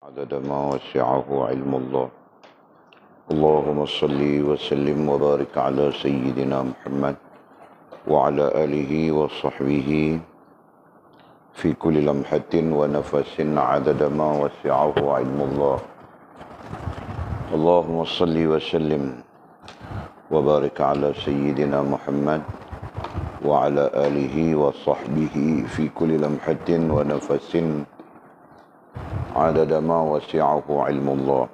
عدد ما وسعه علم الله. اللهم صل وسلم وبارك على سيدنا محمد وعلى آله وصحبه في كل لمحة ونفس عدد ما وسعه علم الله. اللهم صل وسلم وبارك على سيدنا محمد وعلى آله وصحبه في كل لمحة ونفس عدد ما وسعه علم الله.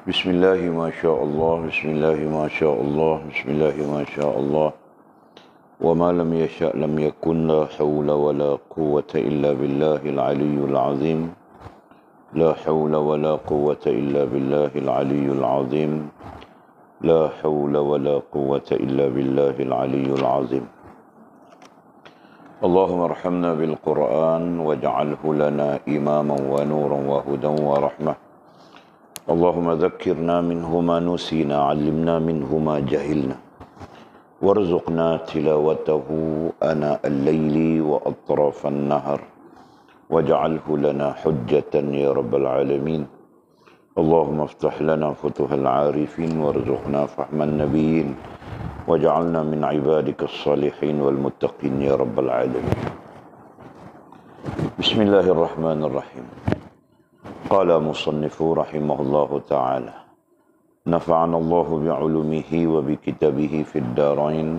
بسم الله ما شاء الله، بسم الله ما شاء الله، بسم الله ما شاء الله، وما لم يشأ لم يكن، لا حول ولا قوة إلا بالله العلي العظيم، لا حول ولا قوة إلا بالله العلي العظيم، لا حول ولا قوة إلا بالله العلي العظيم. اللهم ارحمنا بالقرآن واجعله لنا إماما ونورا وهدى ورحمة. اللهم ذكرنا منه ما نسينا، علمنا منه ما جهلنا، وارزقنا تلاوته آناء الليل وأطراف النهر، واجعله لنا حجة يا رب العالمين. اللهم افتح لنا فتوح العارفين وارزقنا فهم النبيين، واجعلنا من عبادك الصالحين والمتقين يا رب العالمين. بسم الله الرحمن الرحيم. قال مصنف رحمه الله تعالى: نفعنا الله بعلومه وبكتابه في الدارين،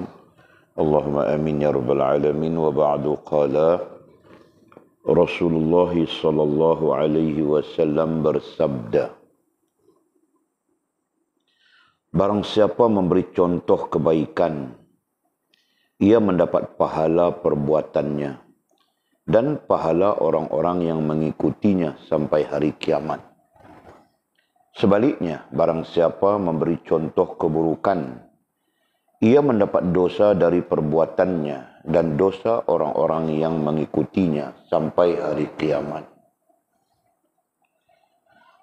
اللهم آمين يا رب العالمين. وبعد، قال Rasulullah sallallahu alaihi wasallam bersabda, barang siapa memberi contoh kebaikan, ia mendapat pahala perbuatannya dan pahala orang-orang yang mengikutinya sampai hari kiamat. Sebaliknya, barang siapa memberi contoh keburukan, ia mendapat dosa dari perbuatannya dan dosa orang-orang yang mengikutinya sampai hari kiamat.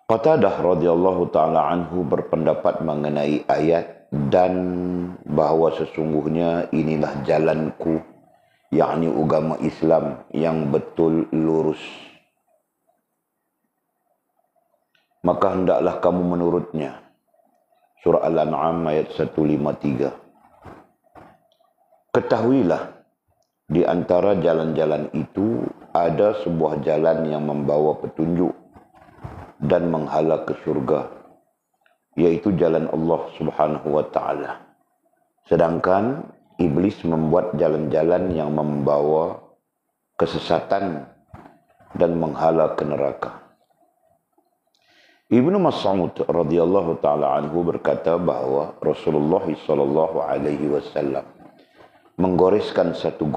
Qatadah radhiyallahu ta'ala anhu berpendapat mengenai ayat dan bahawa sesungguhnya inilah jalanku, yakni agama Islam yang betul lurus. Maka hendaklah kamu menurutnya. Surah Al-An'am ayat 153. Ketahuilah, di antara jalan-jalan itu ada sebuah jalan yang membawa petunjuk dan menghala ke surga, yaitu jalan Allah Subhanahu wa ta'ala. Sedangkan iblis membuat jalan-jalan yang membawa kesesatan dan menghala ke neraka. Ibnu Mas'ud radhiyallahu ta'ala anhu berkata bahawa Rasulullah sallallahu alaihi wasallam menggoreskan satu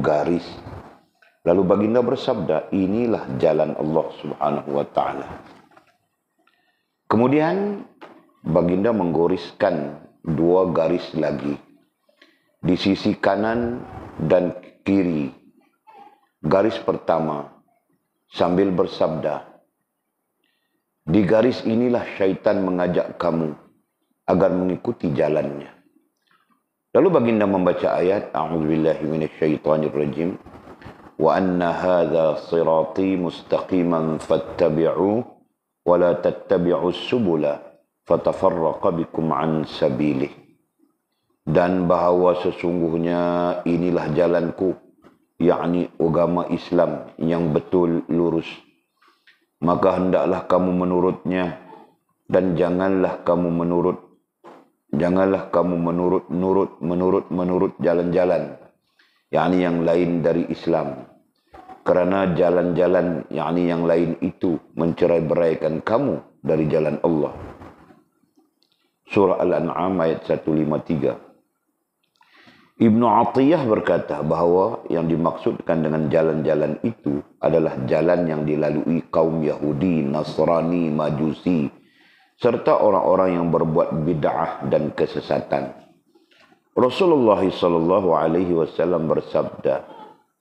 garis. Lalu baginda bersabda, inilah jalan Allah Subhanahu wa ta'ala. Kemudian baginda menggoriskan dua garis lagi di sisi kanan dan kiri. Garis pertama sambil bersabda, di garis inilah syaitan mengajak kamu agar mengikuti jalannya. Lalu baginda membaca ayat, a'udzubillahi minasyaitonirrajim, wa anna hadza sirati mustaqiman fattabi'uhu wa la tattabi'us subula fatafarraqa bikum an sabilih. Dan bahawa sesungguhnya inilah jalanku, yakni agama Islam yang betul lurus. Maka hendaklah kamu menurutnya dan janganlah kamu menurut jalan-jalan yakni yang lain dari Islam, kerana jalan-jalan yakni yang lain itu mencerai-beraikan kamu dari jalan Allah. Surah Al-An'am ayat 153. Ibnu Atiyah berkata bahawa yang dimaksudkan dengan jalan-jalan itu adalah jalan yang dilalui kaum Yahudi, Nasrani, Majusi serta orang-orang yang berbuat bid'ah dan kesesatan. Rasulullah sallallahu alaihi wasallam bersabda,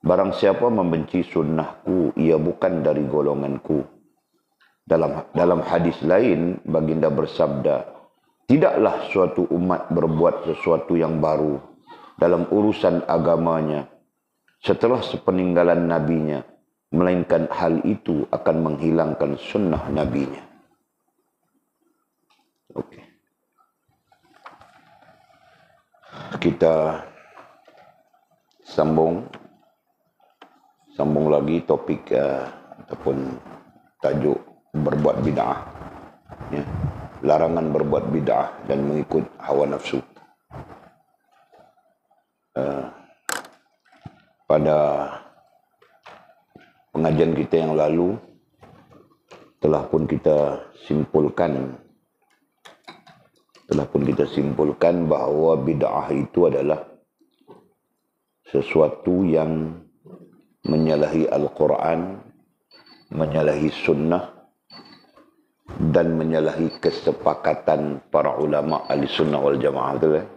barang siapa membenci sunnahku, ia bukan dari golonganku. Dalam hadis lain, baginda bersabda, tidaklah suatu umat berbuat sesuatu yang baru dalam urusan agamanya setelah sepeninggalan nabinya melainkan hal itu akan menghilangkan sunnah nabinya. Okey. Kita sambung lagi topik ataupun tajuk berbuat bid'ah, ya. Larangan berbuat bid'ah dan mengikut hawa nafsu. Pada pengajian kita yang lalu telah pun kita simpulkan bahawa bid'ah itu adalah sesuatu yang menyalahi Al-Quran, menyalahi sunnah, dan menyalahi kesepakatan para ulama ahli sunnah wal jamaah. Betul, kan?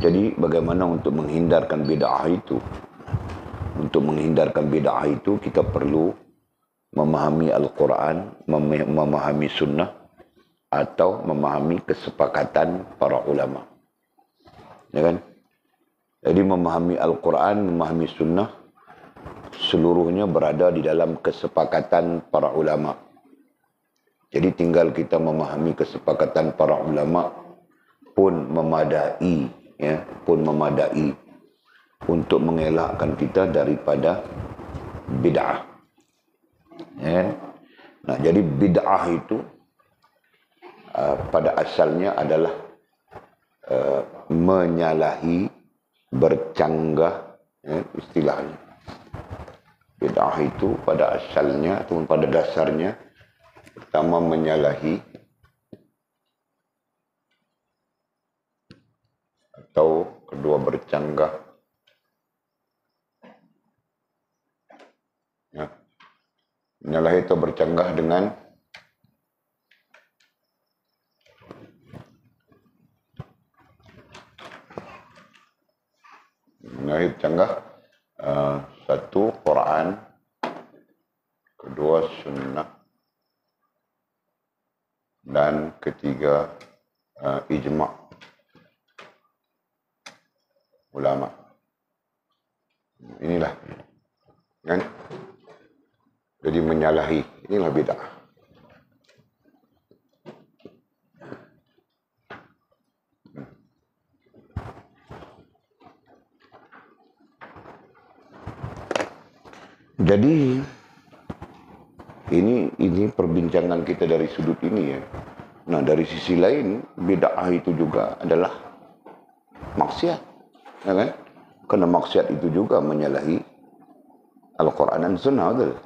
Jadi bagaimana untuk menghindarkan bid'ah itu? Untuk menghindarkan bid'ah itu kita perlu memahami Al-Quran, memahami sunnah, atau memahami kesepakatan para ulama. Ya kan? Jadi memahami Al-Quran, memahami sunnah, seluruhnya berada di dalam kesepakatan para ulama. Jadi tinggal kita memahami kesepakatan para ulama pun memadai, ya, pun memadai untuk mengelakkan kita daripada bid'ah. Ya. Nah, jadi bid'ah itu pada asalnya adalah menyalahi, bercanggah, ya, istilahnya. Bid'ah itu pada asalnya ataupun pada dasarnya pertama menyalahi atau kedua bercanggah, ya. Menyalahi atau bercanggah dengan bercanggah, satu Quran, kedua sunnah, dan ketiga ijma' ulama. Inilah, kan? Jadi menyalahi, inilah bid'ah. Jadi ini perbincangan kita dari sudut ini, ya. Nah, dari sisi lain bid'ah itu juga adalah maksiat, ya kan? Karena maksiat itu juga menyalahi Al-Quran dan Sunnah, betul.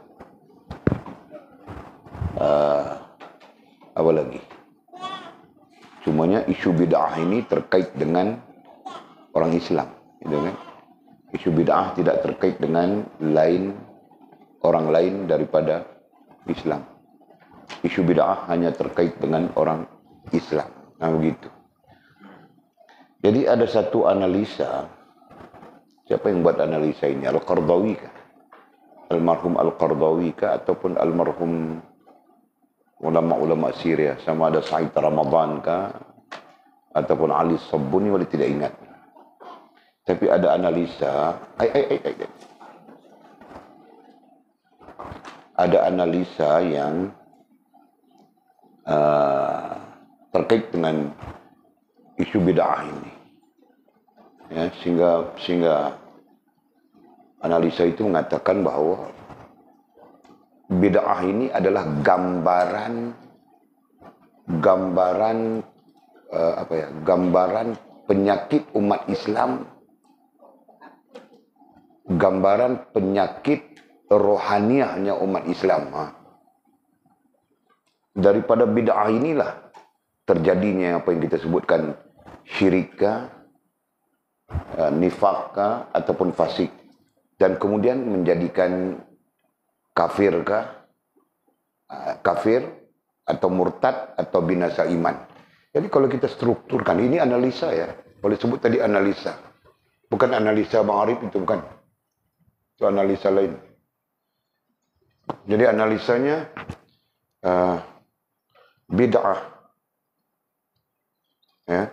Apa lagi? Cumanya isu bid'ah ini terkait dengan orang Islam, gitu kan? Isu bid'ah tidak terkait dengan orang lain daripada Islam. Isu bid'ah hanya terkait dengan orang Islam. Nah, begitu. Jadi ada satu analisa. Siapa yang buat analisa ini? Al-Qardawi kah? Almarhum Al-Qardawi kah? Ataupun almarhum ulama-ulama Syria? Sama ada Said Ramadan kah? Ataupun Ali Sabbuni, wali tidak ingat. Tapi ada analisa. Ada analisa yang terkait dengan isu bid'ah ini, ya, sehingga analisa itu mengatakan bahawa bid'ah ini adalah gambaran penyakit umat Islam, gambaran penyakit rohaniahnya umat Islam. Daripada bid'ah inilah terjadinya apa yang kita sebutkan syirikkah, nifakkah, ataupun fasik, dan kemudian menjadikan kafirkah, kafir atau murtad atau binasa iman. Jadi kalau kita strukturkan, ini analisa, ya, boleh sebut tadi analisa, bukan analisa Bang Arif, itu bukan, itu analisa lain. Jadi analisanya bid'ah, ya,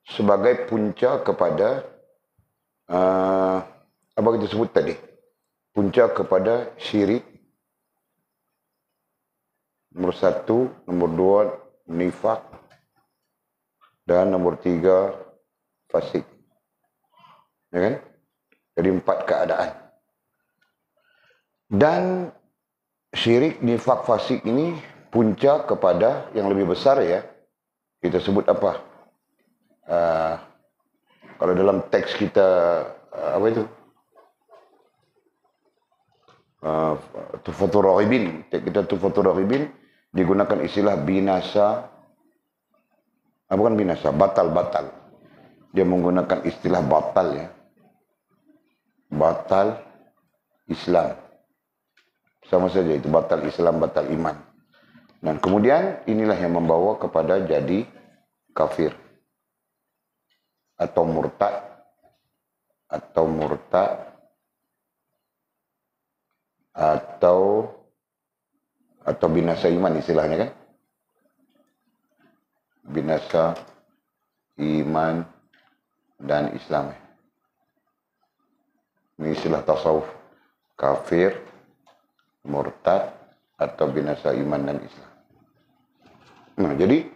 sebagai punca kepada apa kita sebut tadi, punca kepada syirik. Nomor 1, nomor 2, nifak. Dan nomor 3, fasik. Ya kan? Jadi 4 keadaan. Dan syirik, nifak, fasik ini punca kepada yang lebih besar ya. Kita sebut apa? Kalau dalam teks kita, apa itu? Tufatul Rahibin. Teks kita Tufatul Rahibin digunakan istilah binasa. Bukan binasa, batal-batal. Dia menggunakan istilah batal ya. Batal Islam. Sama saja itu, batal Islam, batal iman. Dan kemudian inilah yang membawa kepada jadi kafir. Atau murtad. Atau murtad. Atau binasa iman istilahnya kan. Binasa iman dan Islam. Ini istilah tasawuf. Kafir, murtad, atau binasa iman dan Islam. Nah, jadi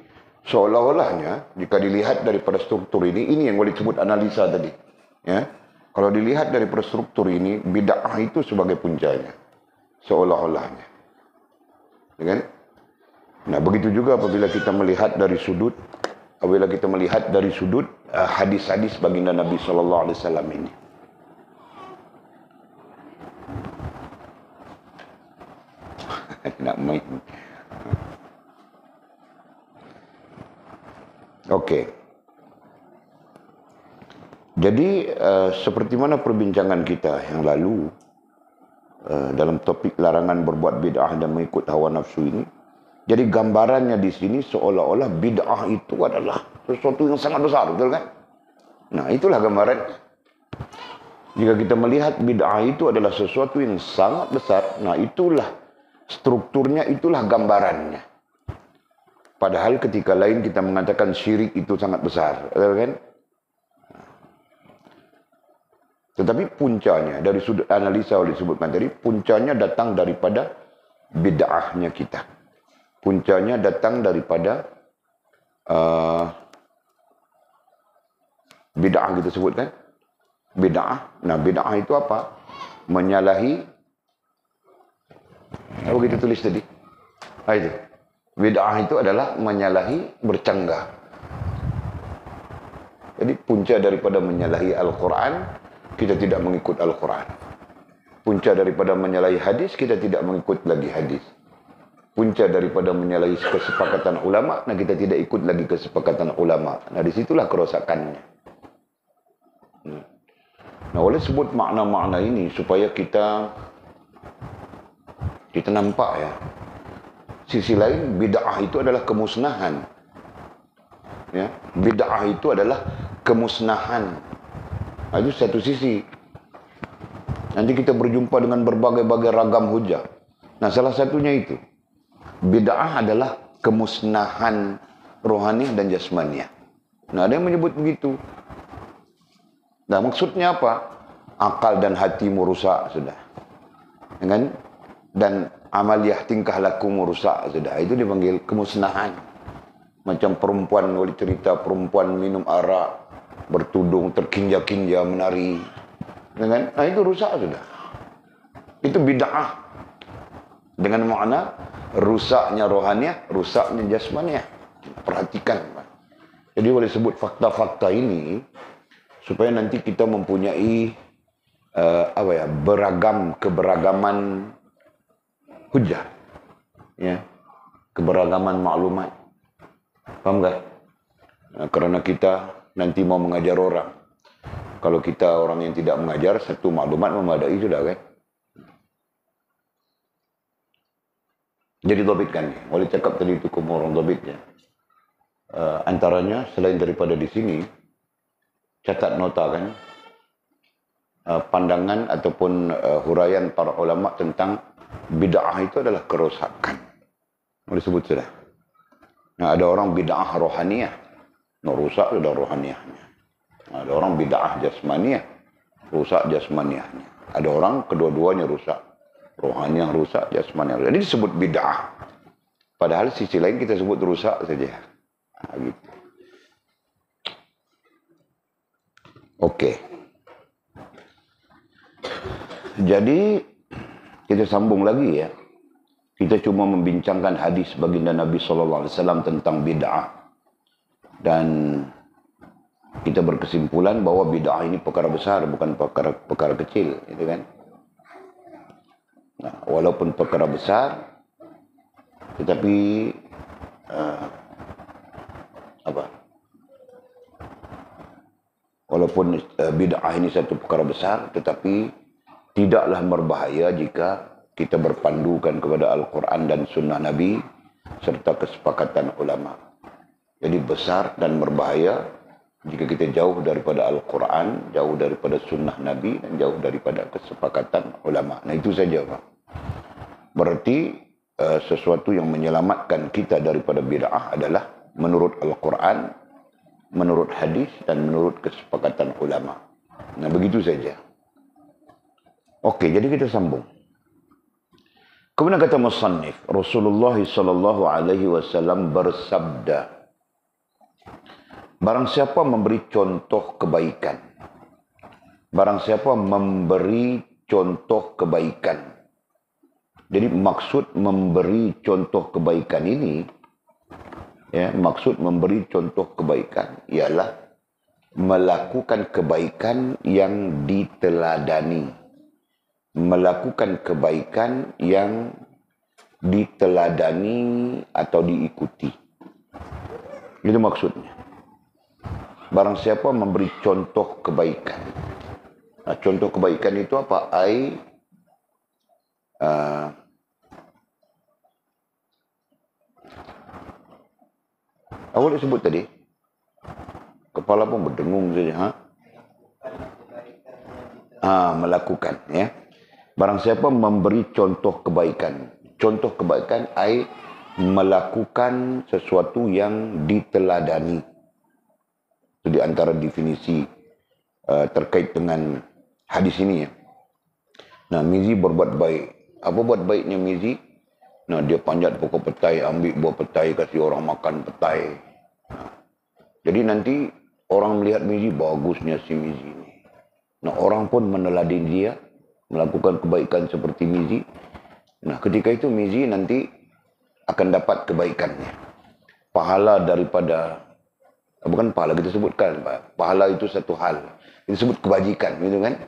seolah-olahnya jika dilihat daripada struktur ini yang boleh disebut analisa tadi. Ya, kalau dilihat daripada struktur ini, bid'ah itu sebagai puncanya. Seolah-olahnya. Ya kan? Nah, begitu juga apabila kita melihat dari sudut hadis-hadis baginda Nabi sallallahu alaihi wasallam ini. Nak main. Okey. Jadi seperti mana perbincangan kita yang lalu dalam topik larangan berbuat bid'ah dan mengikut hawa nafsu ini. Jadi gambarannya di sini seolah-olah bid'ah itu adalah sesuatu yang sangat besar, betul kan? Nah, itulah gambaran. Jika kita melihat bid'ah itu adalah sesuatu yang sangat besar, nah itulah strukturnya, itulah gambarannya. Padahal ketika lain kita mengatakan syirik itu sangat besar, betul kan? Tetapi puncanya, dari sudut analisa oleh disebutkan tadi, puncanya datang daripada bid'ahnya kita. Puncanya datang daripada bid'ah kita sebutkan. Bid'ah. Nah, bid'ah itu apa? Menyalahi. Apa kita tulis tadi? Itu. Bid'ah itu adalah menyalahi, bercanggah. Jadi punca daripada menyalahi Al-Quran, kita tidak mengikut Al-Quran. Punca daripada menyalahi hadis, kita tidak mengikut lagi hadis. Punca daripada menyalahi kesepakatan ulama, nah kita tidak ikut lagi kesepakatan ulama. Nah, disitulah kerosakannya. Nah, oleh sebut makna-makna ini supaya kita nampak ya. Sisi lain, bid'ah itu adalah kemusnahan. Ya, bid'ah itu adalah kemusnahan. Nah, itu satu sisi. Nanti kita berjumpa dengan berbagai-bagai ragam hujah. Nah, salah satunya itu. Bid'ah adalah kemusnahan rohani dan jasmaniah. Nah, ada yang menyebut begitu. Nah, maksudnya apa? Akal dan hatimu rusak sudah. Dengan dan amaliyah tingkah lakumu rusak sudah. Itu dipanggil kemusnahan. Macam perempuan, boleh cerita perempuan minum arak, bertudung, terkinja-kinja, menari. Dengan, nah itu rusak sudah. Itu bid'ah. Dengan makna rusaknya rohaniah, rusaknya jasmaniah. Perhatikan. Jadi boleh sebut fakta-fakta ini supaya nanti kita mempunyai keberagaman hujah, ya, keberagaman maklumat. Faham tak? Kerana kita nanti mau mengajar orang. Kalau kita orang yang tidak mengajar, satu maklumat memadai sudah kan? Jadi dobitkan. Oleh cakap tadi itu kumurang dobitnya. Antaranya selain daripada di sini, catat nota kan, pandangan ataupun huraian para ulama tentang bid'ah itu adalah kerosakan. Boleh sebut sudah. Nah, ada orang bid'ah rohaniyah, merusak sudah rohaniyahnya. Ada orang bid'ah jasmaniyah, rusak jasmaniyahnya. Ada orang kedua-duanya rusak. Rohani yang rusak, jasmani yang rusak. Ini disebut bid'ah. Padahal sisi lain kita sebut rusak saja. Nah, gitu. Oke. Jadi kita sambung lagi ya. Kita cuma membincangkan hadis baginda Nabi SAW tentang bid'ah. Dan kita berkesimpulan bahwa bid'ah ini perkara besar, bukan perkara kecil, gitu kan? Nah, walaupun perkara besar, tetapi walaupun bid'ah ini satu perkara besar, tetapi tidaklah berbahaya jika kita berpandukan kepada Al-Quran dan Sunnah Nabi serta kesepakatan ulama. Jadi besar dan berbahaya jika kita jauh daripada Al-Quran, jauh daripada Sunnah Nabi, dan jauh daripada kesepakatan ulama. Nah itu saja Pak. Berarti sesuatu yang menyelamatkan kita daripada bid'ah adalah menurut Al-Quran, menurut hadis, dan menurut kesepakatan ulama. Nah begitu saja. Oke, jadi kita sambung. Kemudian kata musannif, Rasulullah SAW bersabda, barang siapa memberi contoh kebaikan, barang siapa memberi contoh kebaikan. Jadi maksud memberi contoh kebaikan ini, ya, maksud memberi contoh kebaikan ialah melakukan kebaikan yang diteladani. Melakukan kebaikan yang diteladani atau diikuti. Itu maksudnya. Barang siapa memberi contoh kebaikan. Nah, contoh kebaikan itu apa? Awak sebut tadi. Kepala pun berdengung saja. Melakukan, ya. Barang siapa memberi contoh kebaikan. Contoh kebaikan melakukan sesuatu yang diteladani. Itu di antara definisi terkait dengan hadis ini ya. Nah, Mizi berbuat baik. Apa buat baiknya Mizi? Nah, dia panjat pokok petai, ambil buah petai, kasih orang makan petai. Nah, jadi nanti orang melihat Mizi, bagusnya si Mizi ini. Nah, orang pun meneladani dia, melakukan kebaikan seperti Mizi. Nah, ketika itu Mizi nanti akan dapat kebaikannya. Pahala daripada, bukan pahala kita sebutkan, pahala itu satu hal. Kita sebut kebajikan, gitu kan?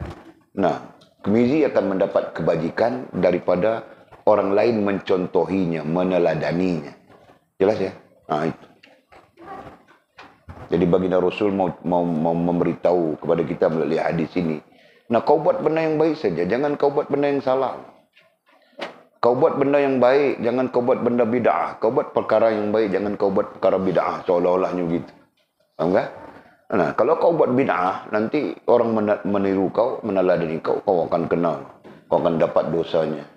Nah, Mizi akan mendapat kebajikan daripada orang lain mencontohinya, meneladaninya. Jelas ya? Nah, itu. Jadi baginda Rasul mau memberitahu kepada kita melalui hadis ini. Nah, kau buat benda yang baik saja, jangan kau buat benda yang salah. Kau buat benda yang baik, jangan kau buat benda bid'ah. Kau buat perkara yang baik, jangan kau buat perkara bid'ah, seolah-olahnya gitu. Faham tak? Nah, kalau kau buat bid'ah, nanti orang meniru kau, meneladani kau, kau akan kenal. Kau akan dapat dosanya.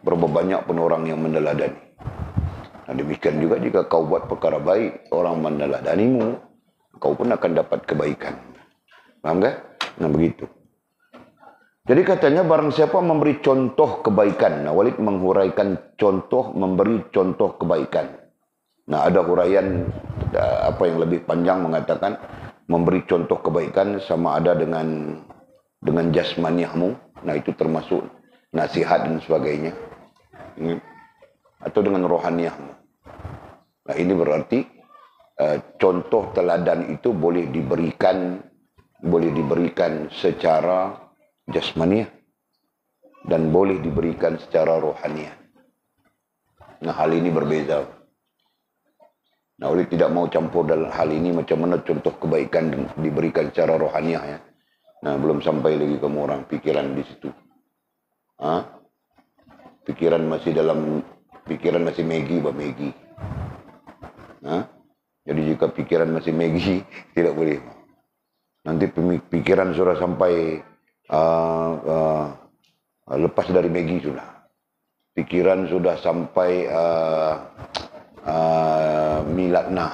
Berapa banyak pun orang yang meneladani. Nah, demikian juga jika kau buat perkara baik, orang meneladanimu, kau pun akan dapat kebaikan. Faham tak? Nah, begitu. Jadi katanya barang siapa memberi contoh kebaikan. Nah, Walid menghuraikan contoh, memberi contoh kebaikan. Nah, ada huraian apa yang lebih panjang mengatakan memberi contoh kebaikan sama ada dengan jasmaniahmu. Nah, itu termasuk nasihat dan sebagainya. Atau dengan rohaniahmu. Nah, ini berarti contoh teladan itu boleh diberikan secara jasmaniah dan boleh diberikan secara rohaniah. Nah, hal ini berbeza. Nah, oleh tidak mau campur dalam hal ini macam mana contoh kebaikan diberikan secara rohaniah ya. Nah, belum sampai lagi kamu orang pikiran di situ. Pikiran masih Maggi, Maggi. Jadi jika pikiran masih Maggi tidak boleh. Nanti pikiran sudah sampai lepas dari Maggi sudah. Pikiran sudah sampai milatna.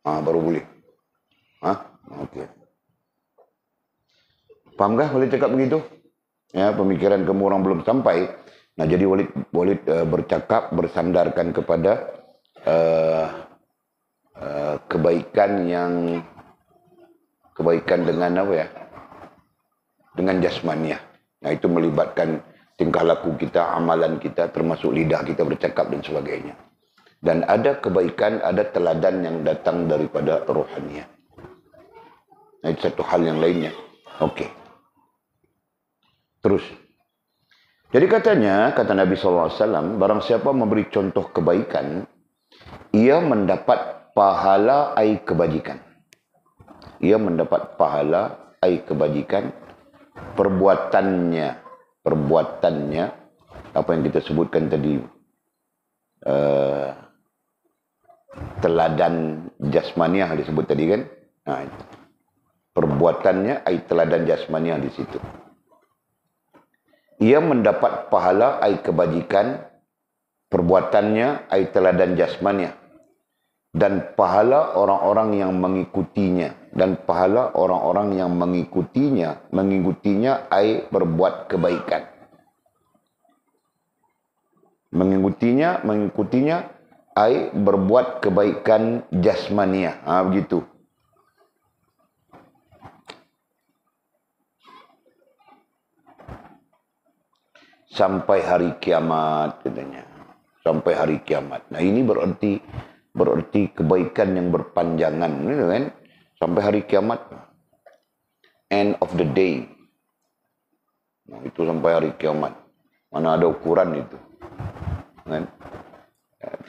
Baru boleh. Okey. Paham kah Walid cakap begitu? Ya, pemikiran kamu orang belum sampai. Nah, jadi Walid bercakap bersandarkan kepada kebaikan dengan apa ya? Dengan jasmaniah. Nah, itu melibatkan tingkah laku kita, amalan kita, termasuk lidah kita bercakap dan sebagainya. Dan ada kebaikan, ada teladan yang datang daripada rohaniah. Nah, itu satu hal yang lainnya. Okey. Terus. Jadi katanya, kata Nabi SAW, barang siapa memberi contoh kebaikan, ia mendapat pahala ai kebajikan. Ia mendapat pahala ai kebajikan. Perbuatannya, apa yang kita sebutkan tadi, teladan jasmaniah disebut tadi kan. Nah, perbuatannya ai teladan jasmaniah di situ. Ia mendapat pahala ai kebajikan, perbuatannya ai teladan jasmaniah, dan pahala orang-orang yang mengikutinya, mengikutinya ai berbuat kebaikan. Mengikutinya ai berbuat kebaikan jasmaniah. Begitu. Sampai hari kiamat katanya. Sampai hari kiamat. Nah, ini berarti kebaikan yang berpanjangan, gitu kan? Sampai hari kiamat. End of the day. Nah, itu sampai hari kiamat. Mana ada ukuran itu? Kan?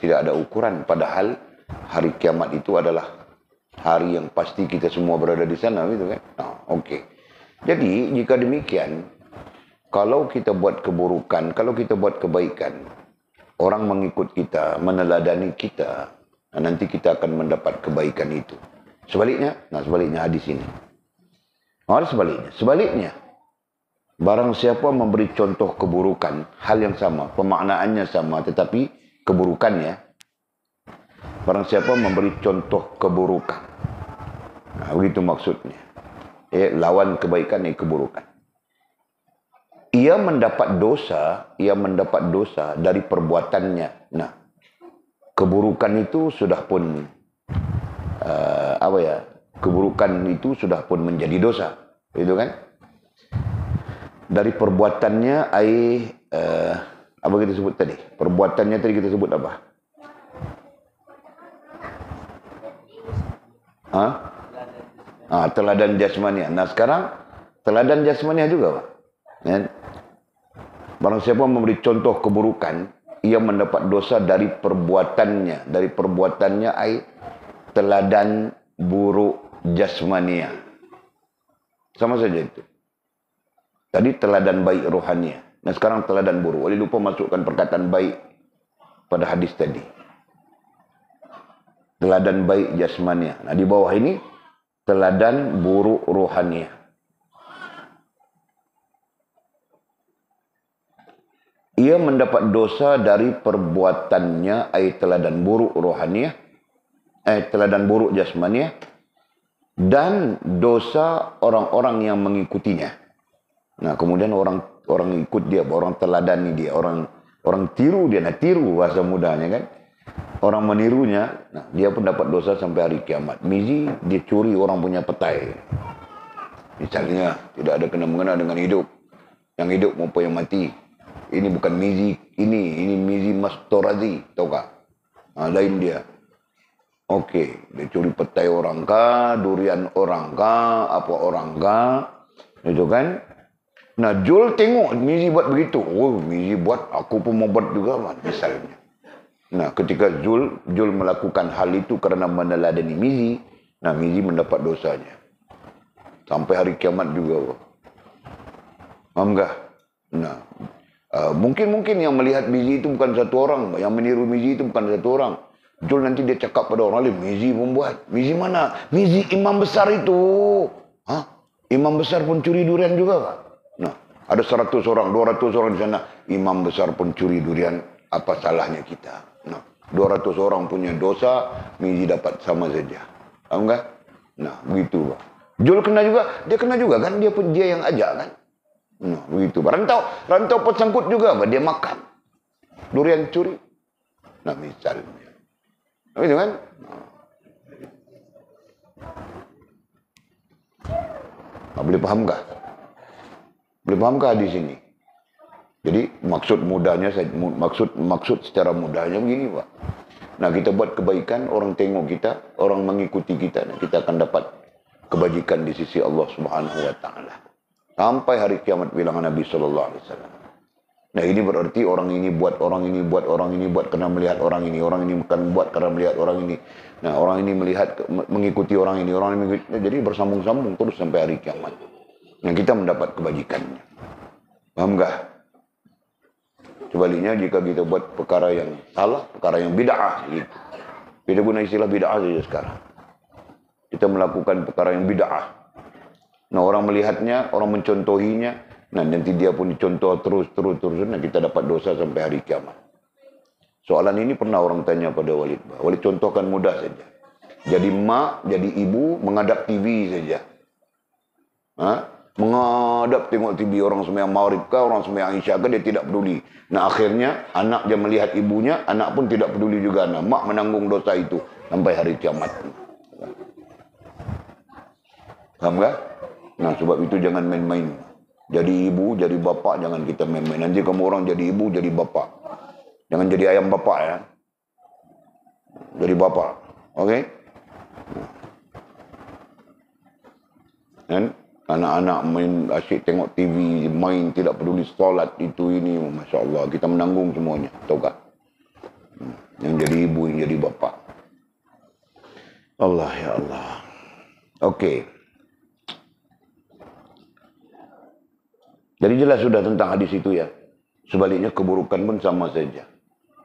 Tidak ada ukuran. Padahal hari kiamat itu adalah hari yang pasti kita semua berada di sana, gitu kan? Nah, okey. Jadi, jika demikian, kalau kita buat keburukan, kalau kita buat kebaikan, orang mengikut kita, meneladani kita, nanti kita akan mendapat kebaikan itu. Sebaliknya, sebaliknya hadis ini. Sebaliknya, barang siapa memberi contoh keburukan, hal yang sama, pemaknaannya sama, tetapi keburukannya, barang siapa memberi contoh keburukan. Nah, begitu maksudnya. Lawan kebaikan keburukan. Ia mendapat dosa dari perbuatannya. Nah, keburukan itu sudah pun keburukan itu sudah pun menjadi dosa, itu kan? Dari perbuatannya apa kita sebut tadi? Perbuatannya tadi kita sebut apa? Teladan jasmaniah. Nah, sekarang teladan jasmaniah juga, Pak. Kan? Barang siapa memberi contoh keburukan, ia mendapat dosa dari perbuatannya. Dari perbuatannya teladan buruk jasmaniah. Sama saja itu. Tadi teladan baik rohaniah. Nah, sekarang teladan buruk. Wali lupa masukkan perkataan baik pada hadis tadi. Teladan baik jasmaniah. Nah, di bawah ini teladan buruk rohaniah. Ia mendapat dosa dari perbuatannya, teladan buruk rohaniah, teladan buruk jasmaniah, dan dosa orang-orang yang mengikutinya. Nah, kemudian orang ikut dia, orang teladani dia, orang tiru dia, tiru bahasa mudahnya kan. Orang menirunya, dia pun dapat dosa sampai hari kiamat. Mizi, dia curi orang punya petai. Misalnya, tidak ada kena-mengena dengan hidup. Yang hidup maupun yang mati. Ini bukan mizi ini mizi Mas Torazi, tahu kah? Lain dia. Okey, dia curi petai orang kah, durian orang kah, apa orang kah, itu kan? Nah, Jul tengok mizi buat begitu. Oh, mizi buat, aku pun mau buat juga, misalnya. Nah, ketika Jul melakukan hal itu kerana meneladani mizi, nah mizi mendapat dosanya. Sampai hari kiamat juga. Faham kah? Nah, mungkin yang melihat mizi itu bukan satu orang, yang meniru mizi itu bukan satu orang. Jul nanti dia cakap pada orang lain, mizi membuat. Mizi mana? Mizi imam besar itu. Imam besar pun curi durian juga, Pak. Nah, ada 100 orang, 200 orang di sana. Imam besar pun curi durian, apa salahnya kita? Nah, 200 orang punya dosa, mizi dapat sama saja. Faham tak? Nah, begitu, Pak. Jul kena juga, dia kena juga kan, dia pun dia yang ajak kan. Nah, begitu. Rantau pesangkut juga, dia makan durian curi. Nah, misalnya. Begitu kan? Nah, boleh pahamkah? Boleh pahamkah di sini? Jadi maksud secara mudahnya begini, Pak. Nah, kita buat kebaikan, orang tengok kita, orang mengikuti kita, nah, kita akan dapat kebajikan di sisi Allah Subhanahu wa taala. Sampai hari kiamat bilangan Nabi sallallahu alaihi wasallam. Nah, ini berarti orang ini buat karena melihat orang ini bukan buat karena melihat orang ini. Nah, orang ini mengikuti orang ini, jadi bersambung-sambung terus sampai hari kiamat. Nah, kita mendapat kebajikannya. Paham enggak? Sebaliknya jika kita buat perkara yang salah, perkara yang bid'ah gitu. Kita guna istilah bid'ah saja sekarang. Kita melakukan perkara yang bid'ah. Nah, orang melihatnya, orang mencontohinya, nah nanti dia pun dicontoh terus, nah kita dapat dosa sampai hari kiamat. Soalan ini pernah orang tanya pada Walid. Walid contohkan mudah saja. Jadi mak, jadi ibu, menghadap TV saja. Menghadap tengok TV, orang sembahyang maghrib kah, orang sembahyang isya kah, dia tidak peduli. Nah, akhirnya anak dia melihat ibunya, anak pun tidak peduli juga. Nah, mak menanggung dosa itu sampai hari kiamat. Paham tak? Nah, sebab itu jangan main-main. Jadi ibu, jadi bapak, jangan kita main-main. Nanti kamu orang jadi ibu, jadi bapak. Jangan jadi ayam bapak ya. Jadi bapak. Okey? Dan anak-anak main asyik tengok TV, main tidak peduli solat itu ini, Masya Allah, kita menanggung semuanya, tahu tak? Yang jadi ibu, yang jadi bapa. Allah ya Allah. Okey. Jadi jelas sudah tentang hadis itu ya. Sebaliknya keburukan pun sama saja.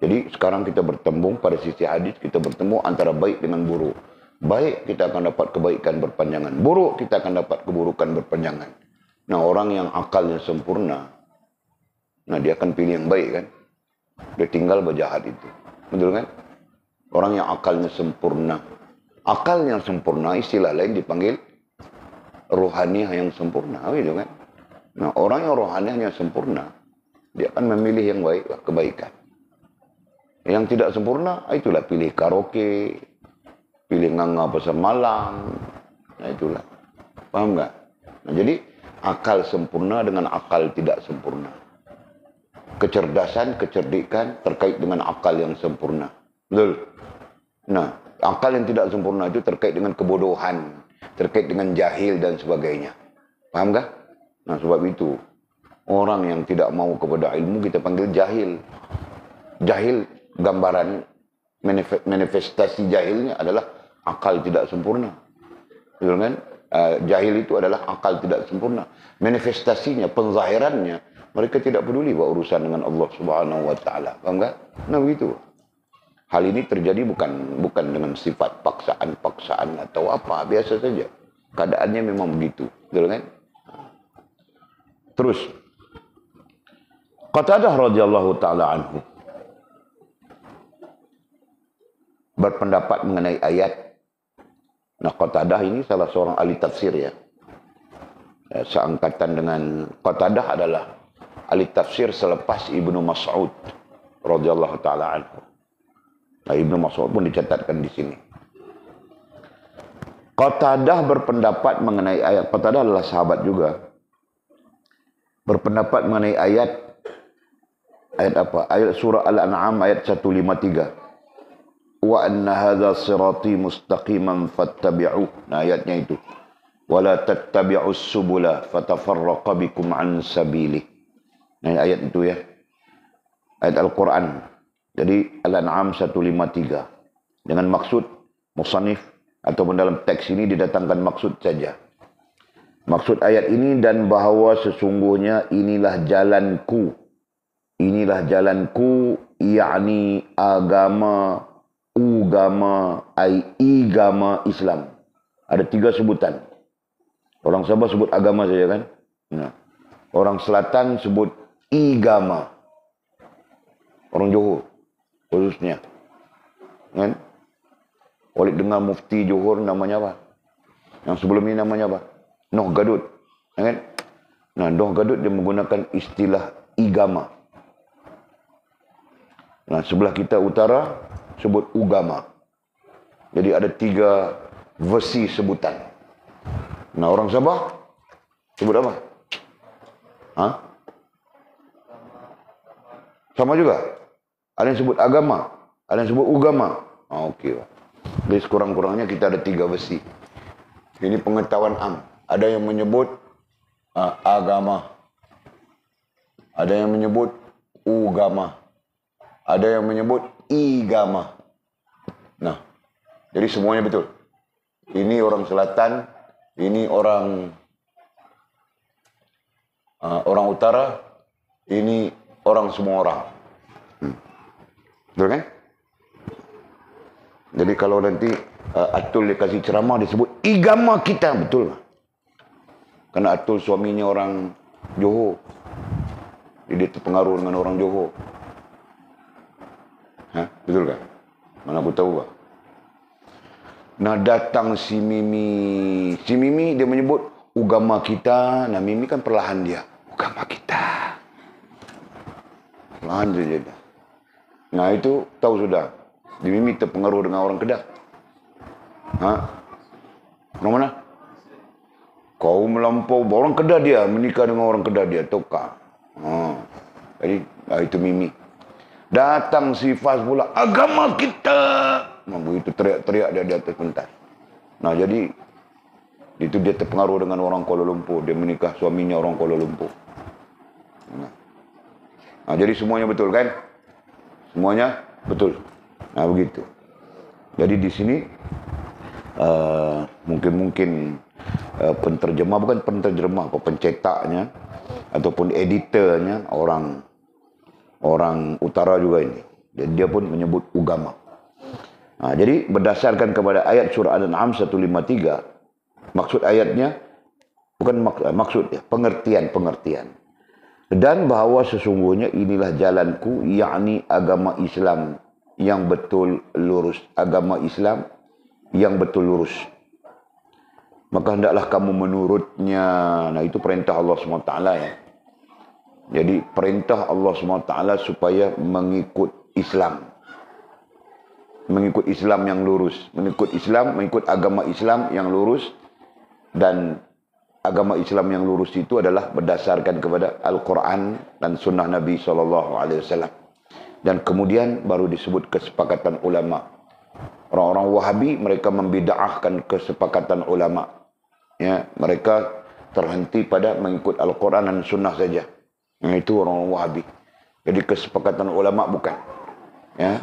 Jadi sekarang kita bertembung pada sisi hadis, kita bertemu antara baik dengan buruk. Baik, kita akan dapat kebaikan berpanjangan. Buruk, kita akan dapat keburukan berpanjangan. Nah, orang yang akalnya sempurna, nah dia akan pilih yang baik kan. Dia tinggal berjahat itu. Betul kan? Orang yang akalnya sempurna. Akal yang sempurna, istilah lain dipanggil rohaniah yang sempurna. Betul kan? Nah, orang yang rohaniahnya sempurna, dia akan memilih yang baik, kebaikan. Yang tidak sempurna, itulah pilih karaoke, pilih nganga pasar malam. Nah, itulah. Paham tak? Nah, jadi, akal sempurna dengan akal tidak sempurna. Kecerdasan, kecerdikan terkait dengan akal yang sempurna. Betul? Nah, akal yang tidak sempurna itu terkait dengan kebodohan, terkait dengan jahil dan sebagainya. Paham tak? Nah, sebab itu, orang yang tidak mau kepada ilmu kita panggil jahil. Jahil, gambaran manifestasi jahilnya adalah akal tidak sempurna. Betul kan? Jahil itu adalah akal tidak sempurna. Manifestasinya, penzahirannya, mereka tidak peduli buat urusan dengan Allah Subhanahu wa taala. Paham tak? Nah, begitu. Hal ini terjadi bukan dengan sifat paksaan atau apa, biasa saja. Keadaannya memang begitu. Betul kan? Terus Qatadah radhiyallahu taala anhu berpendapat mengenai ayat. Nah, Qatadah ini salah seorang ahli tafsir ya. Seangkatan dengan Qatadah adalah ahli tafsir selepas Ibnu Mas'ud radhiyallahu taala anhu. Nah, Ibnu Mas'ud pun dicatatkan di sini. Qatadah berpendapat mengenai ayat. Qatadah adalah sahabat juga. Berpendapat mengenai ayat apa? Ayat surah Al-An'am ayat 153. Wa anna hadza sirati mustaqiman fattabi'uh. Nah, ayatnya itu. Wa la tattabi'us subula fatafarraqa bikum an sabili. Nah, ayat itu ya. Ayat Al-Quran. Jadi Al-An'am 153. Dengan maksud musannif ataupun dalam teks ini didatangkan maksud saja. Maksud ayat ini, dan bahawa sesungguhnya inilah jalanku. Inilah jalanku, yakni agama igama Islam. Ada 3 sebutan. Orang Sabah sebut agama saja kan? Nah. Orang Selatan sebut igama. Orang Johor khususnya. Kan? Walid dengar mufti Johor namanya apa? Yang sebelum ini namanya apa? Noh Gadut. Ya kan? Nah, Noh Gadut dia menggunakan istilah igama. Nah, sebelah kita utara sebut ugama. Jadi ada 3 versi sebutan. Nah, orang Sabah sebut apa? Hah? Sama juga. Ada yang sebut agama, ada yang sebut ugama. Okey. Jadi sekurang-kurangnya kita ada 3 versi. Ini pengetahuan am. Ada yang menyebut agama. Ada yang menyebut ugama. Ada yang menyebut igama. Nah, jadi semuanya betul. Ini orang selatan, ini orang utara, ini orang semua orang. Betul kan? Jadi kalau nanti Atul dia kasih ceramah disebut igama kita, betul lah. Karena Atul suaminya orang Johor. Jadi dia terpengaruh dengan orang Johor. Betul kan? Mana aku tahu lah. Nah, datang si Mimi. Si Mimi dia menyebut ugama kita. Nah, Mimi kan perlahan dia. Ugama kita. Perlahan saja dia. Nah, itu tahu sudah. Di Mimi terpengaruh dengan orang Kedah. Orang mana? Kau melampau. Orang Kedah dia. Menikah dengan orang Kedah dia. Tokar. Jadi, itu Mimi. Datang si Faz pula, agama kita. Nah, begitu teriak-teriak dia di atas pentas. Nah, jadi itu dia terpengaruh dengan orang Kuala Lumpur. Dia menikah suaminya orang Kuala Lumpur. Nah, jadi semuanya betul kan? Semuanya betul. Nah, begitu. Jadi di sini mungkin penterjemah, bukan penterjemah, pencetaknya ataupun editornya orang utara juga ini. Dan dia pun menyebut ugama. Nah, jadi berdasarkan kepada ayat surah Al-An'am 153, maksud ayatnya bukan maksud ya, pengertian. Dan bahawa sesungguhnya inilah jalanku, yakni agama Islam yang betul lurus. Agama Islam yang betul lurus. Maka hendaklah kamu menurutnya. Nah, itu perintah Allah SWT ya. Jadi perintah Allah SWT supaya mengikut Islam. Mengikut Islam yang lurus. Mengikut Islam, mengikut agama Islam yang lurus. Dan agama Islam yang lurus itu adalah berdasarkan kepada Al-Quran dan Sunnah Nabi SAW. Dan kemudian baru disebut kesepakatan ulama. Orang-orang Wahabi mereka membida'ahkan kesepakatan ulama. Ya, mereka terhenti pada mengikut Al-Quran dan Sunnah saja. Itu orang Wahabi. Jadi kesepakatan ulama bukan. Ya,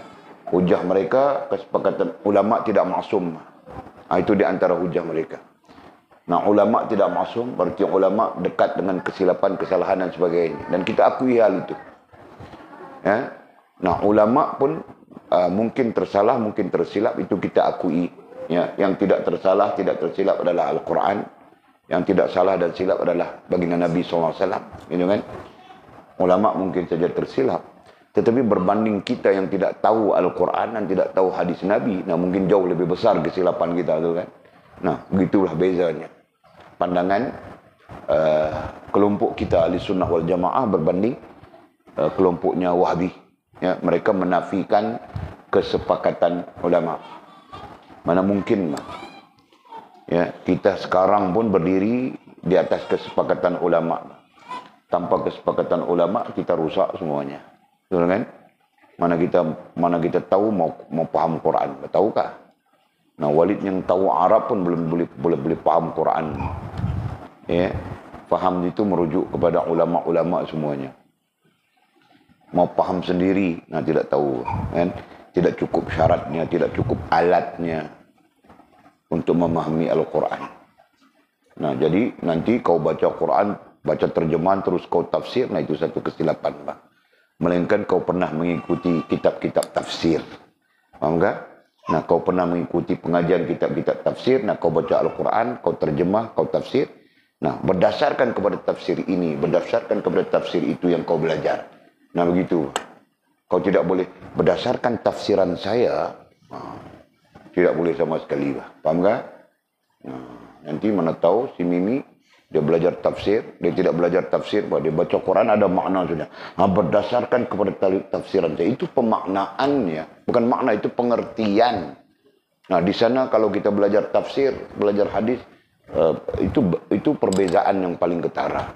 hujah mereka kesepakatan ulama tidak maksum. Itu di antara hujah mereka. Nah, ulama tidak maksum berarti ulama dekat dengan kesilapan, kesalahan dan sebagainya. Dan kita akui hal itu. Ya. Nah, ulama pun mungkin tersalah, mungkin tersilap, itu kita akui. Ya, yang tidak tersalah, tidak tersilap adalah Al-Quran. Yang tidak salah dan silap adalah baginda Nabi SAW. Gitu kan? Ulama mungkin saja tersilap, tetapi berbanding kita yang tidak tahu Al-Quran dan tidak tahu hadis Nabi, nah mungkin jauh lebih besar kesilapan kita tu kan. Nah, begitulah bezanya pandangan kelompok kita Ahli Sunnah wal Jamaah berbanding kelompoknya Wahabi. Ya, mereka menafikan kesepakatan ulama. Mana mungkin lah. Ya, kita sekarang pun berdiri di atas kesepakatan ulama. Tanpa kesepakatan ulama kita rusak semuanya. Betul kan? Mana kita tahu mau paham Quran, tahukah? Nah, Walid yang tahu Arab pun belum boleh paham Quran. Ya, faham itu merujuk kepada ulama-ulama semuanya. Mau paham sendiri, nah tidak tahu, kan? Tidak cukup syaratnya, tidak cukup alatnya untuk memahami Al-Quran. Nah, jadi nanti kau baca Quran, baca terjemahan terus kau tafsir, nah itu satu kesilapan, Bang. Melainkan kau pernah mengikuti kitab-kitab tafsir. Faham tak? Nah, kau pernah mengikuti pengajian kitab-kitab tafsir, nah kau baca Al-Quran, kau terjemah, kau tafsir. Nah, berdasarkan kepada tafsir ini, berdasarkan kepada tafsir itu yang kau belajar. Nah, begitu. Kau tidak boleh berdasarkan tafsiran saya, tidak boleh sama sekali, Bang. Faham tak? Nah, Nanti mana tahu si Mimi dia belajar tafsir, dia tidak belajar tafsir, dia baca Quran ada makna sudah. Berdasarkan kepada tafsiran saya itu pemaknaannya, bukan makna, itu pengertian. Nah di sana kalau kita belajar tafsir, belajar hadis, itu perbezaan yang paling ketara.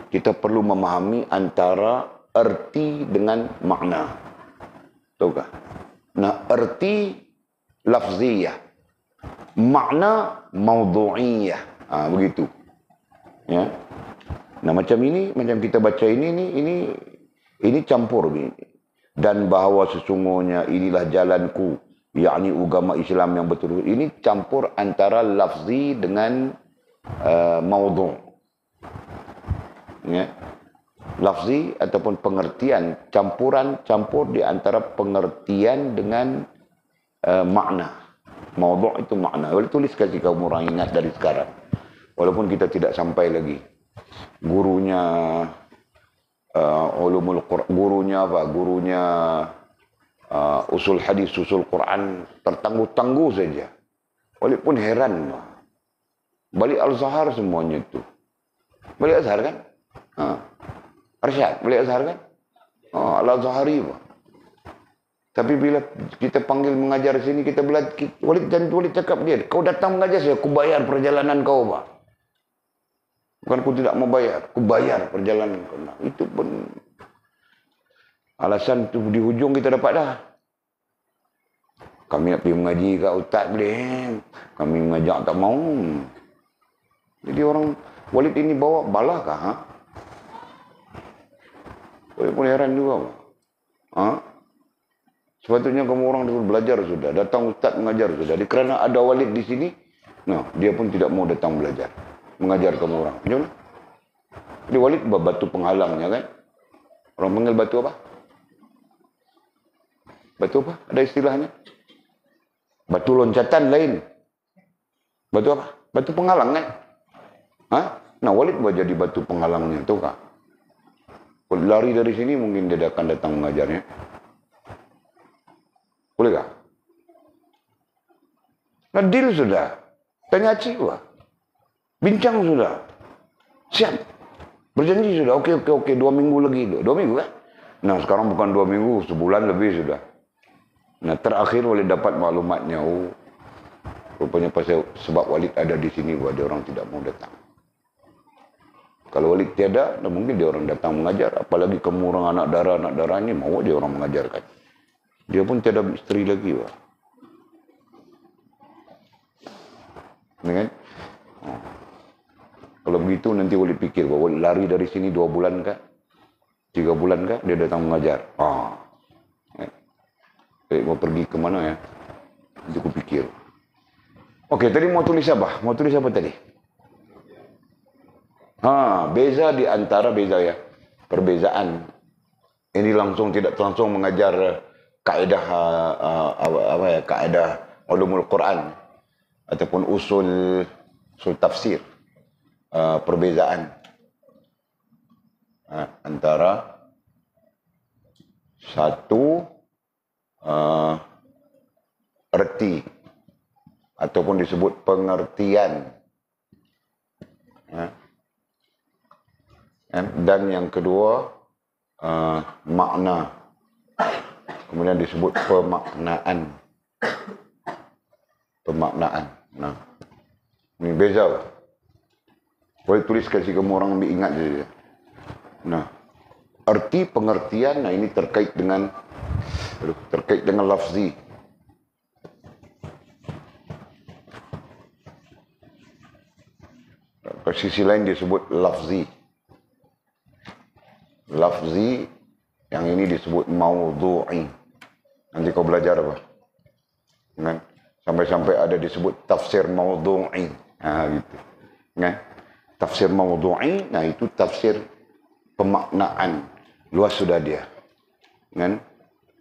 Kita perlu memahami antara erti dengan makna. Tahukah? Nah, erti lafziyah, makna maudhu'iyah. Begitu. Ya. Nah, macam ini, macam kita baca ini campur ini. Dan bahawa sesungguhnya inilah jalanku, yakni agama Islam yang betul. Ini campur antara lafzi dengan maudhu'. Ya. Lafzi ataupun pengertian, campur di antara pengertian dengan makna. Maudhu' itu makna. Boleh tulis kasih kamu orang ingat dari sekarang. Walaupun kita tidak sampai lagi. Gurunya ulumul Quran, gurunya apa? Gurunya usul hadis, usul Quran tertangguh-tangguh saja. Walaupun heran. Balik Al-Zahar semuanya itu. Balik Azhar kan? Arsyad, balik Azhar kan? Al-Zahari. Tapi bila kita panggil mengajar sini, kita belajar, Walid cakap dia, kau datang mengajar saya, aku bayar perjalanan kau, Pak. Bukan aku tidak mau bayar, aku bayar perjalanan kau. Nah, itu pun alasan tu di hujung kita dapat dah. Kami nak pergi mengaji kat Ustaz boleh. Kami mengajak tak mau. Jadi orang Walid ini bawa balah kah? Walid pun heran juga. Sepatutnya kamu orang dulu belajar sudah. Datang Ustaz mengajar sudah. Kerana ada Walid di sini, nah, dia pun tidak mau datang belajar. Mengajar kamu orang. Macam mana? Jadi Walid batu penghalangnya kan? Orang panggil batu apa? Batu apa? Ada istilahnya? Batu loncatan lain. Batu apa? Batu penghalang kan? Nah, Walid jadi batu penghalangnya. Tahu kah? Kalau lari dari sini mungkin dia akan datang mengajarnya. Boleh kah? Nah, deal sudah. Tanya Cik, bincang sudah. Siap. Berjanji sudah. Okey. 2 minggu lagi. 2 minggu kan? Nah, sekarang bukan 2 minggu. Sebulan lebih sudah. Nah, terakhir Walid dapat maklumatnya. Rupanya sebab Walid ada di sini, dia orang tidak mau datang. Kalau Walid tiada, mungkin dia orang datang mengajar. Apalagi kamu orang anak darah ini, mau dia orang mengajarkan. Dia pun tiada isteri lagi. Ini kan? Kalau begitu nanti Walid fikir, Walid lari dari sini 2 bulan kah? 3 bulan kah? Dia datang mengajar. Mau pergi ke mana ya? Nanti aku pikir. Okey, tadi mau tulis apa? Mau tulis apa tadi? Beza di antara ya. Perbezaan. Ini langsung tidak langsung mengajar kaedah kaedah ulumul Quran ataupun usul tafsir. Perbezaan antara satu erti ataupun disebut pengertian, dan yang kedua makna, kemudian disebut pemaknaan. Nah, ini beza. Boleh tulis kasih kamu orang ambil ingat saja. Nah, arti pengertian, nah ini terkait dengan lafzi. Ke sisi lain disebut lafzi. Lafzi yang ini disebut maudhu'i. Nanti kau belajar apa? Kan? Sampai-sampai ada disebut tafsir maudhu'i. Gitu. Kan? Tafsir maudhu'i, nah itu tafsir pemaknaan. Luas sudah dia. Kan?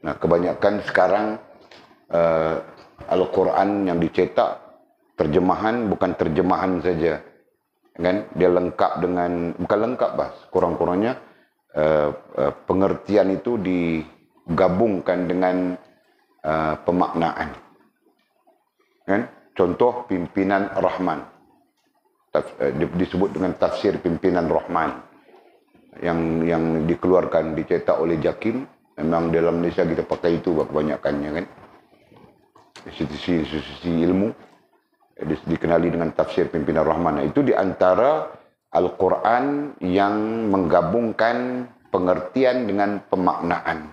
Nah, kebanyakan sekarang Al-Quran yang dicetak terjemahan bukan terjemahan saja. Kan? Dia lengkap dengan, bukan lengkap, kurang-kurangnya pengertian itu digabungkan dengan pemaknaan. Kan? Contoh pimpinan Rahman. disebut dengan tafsir pimpinan Rahman yang dikeluarkan, dicetak oleh Jakim. Memang dalam Malaysia kita pakai itu kebanyakannya kan. Institusi ilmu dikenali dengan tafsir pimpinan Rahman. Itu di antara Al-Quran yang menggabungkan pengertian dengan pemaknaan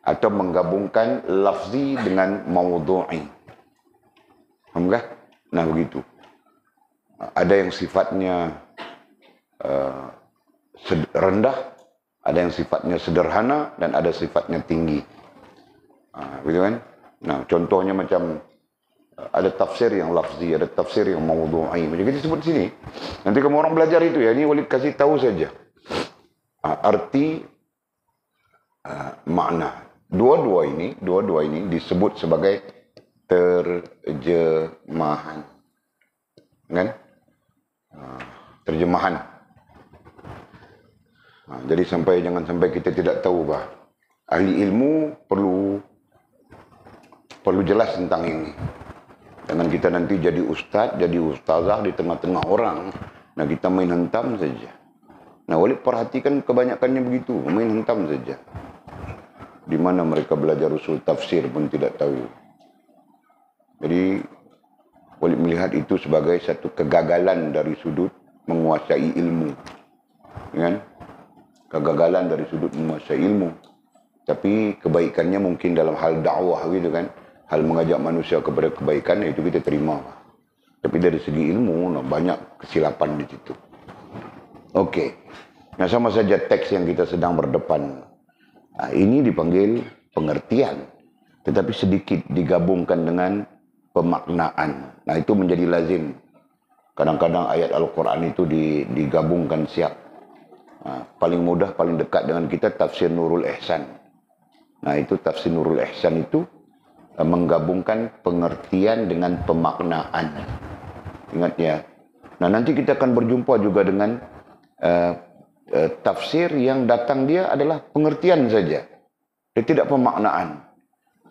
atau menggabungkan lafzi dengan mawdu'i. Faham tak? Nah begitu. Ada yang sifatnya rendah, ada yang sifatnya sederhana, dan ada sifatnya tinggi. Begitu kan? Nah, contohnya macam ada tafsir yang lafzi, ada tafsir yang mawdu'i. Macam kita sebut di sini. Nanti kamu orang belajar itu ya, ini Walid kasih tahu saja. Arti makna. Dua-dua ini disebut sebagai terjemahan. Kan? Terjemahan. Jadi jangan sampai kita tidak tahu bah. Ahli ilmu perlu jelas tentang ini. Jangan kita nanti jadi ustaz, jadi ustazah di tengah-tengah orang. Nah kita main hentam saja. Nah Walid perhatikan kebanyakannya begitu, main hentam saja. Di mana mereka belajar usul tafsir pun tidak tahu. Jadi Walid melihat itu sebagai satu kegagalan dari sudut menguasai ilmu. Kan? Kegagalan dari sudut menguasai ilmu. Tapi kebaikannya mungkin dalam hal dakwah gitu kan. Hal mengajak manusia kepada kebaikan, itu kita terima. Tapi dari segi ilmu, banyak kesilapan di situ. Okey. Nah sama saja teks yang kita sedang berdepan. Ini dipanggil pengertian. Tetapi sedikit digabungkan dengan pemaknaan. Nah itu menjadi lazim. Kadang-kadang ayat Al-Quran itu digabungkan siap. Paling mudah, paling dekat dengan kita tafsir Nurul Ihsan. Nah itu tafsir Nurul Ihsan itu menggabungkan pengertian dengan pemaknaan. Ingat ya. Nah nanti kita akan berjumpa juga dengan tafsir yang datang dia adalah pengertian saja. Dia tidak pemaknaan.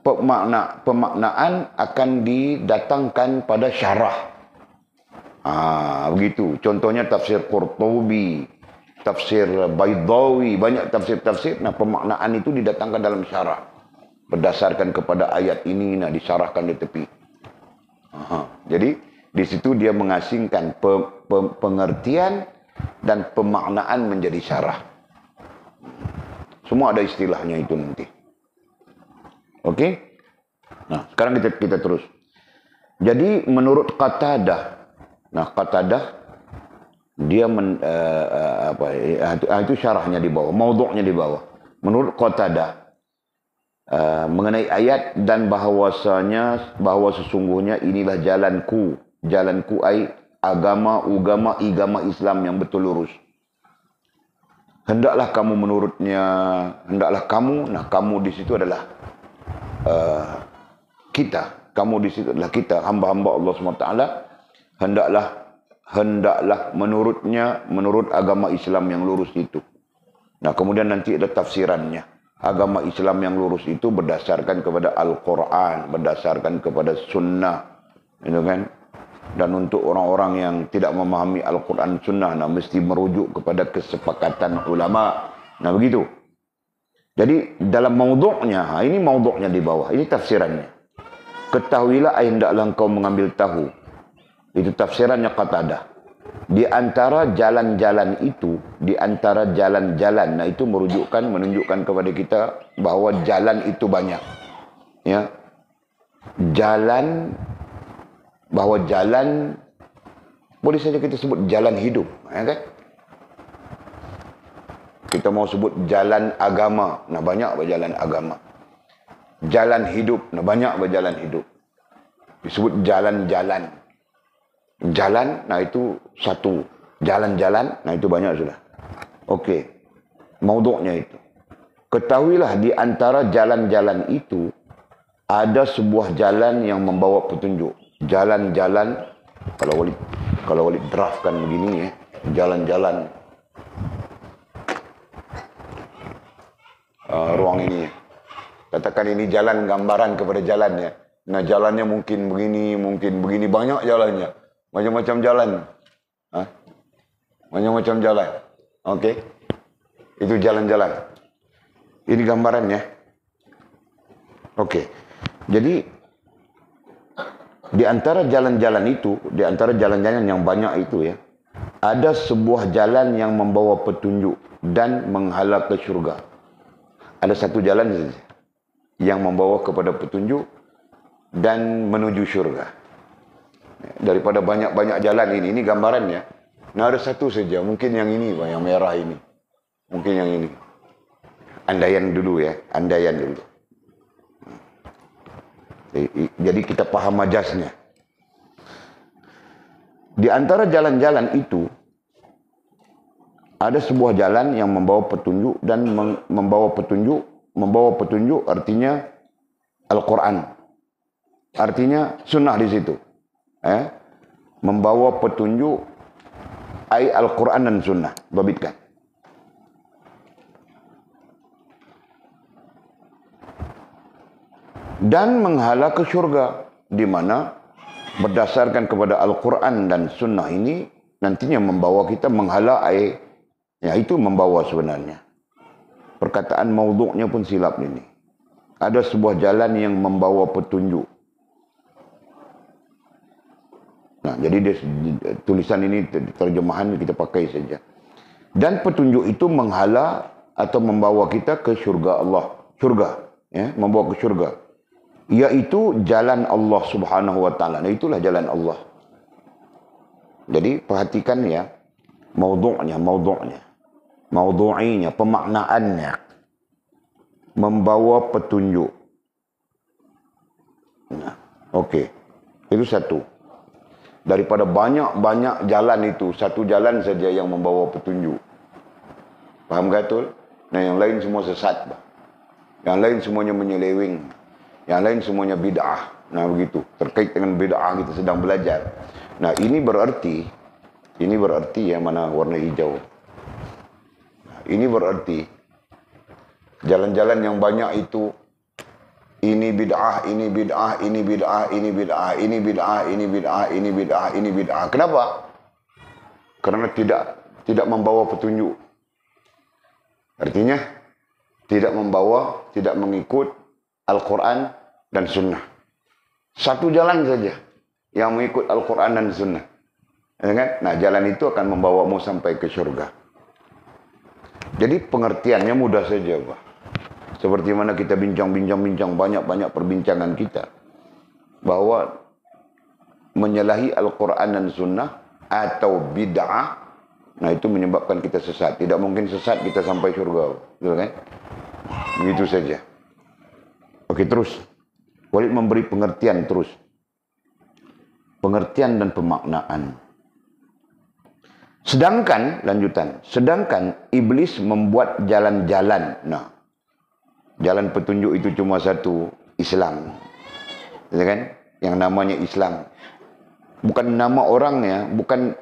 Pemaknaan akan didatangkan pada syarah. Begitu. Contohnya tafsir Qurtubi, tafsir Baydawi, banyak tafsir-tafsir. Nah pemaknaan itu didatangkan dalam syarah. Berdasarkan kepada ayat ini, disyarahkan di tepi. Jadi di situ dia mengasingkan pengertian dan pemaknaan menjadi syarah. Semua ada istilahnya itu nanti. Okey? Nah, sekarang kita terus. Jadi menurut Qatadah, Qatadah dia itu syarahnya di bawah, maudhu'nya di bawah. Menurut Qatadah mengenai ayat dan bahwa sesungguhnya inilah jalanku ai agama Islam yang betul lurus. Hendaklah kamu menurutnya, kamu di situ adalah kita. Kamu di situ adalah kita, hamba-hamba Allah SWT. Hendaklah menurutnya, menurut agama Islam yang lurus itu. Nah, kemudian nanti ada tafsirannya. Agama Islam yang lurus itu berdasarkan kepada Al-Quran, berdasarkan kepada Sunnah, gitu kan? Dan untuk orang-orang yang tidak memahami Al-Quran Sunnah, mesti merujuk kepada kesepakatan ulama. Nah begitu. Jadi dalam maudhu'nya, ini maudhu'nya di bawah, ini tafsirannya. Ketahuilah hendaklah engkau mengambil tahu. Itu tafsirannya Qatadah. Di antara jalan-jalan itu, nah itu menunjukkan kepada kita bahwa jalan itu banyak. Ya. Bahwa jalan boleh saja kita sebut jalan hidup, ya kan? Kita mau sebut jalan agama, banyak jalan agama. Jalan hidup, banyak jalan hidup. Disebut jalan-jalan. Jalan, itu satu. Jalan-jalan, itu banyak sudah. Okey. Maudhu'nya itu. Ketahuilah di antara jalan-jalan itu ada sebuah jalan yang membawa petunjuk. Jalan-jalan, kalau Walid draftkan begini ya, jalan-jalan ruang ini. Katakan ini jalan gambaran kepada jalannya. Nah jalannya mungkin begini, banyak jalannya. Macam-macam jalan. Macam-macam jalan. Okey. Itu jalan-jalan. Ini gambarannya. Okey. Jadi di antara jalan-jalan itu, di antara jalan-jalan yang banyak itu ya, ada sebuah jalan yang membawa petunjuk dan menghala ke syurga. Ada satu jalan saja yang membawa kepada petunjuk dan menuju syurga. Daripada banyak-banyak jalan ini gambarannya. Nah, ada satu saja, mungkin yang ini, yang merah ini. Mungkin yang ini. Andaian dulu ya, andaian dulu. Jadi kita paham majasnya. Di antara jalan-jalan itu ada sebuah jalan yang membawa petunjuk dan membawa petunjuk artinya Al-Quran. Artinya sunnah di situ. Membawa petunjuk ai Al-Quran dan sunnah. Babitkan. Dan menghala ke syurga, di mana berdasarkan kepada Al-Quran dan sunnah ini nantinya membawa kita menghala ai, ya itu membawa sebenarnya. Perkataan maudhu'nya pun silap ini. Ada sebuah jalan yang membawa petunjuk. Nah, jadi tulisan ini terjemahan kita pakai saja. Dan petunjuk itu menghala atau membawa kita ke syurga Allah. Syurga, ya, membawa ke syurga. Yaitu jalan Allah Subhanahu wa taala. Nah, itulah jalan Allah. Jadi perhatikan ya, maudhu'nya, maudhu'inya, pemaknaannya. Membawa petunjuk. Nah, okey. Itu satu. Daripada banyak-banyak jalan itu, satu jalan saja yang membawa petunjuk. Faham betul? Nah, yang lain semua sesat. Yang lain semuanya menyeleweng. Yang lain semuanya bid'ah. Nah, begitu. Terkait dengan bid'ah kita sedang belajar. Nah, ini berarti ya, mana warna hijau. Nah, ini berarti jalan-jalan yang banyak itu ini bid'ah, ini bid'ah, ini bid'ah, ini bid'ah, ini bid'ah, ini bid'ah, ini bid'ah, ini bid'ah. Kenapa? Karena tidak membawa petunjuk. Artinya tidak membawa, tidak mengikut Al-Quran dan Sunnah. Satu jalan saja yang mengikut Al-Quran dan Sunnah. Ya kan? Nah, jalan itu akan membawamu sampai ke surga. Jadi pengertiannya mudah saja, Pak. Seperti mana kita bincang-bincang banyak-banyak perbincangan kita. Bahwa menyalahi Al-Quran dan Sunnah atau bid'ah, nah itu menyebabkan kita sesat. Tidak mungkin sesat kita sampai surga. Betul kan? Begitu saja. Oke, terus. Walid memberi pengertian terus. Pengertian dan pemaknaan. Sedangkan, lanjutan. Sedangkan iblis membuat jalan-jalan. Nah, jalan petunjuk itu cuma satu, Islam. Ya kan? Yang namanya Islam. Bukan nama orangnya, bukan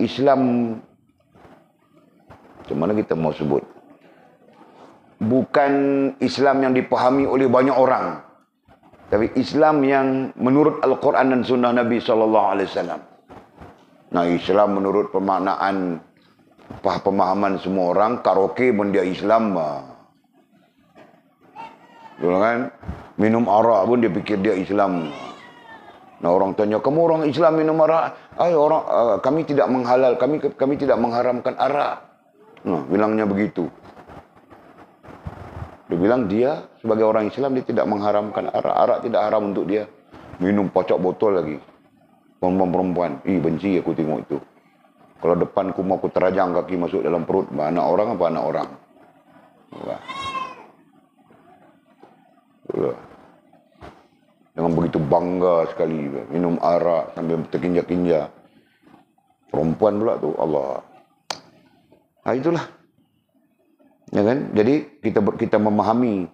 Islam. Macam mana kita mau sebut? Bukan Islam yang dipahami oleh banyak orang. Tapi Islam yang menurut Al-Quran dan Sunnah Nabi SAW. Nah, Islam menurut pemaknaan, pemahaman semua orang, karaoke pun dia Islam. Betul kan? Minum arak pun dia fikir dia Islam. Nah, orang tanya, kamu orang Islam minum arak? Kami tidak menghalal, kami tidak mengharamkan arak. Nah, bilangnya begitu. Dia bilang dia sebagai orang Islam dia tidak mengharamkan arak. Arak tidak haram untuk dia. Minum pocok botol lagi. Perempuan-perempuan. Benci aku tengok itu. Kalau depanku mau aku terajang kaki masuk dalam perut. Anak orang apa anak orang? Dengan begitu bangga sekali. Minum arak sambil terkinja-kinja. Perempuan pula tu. Allah. Nah, itulah. Ya kan? Jadi kita memahami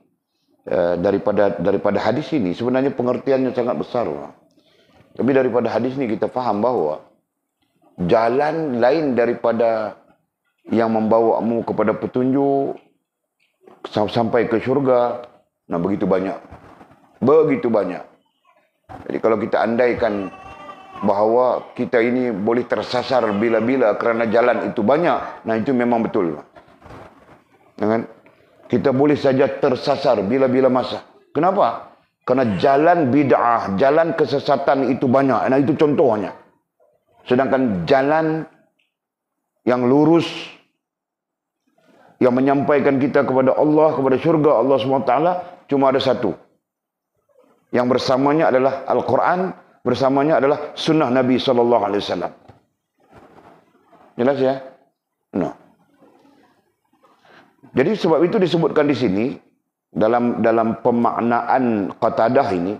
daripada hadis ini sebenarnya pengertiannya sangat besar. Tapi daripada hadis ini kita faham bahawa jalan lain daripada yang membawamu kepada petunjuk sampai ke syurga. Nah, begitu banyak. Begitu banyak. Jadi kalau kita andaikan bahawa kita ini boleh tersasar bila-bila kerana jalan itu banyak. Nah, itu memang betul. Kan? Kita boleh saja tersasar bila-bila masa. Kenapa? Kerana jalan bid'ah, jalan kesesatan itu banyak. Nah, itu contohnya. Sedangkan jalan yang lurus, yang menyampaikan kita kepada Allah, kepada syurga Allah SWT, cuma ada satu. Yang bersamanya adalah Al-Quran, bersamanya adalah sunnah Nabi SAW. Jelas ya? No. Jadi sebab itu disebutkan di sini, dalam pemaknaan Qatadah ini,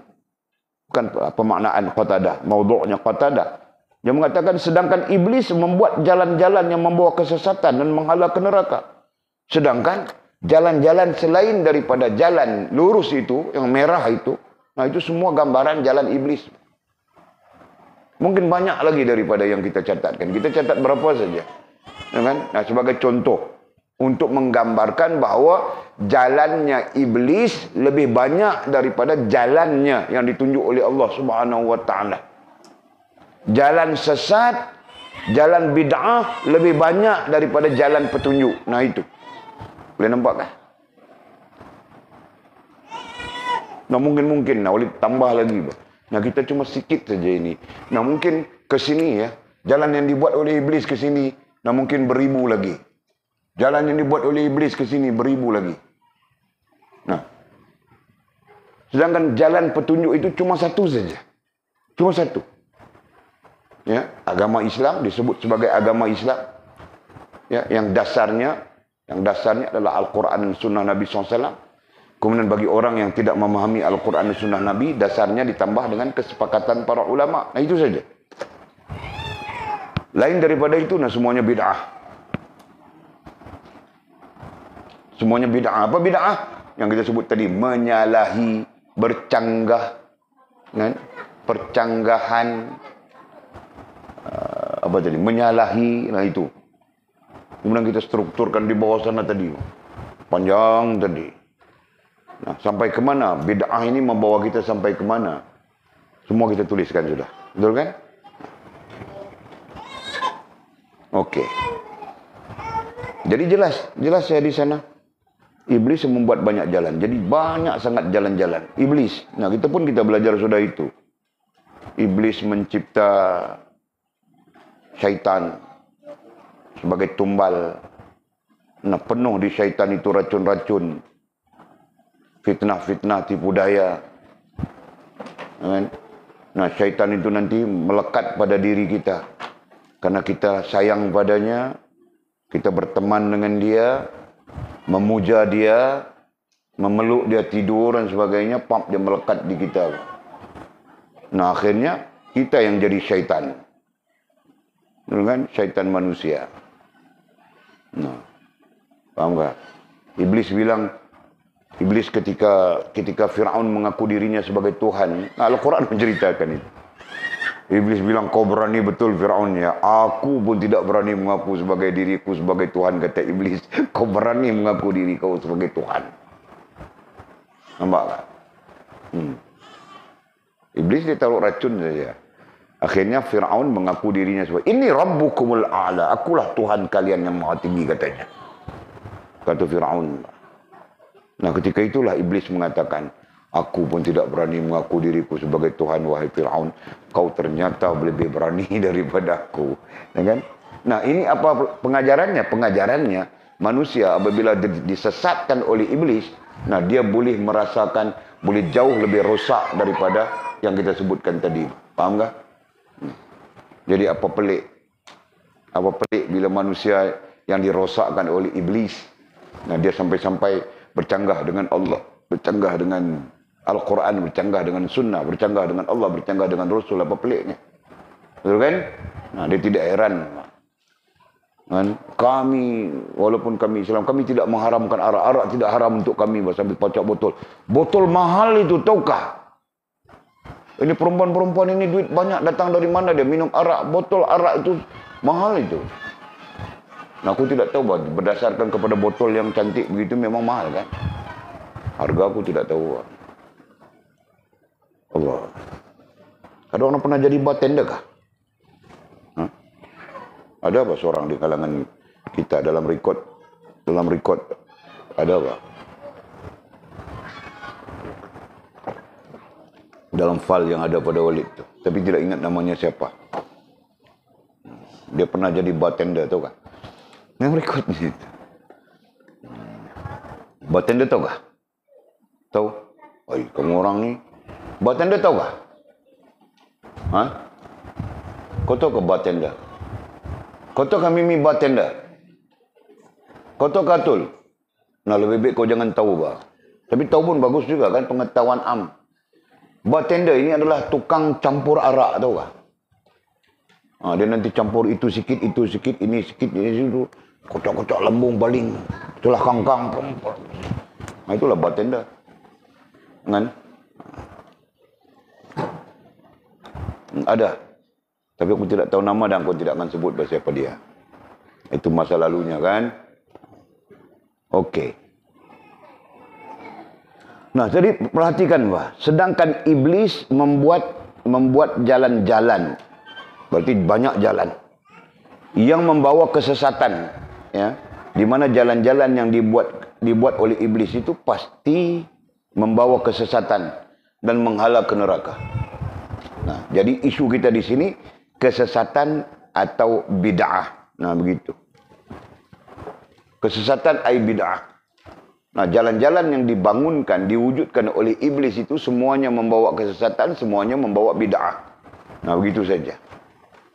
bukan pemaknaan Qatadah, maudhu'nya Qatadah. Dia mengatakan sedangkan iblis membuat jalan-jalan yang membawa kesesatan dan menghala ke neraka. Sedangkan jalan-jalan selain daripada jalan lurus itu, yang merah itu, nah itu semua gambaran jalan iblis. Mungkin banyak lagi daripada yang kita catatkan. Kita catat berapa saja. Ya kan? Nah, sebagai contoh untuk menggambarkan bahawa jalannya iblis lebih banyak daripada jalannya yang ditunjuk oleh Allah Subhanahu wa taala. Jalan sesat, jalan bid'ah lebih banyak daripada jalan petunjuk. Nah itu. Boleh nampak kan? Nah mungkin boleh tambah lagi. Nah kita cuma sikit saja ini. Nah mungkin ke sini ya, jalan yang dibuat oleh iblis ke sini, nah mungkin beribu lagi. Jalan yang dibuat oleh iblis ke sini beribu lagi. Nah. Sedangkan jalan petunjuk itu cuma satu saja. Cuma satu. Ya, agama Islam disebut sebagai agama Islam. Ya, yang dasarnya adalah Al-Quran dan Sunnah Nabi SAW. Kemudian bagi orang yang tidak memahami Al-Quran dan Sunnah Nabi, dasarnya ditambah dengan kesepakatan para ulama. Nah itu saja. Lain daripada itu, nah semuanya bid'ah. Semuanya bid'ah. Apa bid'ah? Yang kita sebut tadi, menyalahi, bercanggah, kan? Percanggahan, apa tadi? Menyalahi, nah itu. Kemudian kita strukturkan di bawah sana tadi. Panjang tadi. Nah, sampai ke mana? Bid'ah ini membawa kita sampai ke mana? Semua kita tuliskan sudah. Betul kan? Okey. Jadi jelas saya di sana. Iblis membuat banyak jalan. Jadi banyak sangat jalan-jalan. Iblis. Nah, kita belajar sudah itu. Iblis mencipta syaitan sebagai tumbal. Nah, penuh di syaitan itu racun-racun, fitnah-fitnah, tipu daya. Nah, syaitan itu nanti melekat pada diri kita. Karena kita sayang padanya, kita berteman dengan dia, memuja dia, memeluk dia tidur dan sebagainya, pap dia melekat di kita. Nah, akhirnya kita yang jadi syaitan. Kan? Syaitan manusia. Nah, paham tak? Iblis ketika Fir'aun mengaku dirinya sebagai Tuhan, Al-Quran menceritakan itu. Iblis bilang, kau berani betul Fir'aun ya. Aku pun tidak berani mengaku sebagai diriku sebagai Tuhan, kata Iblis. Kau berani mengaku diri kau sebagai Tuhan. Nampak tak? Iblis dia taruh racun saja. Akhirnya Fir'aun mengaku dirinya sebagai, ini Rabbukumul A'la. Akulah Tuhan kalian yang maha tinggi, katanya. Kata Fir'aun. Nah, ketika itulah Iblis mengatakan, aku pun tidak berani mengaku diriku sebagai Tuhan, wahai Fir'aun. Kau ternyata lebih berani daripada aku. Ya kan? Nah, ini apa pengajarannya? Pengajarannya, manusia apabila disesatkan oleh Iblis, nah dia boleh merasakan, boleh jauh lebih rosak daripada yang kita sebutkan tadi. Faham tak? Jadi apa pelik bila manusia yang dirosakkan oleh Iblis, nah dia sampai-sampai bercanggah dengan Allah, bercanggah dengan Al-Quran, bercanggah dengan Sunnah, bercanggah dengan Allah, bercanggah dengan Rasul. Apa peliknya? Betul kan? Nah, dia tidak heran. Kan? Kami, walaupun kami Islam, kami tidak mengharamkan arak. Arak tidak haram untuk kami sambil pacak botol. Botol mahal itu, tahukah? Ini perempuan-perempuan ini duit banyak datang dari mana dia minum arak. Botol arak itu mahal itu. Nah, aku tidak tahu berdasarkan kepada botol yang cantik begitu memang mahal kan? Harga aku tidak tahu. Allah. Ada orang pernah jadi bartender kah? Ada apa seorang di kalangan kita dalam rekod ada apa? Dalam file yang ada pada Walid tu. Tapi tidak ingat namanya siapa. Dia pernah jadi bartender, tahu kah? Yang rekod ni. Bartender tahu kah? Tahu? Oi, kamu orang ni. Bartender tahu kah? Ha? Kau tahu ke bartender? Kau tahu kan Mimi bartender? Kau tahu Katul? Nah, lebih baik kau jangan tahu bah. Tapi tahu pun bagus juga kan, pengetahuan am. Bartender ini adalah tukang campur arak, tahu kah? Dia nanti campur itu sikit, ini sikit, ini situ. Kocok-kocok lembung baling. Itulah kangkang. Itulah bartender. Kan? Ada. Tapi aku tidak tahu nama dan aku tidak akan sebut siapa dia. Itu masa lalunya kan. Okey. Nah, jadi perhatikan bah. Sedangkan iblis membuat jalan-jalan. Berarti banyak jalan yang membawa kesesatan, ya. Di mana jalan-jalan yang dibuat oleh iblis itu pasti membawa kesesatan dan menghala ke neraka. Nah, jadi isu kita di sini kesesatan atau bid'ah. Nah, begitu. Kesesatan ai bid'ah. Nah, jalan-jalan yang dibangunkan, diwujudkan oleh iblis itu semuanya membawa kesesatan, semuanya membawa bid'ah. Nah, begitu saja.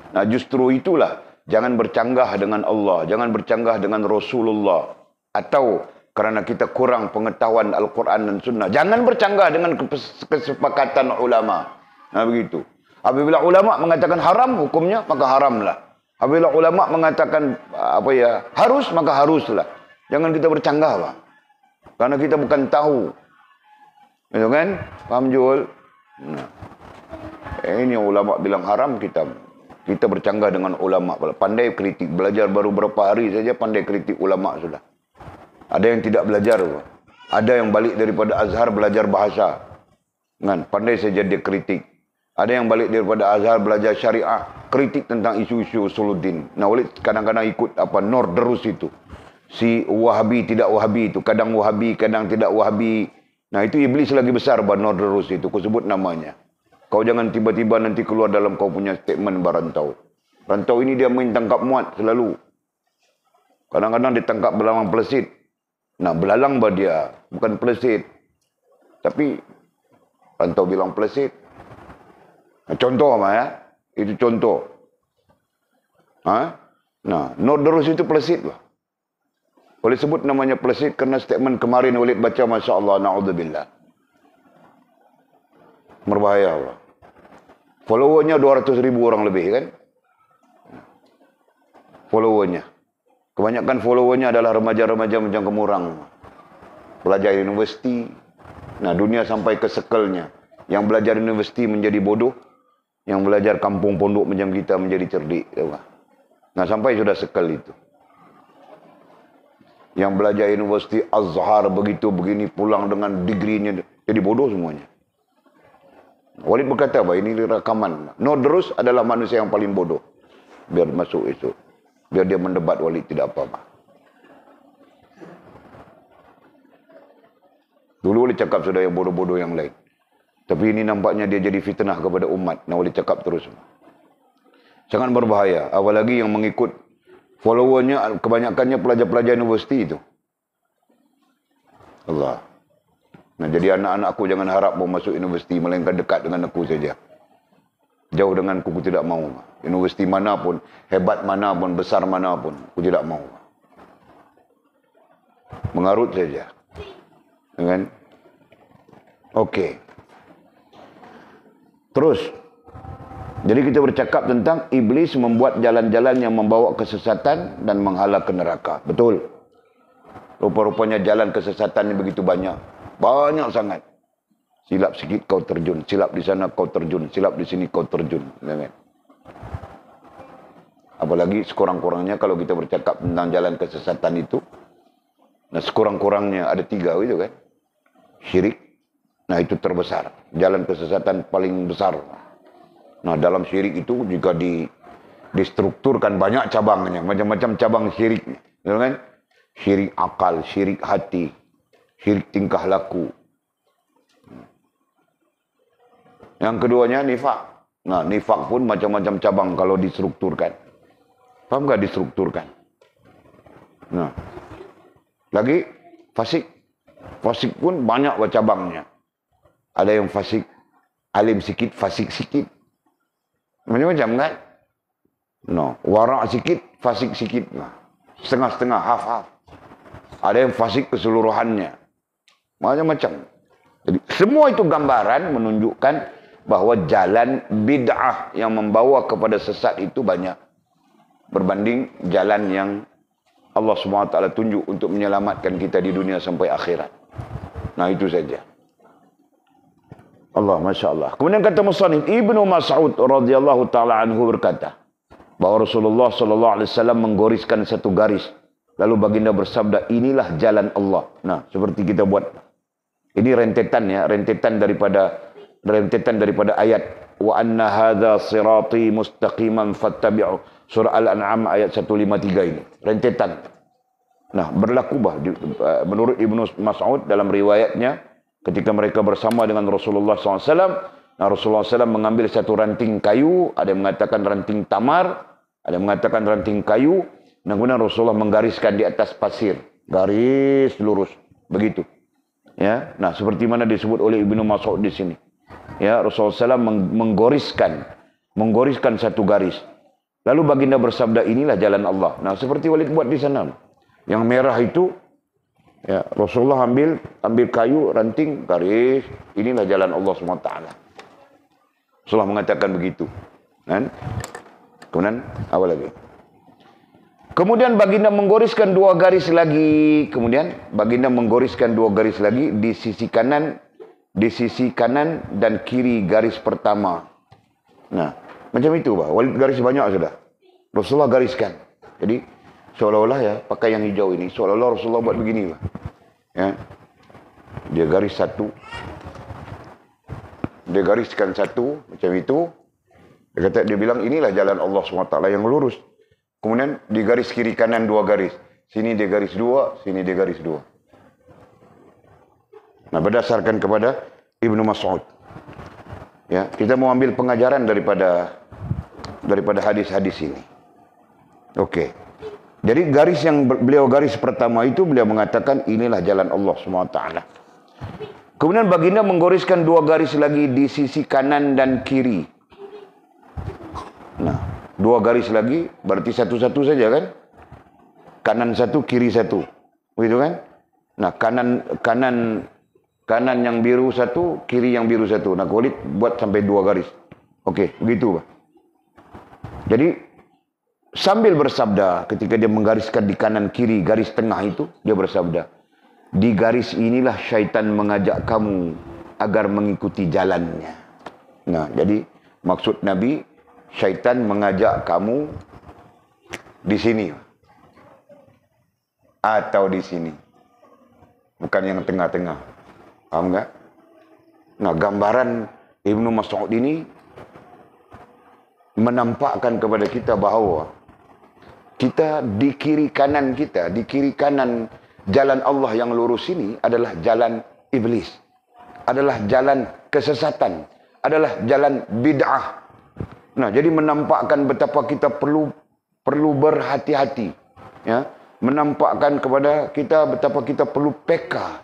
Nah, justru itulah jangan bercanggah dengan Allah, jangan bercanggah dengan Rasulullah, atau kerana kita kurang pengetahuan Al-Quran dan Sunnah, jangan bercanggah dengan kesepakatan ulama. Nah, begitu. Apabila ulama mengatakan haram hukumnya, maka haramlah. Apabila ulama mengatakan harus, maka haruslah. Jangan kita bercanggah, Pak. Karena kita bukan tahu. Itu kan? Paham, Jul? Nah. Ini ulama bilang haram, kita bercanggah dengan ulama. Pandai kritik. Belajar baru berapa hari saja pandai kritik ulama sudah. Ada yang tidak belajar. Ada yang balik daripada Azhar belajar bahasa. Kan? Pandai saja dia kritik. Ada yang balik daripada Azhar belajar syariah. Kritik tentang isu-isu usuluddin. Nah, Walid kadang-kadang ikut Norderus itu. Si Wahabi tidak Wahabi itu. Kadang Wahabi, kadang tidak Wahabi. Nah, itu iblis lagi besar Norderus itu. Aku sebut namanya. Kau jangan tiba-tiba nanti keluar dalam kau punya statement berantau. Rantau ini dia main tangkap muat selalu. Kadang-kadang ditangkap belalang pelesit. Nah, belalang bah dia. Bukan pelesit. Tapi rantau bilang pelesit. Nah, contoh mah ya. Itu contoh. Nah, Norderus itu pelesit lah. Boleh sebut namanya pelesit kerana statement kemarin Walid baca, Masya Allah, na'udzubillah. Berbahaya Allah. Followernya 200,000 orang lebih kan. Followernya. Kebanyakan followernya adalah remaja-remaja macam kemurang. Pelajar universiti. Nah, dunia sampai ke sekelnya. Yang belajar universiti menjadi bodoh. Yang belajar kampung pondok macam kita menjadi cerdik. Nah, sampai sudah sekel itu. Yang belajar universiti Azhar begitu begini pulang dengan degree-nya jadi bodoh semuanya. Walid berkata bahawa ini rakaman. Norderus adalah manusia yang paling bodoh. Biar masuk itu. Biar dia mendebat Walid tidak apa-apa. Dulu Walid cakap sudah yang bodoh-bodoh yang lain. Tapi ini nampaknya dia jadi fitnah kepada umat. Nah, Walid cakap terus. Sangat berbahaya. Apalagi yang mengikut followernya kebanyakannya pelajar-pelajar universiti itu. Allah. Nah, jadi anak-anak aku jangan harap mau masuk universiti, melainkan dekat dengan aku saja. Jauh dengan aku tidak mau. Universiti manapun, hebat manapun, besar manapun, aku tidak mau. Mengarut saja. Kan? Okey. Terus. Jadi kita bercakap tentang iblis membuat jalan-jalan yang membawa kesesatan dan menghala ke neraka. Betul. Rupa-rupanya jalan kesesatan ini begitu banyak. Banyak sangat. Silap sikit kau terjun. Silap di sana kau terjun. Silap di sini kau terjun. Apalagi sekurang-kurangnya kalau kita bercakap tentang jalan kesesatan itu. Nah, sekurang-kurangnya ada 3 itu kan. Syirik. Nah, itu terbesar. Jalan kesesatan paling besar. Nah, dalam syirik itu jika Distrukturkan banyak cabangnya, macam-macam cabang syiriknya. Betul kan? Syirik akal, syirik hati, syirik tingkah laku. Yang keduanya nifak. Nah, nifak pun macam-macam cabang kalau distrukturkan. Faham nggak distrukturkan? Nah, lagi fasik. Fasik pun banyak cabangnya. Ada yang fasik alim sikit, fasik sikit. Macam-macam kan? No, warak sikit, fasik sikit. Nah, setengah-setengah, half-half. Ada yang fasik keseluruhannya. Macam-macam. Jadi semua itu gambaran menunjukkan bahwa jalan bid'ah yang membawa kepada sesat itu banyak. Berbanding jalan yang Allah SWT tunjuk untuk menyelamatkan kita di dunia sampai akhirat. Nah, itu saja. Allah, Masya Allah. Kemudian kata Musannif, Ibnu Mas'ud radhiyallahu ta'ala anhu berkata, bahwa Rasulullah SAW menggoriskan satu garis. Lalu baginda bersabda, inilah jalan Allah. Nah, seperti kita buat. Ini rentetan ya, rentetan daripada ayat. Wa anna hadha sirati mustaqiman fattabi'u. Surah Al-An'am ayat 153 ini. Rentetan. Nah, berlaku menurut Ibnu Mas'ud dalam riwayatnya, ketika mereka bersama dengan Rasulullah SAW, nah Rasulullah SAW mengambil satu ranting kayu, ada yang mengatakan ranting tamar, ada yang mengatakan ranting kayu, dan kemudian Rasulullah menggariskan di atas pasir, garis lurus, begitu. Ya, nah seperti mana disebut oleh Ibnu Mas'ud di sini. Ya, Rasulullah SAW menggoriskan satu garis. Lalu baginda bersabda, inilah jalan Allah. Nah, seperti Walid buat di sana. Yang merah itu, ya, Rasulullah ambil kayu, ranting, garis, inilah jalan Allah SWT. Rasulullah mengatakan begitu. Kan? Kemudian, apa lagi? Kemudian baginda menggoriskan dua garis lagi. Di sisi kanan dan kiri garis pertama. Nah, macam itu, Pak. Walid garis banyak sudah. Rasulullah gariskan. Jadi, seolah-olah ya, pakai yang hijau ini, seolah-olah Rasulullah buat begini, Pak. Ya. Dia garis satu. Dia gariskan satu, macam itu. Dia bilang, inilah jalan Allah SWT yang lurus. Kemudian di garis kiri kanan dua garis. Sini dia garis dua, sini dia garis dua. Nah, berdasarkan kepada Ibnu Mas'ud. Ya, kita mau ambil pengajaran daripada hadis-hadis ini. Oke. Jadi garis yang beliau garis pertama itu beliau mengatakan inilah jalan Allah SWT. Kemudian baginda menggoriskan dua garis lagi di sisi kanan dan kiri. Nah, dua garis lagi berarti satu-satu saja kan? Kanan satu, kiri satu. Begitu kan? Nah, kanan yang biru satu, kiri yang biru satu. Nah, Walid buat sampai dua garis. Oke, begitu, Pak. Jadi sambil bersabda ketika dia menggariskan di kanan kiri garis tengah itu, dia bersabda, di garis inilah syaitan mengajak kamu agar mengikuti jalannya. Nah, jadi maksud Nabi, syaitan mengajak kamu di sini atau di sini, bukan yang tengah-tengah. Paham nggak? Nah, gambaran Ibnu Mas'ud ini menampakkan kepada kita bahawa kita di kiri kanan jalan Allah yang lurus ini adalah jalan iblis, adalah jalan kesesatan, adalah jalan bid'ah. Nah, jadi menampakkan betapa kita perlu berhati-hati, ya, menampakkan kepada kita betapa kita perlu peka.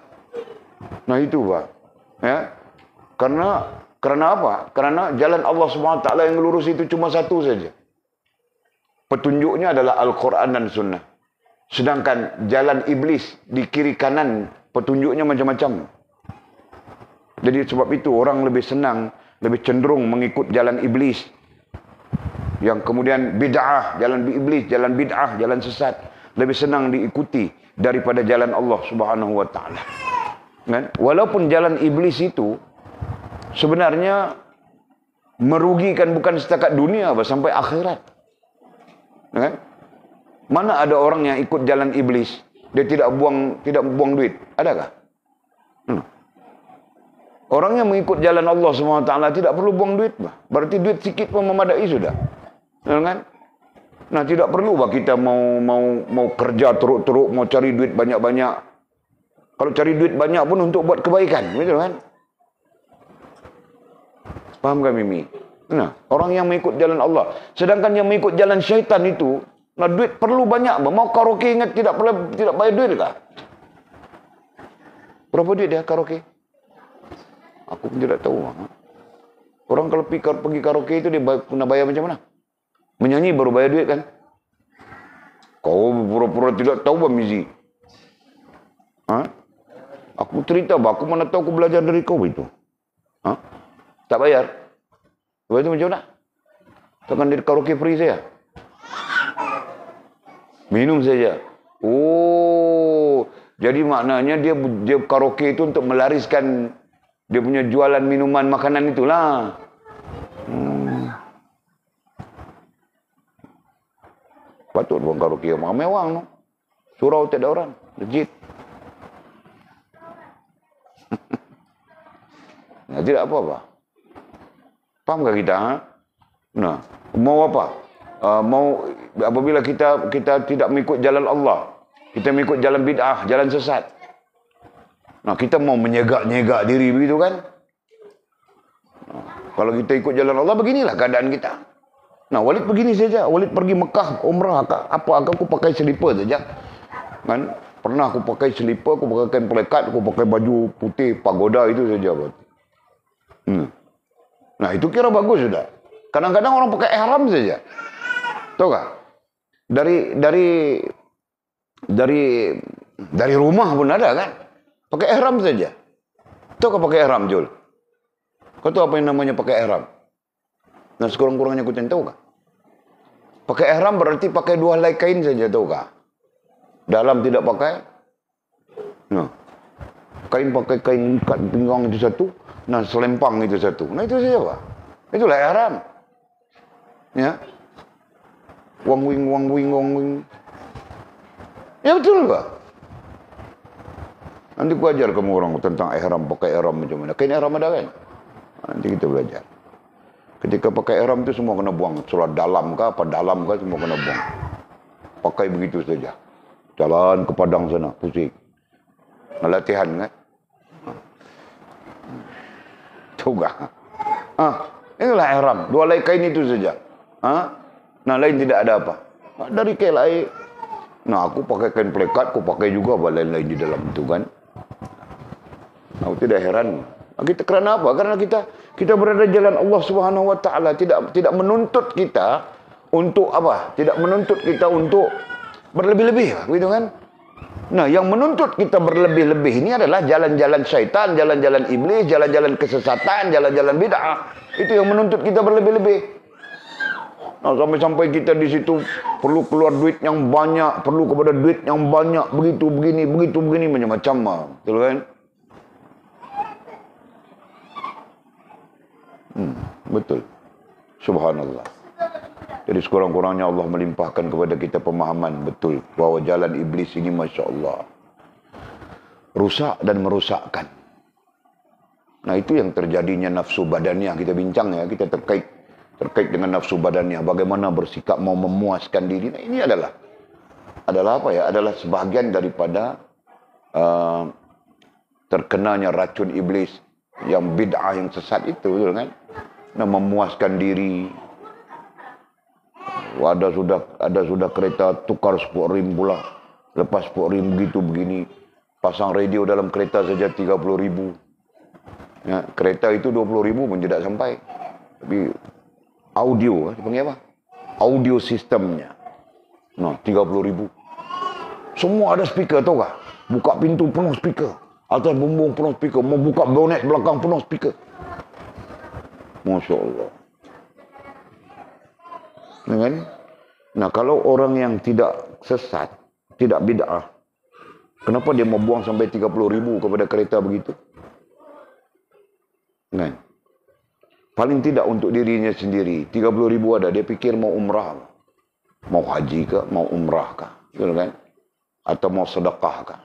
Nah, itu, Pak, ya, karena apa? Karena jalan Allah SWT yang lurus itu cuma satu saja. Petunjuknya adalah Al-Quran dan Sunnah. Sedangkan jalan iblis di kiri kanan, petunjuknya macam-macam. Jadi sebab itu orang lebih cenderung mengikut jalan iblis. Yang kemudian bid'ah, jalan iblis, jalan bid'ah, jalan sesat. Lebih senang diikuti daripada jalan Allah Subhanahu wa ta'ala. Kan? Walaupun jalan iblis itu sebenarnya merugikan bukan setakat dunia, sampai akhirat. Kan? Mana ada orang yang ikut jalan iblis, dia tidak buang duit? Adakah? Orang yang mengikut jalan Allah SWT tidak perlu buang duit. Berarti duit sikit pun memadai sudah. Kan? Nah, tidak perlu bah kita mau kerja teruk-teruk, mau cari duit banyak-banyak. Kalau cari duit banyak pun untuk buat kebaikan, betul kan? Faham kan Mimi? Nah, orang yang mengikut jalan Allah. Sedangkan yang mengikut jalan syaitan itu, nah duit perlu banyak. Mau karaoke ingat tidak bayar duit kah? Berapa duit dia karaoke? Aku pun tidak tahu. Orang kalau pergi karaoke itu dia kena bayar macam mana? Menyanyi baru bayar duit kan? Kau pura-pura tidak tahu Bang Mizi. Ha? Aku cerita, aku mana tahu aku belajar dari kau itu. Ha? Tak bayar. Lepas itu macam mana? Takkan dia karaoke free saya? Minum saja. Oh, jadi maknanya dia karaoke itu untuk melariskan dia punya jualan minuman makanan itulah. Patut buang karaoke mewah no. Surau tak ada orang. Legit. Nah, tidak apa-apa. Faham tak kita? Ha? Nah, mau apa? Mau apabila kita tidak mengikut jalan Allah, kita mengikut jalan bid'ah, jalan sesat. Nah, kita mau menyegak-nyegak diri begitu kan? Nah, kalau kita ikut jalan Allah, beginilah keadaan kita. Nah, Walid begini saja. Walid pergi Mekah, umrah, aku pakai selipar saja. Kan? Pernah aku pakai selipar, aku pakai pelekat, aku pakai baju putih, pagoda itu saja. Nah, itu kira bagus sudah. Kadang-kadang orang pakai ihram saja. Tahu tak? Dari rumah pun ada kan? Pakai ihram saja. Tahu tak pakai ihram, Jul? Kau tahu apa yang namanya pakai ihram? Nah, sekurang-kurangnya kau tahu tak? Pakai ihram berarti pakai 2 helai kain saja, tahu tak? Dalam tidak pakai. Nah, pakai kain ikat pinggang itu satu. Nah, selempang itu satu. Nah, itu saja, Pak. Itulah ihram. Ya. Wang wing. Ya betul, Pak. Nanti ku ajar kamu orang tentang ihram, pakai ihram macam mana. Kain ihram ada kan? Nanti kita belajar. Ketika pakai ihram itu semua kena buang. Surah dalam kah, apa dalam kah, semua kena buang. Pakai begitu saja. Jalan ke padang sana, pusing. Latihan kan? Juga. Inilah ihram. 2 helai kain itu saja. Nah, lain tidak ada apa. Dari kain lain. Nah, aku pakai kain pelekat, aku pakai juga lain-lain di dalam itu kan. Aku tidak heran. Kita kerana apa? Karena kita berada di jalan Allah Subhanahu Wa Taala, tidak menuntut kita untuk apa? Tidak menuntut kita untuk berlebih-lebih, begitu kan? Nah, yang menuntut kita berlebih-lebih ini adalah jalan-jalan syaitan, jalan-jalan iblis, jalan-jalan kesesatan, jalan-jalan bid'ah. Itu yang menuntut kita berlebih-lebih. Nah, sampai kita di situ perlu keluar duit yang banyak, perlu kepada duit yang banyak, begitu begini, macam-macam, betul kan? Betul. Subhanallah. Jadi sekurang-kurangnya Allah melimpahkan kepada kita pemahaman betul bahawa jalan iblis ini Masya Allah rusak dan merusakkan. Nah, itu yang terjadinya nafsu badannya. Kita bincang ya, kita terkait dengan nafsu badannya. Bagaimana bersikap mau memuaskan diri. Nah, ini adalah apa ya? Adalah sebahagian daripada terkenanya racun iblis yang bid'ah, yang sesat itu, betul kan? Nah, memuaskan diri. Ada sudah kereta tukar spok rim pula. Lepas spok rim begitu begini. Pasang radio dalam kereta saja 30.000. Ya, kereta itu 20.000 pun tidak sampai. Tapi audio, dipanggil apa? Audio sistemnya. Nah, 30.000. Semua ada speaker, tahu kah? Buka pintu penuh speaker. Atas bumbung penuh speaker. Mau buka bonet belakang penuh speaker. Masya Allah. Kan? Nah, kalau orang yang tidak sesat, tidak bid'ah, kenapa dia mau buang sampai 30.000 kepada kereta begitu? Kan? Paling tidak untuk dirinya sendiri. 30.000 ada, dia fikir mau umrah. Mau haji ke, mau umrah ke. Betul kan? Atau mau sedekah ke.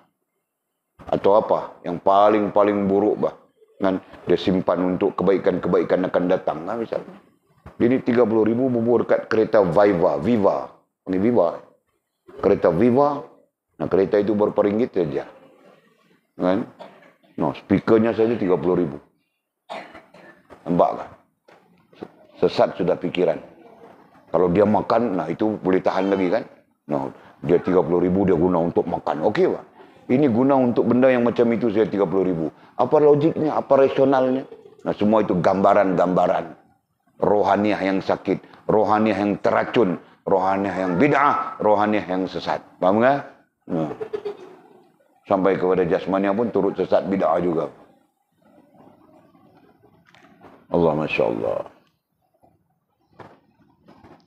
Atau apa? Yang paling buruk bah. Kan? Dia simpan untuk kebaikan-kebaikan akan datang. Kan, misalnya. Jadi 30.000 bubur dekat kereta Viva. Panggil Viva. Kereta Viva. Nah, kereta itu berapa ringgit saja. Kan? Nah, speakernya saja 30.000. Nampak kan? Sesat sudah pikiran. Kalau dia makan, nah itu boleh tahan lagi kan? Nah, dia 30.000 dia guna untuk makan. Okey pak. Ini guna untuk benda yang macam itu saya 30.000. Apa logiknya? Apa rasionalnya? Nah, semua itu gambaran-gambaran. Rohaniah yang sakit. Rohaniah yang teracun. Rohaniah yang bid'ah. Rohaniah yang sesat. Faham tak? Nah. Sampai kepada jasmania pun turut sesat bid'ah juga. Allah Masya Allah.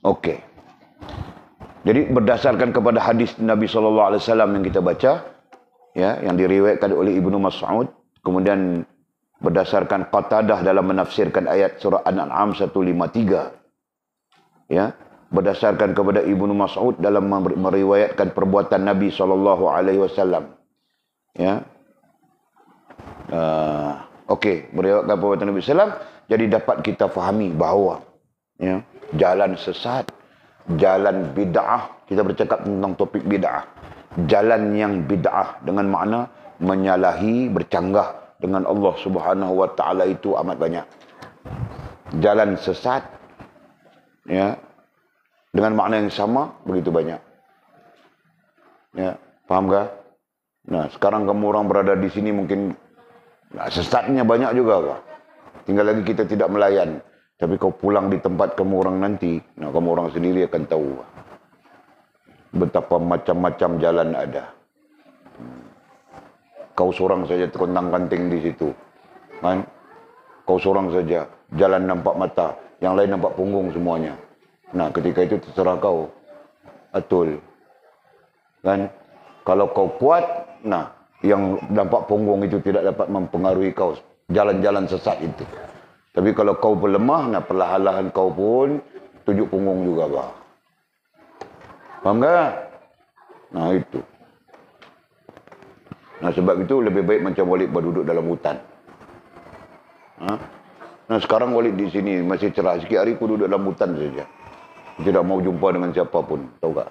Okey. Jadi berdasarkan kepada hadis Nabi SAW yang kita baca, ya, yang diriwayatkan oleh Ibnu Mas'ud, kemudian berdasarkan Qatadah dalam menafsirkan ayat surah An-An'am 153, ya, berdasarkan kepada Ibnu Mas'ud dalam meriwayatkan perbuatan Nabi SAW, ya. Okey, meriwayatkan perbuatan Nabi SAW, jadi dapat kita fahami bahawa, ya, jalan sesat, jalan bid'ah, kita bercakap tentang topik bid'ah. Jalan yang bid'ah dengan makna menyalahi, bercanggah dengan Allah Subhanahu wa taala itu amat banyak. Jalan sesat, ya, dengan makna yang sama begitu banyak. Ya, faham tak? Nah, sekarang kamu orang berada di sini mungkin nah, sesatnya banyak juga kah? Tinggal lagi kita tidak melayan. Tapi kau pulang di tempat kamu orang nanti, nah kamu orang sendiri akan tahu betapa macam-macam jalan ada. Kau seorang saja terkontang-kanting di situ, kan? Kau seorang saja, jalan nampak mata, yang lain nampak punggung semuanya. Nah, ketika itu terserah kau, atul, kan? Kalau kau kuat, nah, yang nampak punggung itu tidak dapat mempengaruhi kau, jalan-jalan sesat itu. Tapi kalau kau berlemah, nah perlahan-lahan kau pun tujuk punggung juga, bah. Faham tak? Nah, itu. Nah, sebab itu lebih baik macam Walid berduduk dalam hutan. Ha? Nah, sekarang Walid di sini masih cerah. Sikit hari aku duduk dalam hutan saja. Tidak mau jumpa dengan siapa pun. Tahu tak?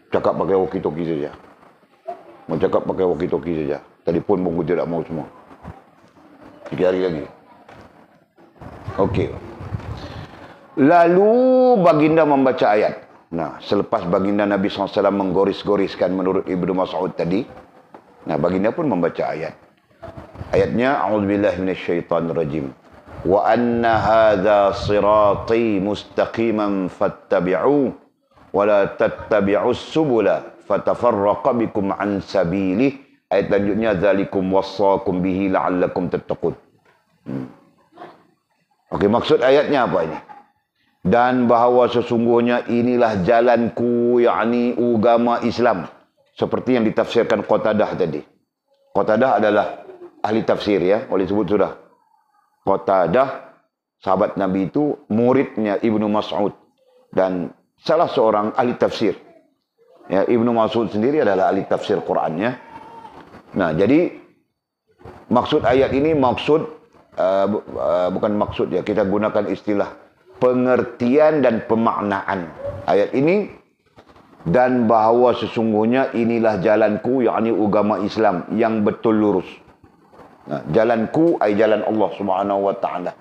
Cakap pakai walkie-talkie saja. Mau cakap pakai walkie-talkie saja. Telefon pun aku tidak mau semua. Sikit hari lagi. Okey. Lalu baginda membaca ayat. Nah, selepas baginda Nabi SAW menggoris-goriskan menurut Ibnu Mas'ud tadi, nah baginda pun membaca ayat. Ayatnya, A'udzubillahi minasyaitonirrajim. Wa anna hadza sirati mustaqiman fattabi'u wa la tattabi'us subula fatafarraqa bikum an sabilih. Ayat lanjutnya, dzalikum wassaqum bihi la'allakum tattaqun. Okey, maksud ayatnya apa ini? Dan bahawa sesungguhnya inilah jalanku, yakni agama Islam. Seperti yang ditafsirkan Qatadah tadi. Qatadah adalah ahli tafsir, ya. Oleh sebut sudah. Qatadah, sahabat Nabi itu, muridnya Ibnu Mas'ud. Dan salah seorang ahli tafsir. Ya, Ibnu Mas'ud sendiri adalah ahli tafsir Quran, ya. Nah, jadi maksud ayat ini bukan maksud, ya, kita gunakan istilah pengertian dan pemaknaan ayat ini. Dan bahawa sesungguhnya inilah jalanku, yakni agama Islam yang betul lurus. Nah, jalanku ay jalan Allah Subhanahu wa taala.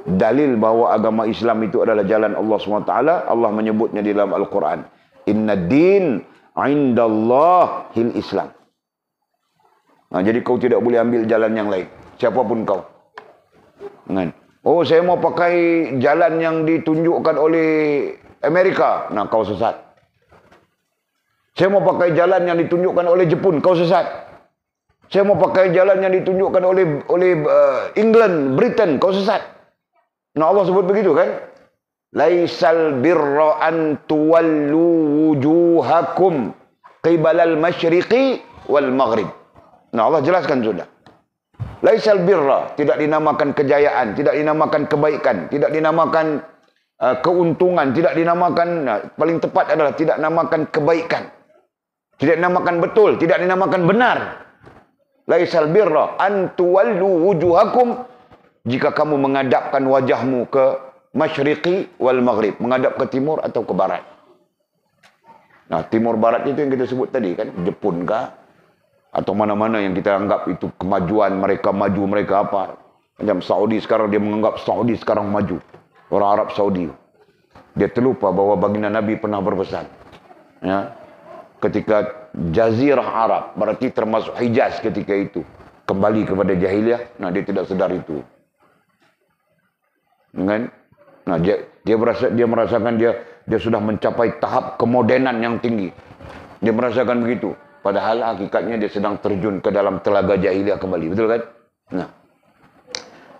Dalil bahawa agama Islam itu adalah jalan Allah Subhanahu wa taala, Allah menyebutnya di dalam Al-Quran. Inna din indallahil Islam. Nah, jadi kau tidak boleh ambil jalan yang lain. Siapapun kau. Kan? Oh, saya mau pakai jalan yang ditunjukkan oleh Amerika. Nah, kau sesat. Saya mau pakai jalan yang ditunjukkan oleh Jepun. Kau sesat. Saya mau pakai jalan yang ditunjukkan oleh England, Britain. Kau sesat. Nah, Allah sebut begitu kan? Laisal birra an tuwallu wujuhakum qibalal masyriqi wal maghrib. Nah, Allah jelaskan sudah. Laisal birra, tidak dinamakan kejayaan, tidak dinamakan kebaikan, tidak dinamakan keuntungan, tidak dinamakan, paling tepat adalah tidak dinamakan kebaikan. Tidak dinamakan betul, tidak dinamakan benar. Laisal birra an tuwallu wujuhakum, jika kamu menghadapkan wajahmu ke masyriqi wal maghrib, menghadap ke timur atau ke barat. Nah, Timur Barat itu yang kita sebut tadi kan, Jepun kah? Atau mana-mana yang kita anggap itu kemajuan mereka maju, mereka apa. Macam Saudi sekarang, dia menganggap Saudi sekarang maju. Orang Arab Saudi. Dia terlupa bahawa baginda Nabi pernah berpesan. Ya, ketika Jazirah Arab, berarti termasuk Hijaz ketika itu, kembali kepada jahiliyah, nah dia tidak sedar itu. Kan? Nah, dia merasakan dia sudah mencapai tahap kemodernan yang tinggi. Dia merasakan begitu. Padahal hakikatnya dia sedang terjun ke dalam telaga jahiliyah kembali. Betul kan?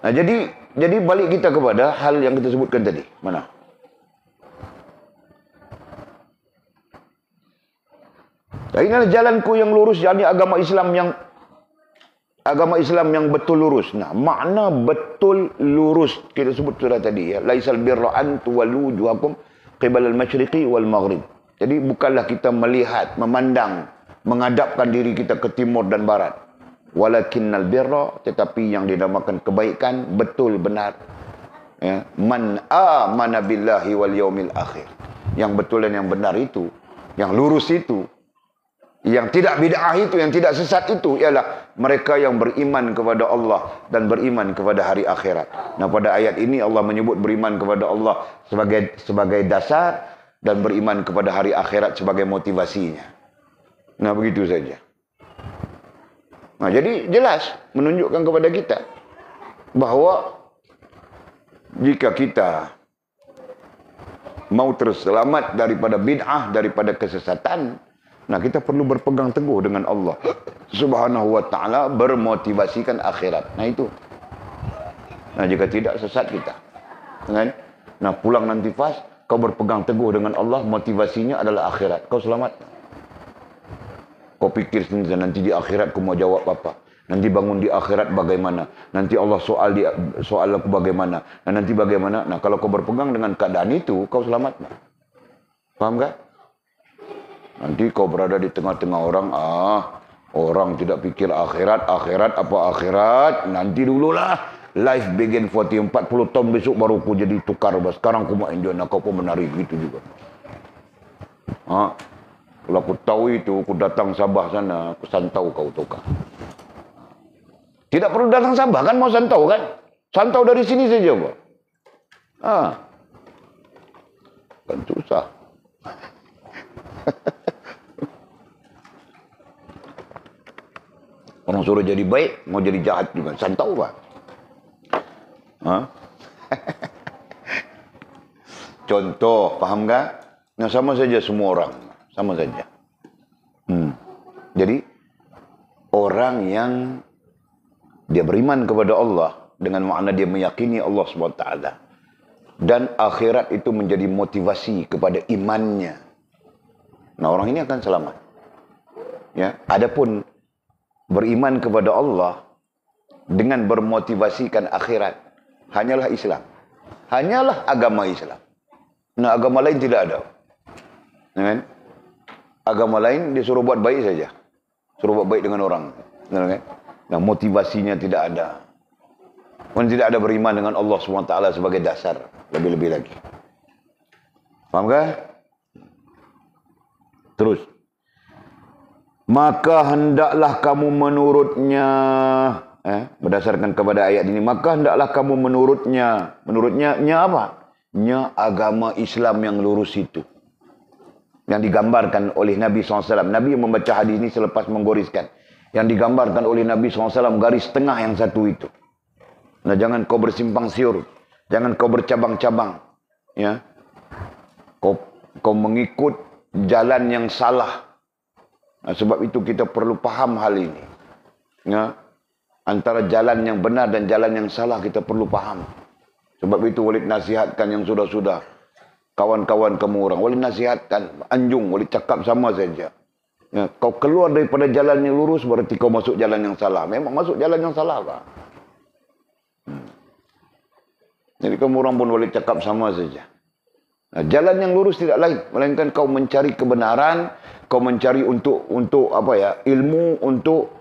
Nah, jadi balik kita kepada hal yang kita sebutkan tadi. Mana? Inilah jalanku yang lurus, yakni agama Islam yang betul lurus. Nah, makna betul lurus kita sebut sudah tadi ya. Laisal birra an tuwallu wujuhakum qibala al-masyriqi wal maghrib. Jadi bukanlah kita melihat, memandang, menghadapkan diri kita ke timur dan barat. Walakinnal birra, tetapi yang dinamakan kebaikan, betul benar. Ya, man amana billahi wal yaumil akhir. Yang betul dan yang benar itu, yang lurus itu, yang tidak bid'ah itu, yang tidak sesat itu ialah mereka yang beriman kepada Allah dan beriman kepada hari akhirat. Nah, pada ayat ini Allah menyebut beriman kepada Allah sebagai dasar dan beriman kepada hari akhirat sebagai motivasinya. Nah, begitu saja. Nah, jadi jelas menunjukkan kepada kita bahawa jika kita mau terselamat daripada bid'ah, daripada kesesatan, nah, kita perlu berpegang teguh dengan Allah Subhanahu wa ta'ala, bermotivasikan akhirat. Nah, itu. Nah, jika tidak, sesat kita. Kan? Nah, pulang nanti pas, kau berpegang teguh dengan Allah, motivasinya adalah akhirat. Kau selamat. Kau pikir sendiri, nanti di akhirat kau mau jawab apa? Nanti bangun di akhirat bagaimana? Nanti Allah soal aku bagaimana? Nah, nanti bagaimana? Nah, kalau kau berpegang dengan keadaan itu, kau selamat. Faham tak? Nanti kau berada di tengah-tengah orang, orang tidak pikir akhirat apa akhirat, nanti dululah. Life begin 40 tahun besok baru aku jadi tukar. Sekarang aku mau enjoy, nak kau pun menari gitu juga. Kalau aku tahu itu, aku datang Sabah sana, aku santau kau tukar. Tidak perlu datang Sabah kan, mau santau kan? Santau dari sini saja, Pak. Kan susah. Orang suruh jadi baik, mau jadi jahat juga. Santau, Pak. Contoh, paham tak? Nah, sama saja semua orang. Sama saja. Jadi, orang yang dia beriman kepada Allah, dengan makna dia meyakini Allah SWT. Dan akhirat itu menjadi motivasi kepada imannya. Nah, orang ini akan selamat. Ya, adapun beriman kepada Allah dengan bermotivasikan akhirat hanyalah Islam. Hanyalah agama Islam. Nah, agama lain tidak ada. Kan? Agama lain dia suruh buat baik saja. Suruh buat baik dengan orang. Kan? Nah, motivasinya tidak ada. Dan tidak ada beriman dengan Allah SWT sebagai dasar. Lebih-lebih lagi. Faham tak? Terus. Maka hendaklah kamu menurutnya, berdasarkan kepada ayat ini, maka hendaklah kamu menurutnya. Menurutnya apa? Nya agama Islam yang lurus itu. Yang digambarkan oleh Nabi SAW. Nabi yang membaca hadis ini selepas menggoriskan. Yang digambarkan oleh Nabi SAW, garis tengah yang satu itu. Nah, jangan kau bersimpang siur. Jangan kau bercabang-cabang. Ya. Kau mengikut jalan yang salah. Nah, sebab itu kita perlu paham hal ini. Ya. Antara jalan yang benar dan jalan yang salah kita perlu paham. Sebab itu Walid nasihatkan yang sudah-sudah. Kawan-kawan kamu orang, Walid nasihatkan, anjung, Walid cakap sama saja. Ya, kau keluar daripada jalan yang lurus, berarti kau masuk jalan yang salah. Memang masuk jalan yang salah, Pak. Jadi kamu orang pun Walid cakap sama saja. Nah, jalan yang lurus tidak lain, melainkan kau mencari kebenaran, kau mencari untuk ilmu, untuk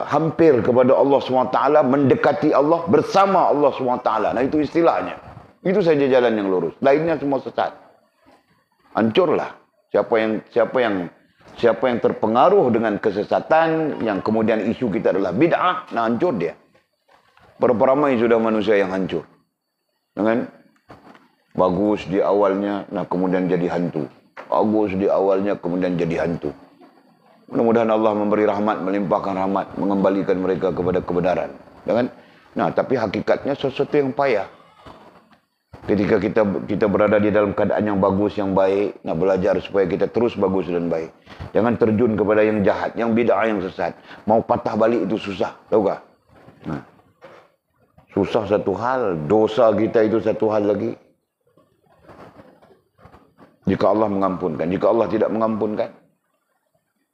hampir kepada Allah SWT, mendekati Allah, bersama Allah SWT. Nah, itu istilahnya. Itu saja jalan yang lurus. Lainnya semua sesat. Hancurlah. Siapa yang terpengaruh dengan kesesatan yang kemudian isu kita adalah bid'ah, nah hancur dia. Berapa ramai sudah manusia yang hancur. Dengan bagus di awalnya, nah kemudian jadi hantu. Bagus di awalnya, kemudian jadi hantu. Mudah-mudahan Allah memberi rahmat, melimpahkan rahmat, mengembalikan mereka kepada kebenaran. Dengan, nah tapi hakikatnya sesuatu yang payah. Ketika kita berada di dalam keadaan yang bagus, yang baik, nak belajar supaya kita terus bagus dan baik. Jangan terjun kepada yang jahat, yang bid'ah, yang sesat. Mau patah balik itu susah, tahu tak? Nah, susah satu hal, dosa kita itu satu hal lagi. Jika Allah mengampunkan, jika Allah tidak mengampunkan.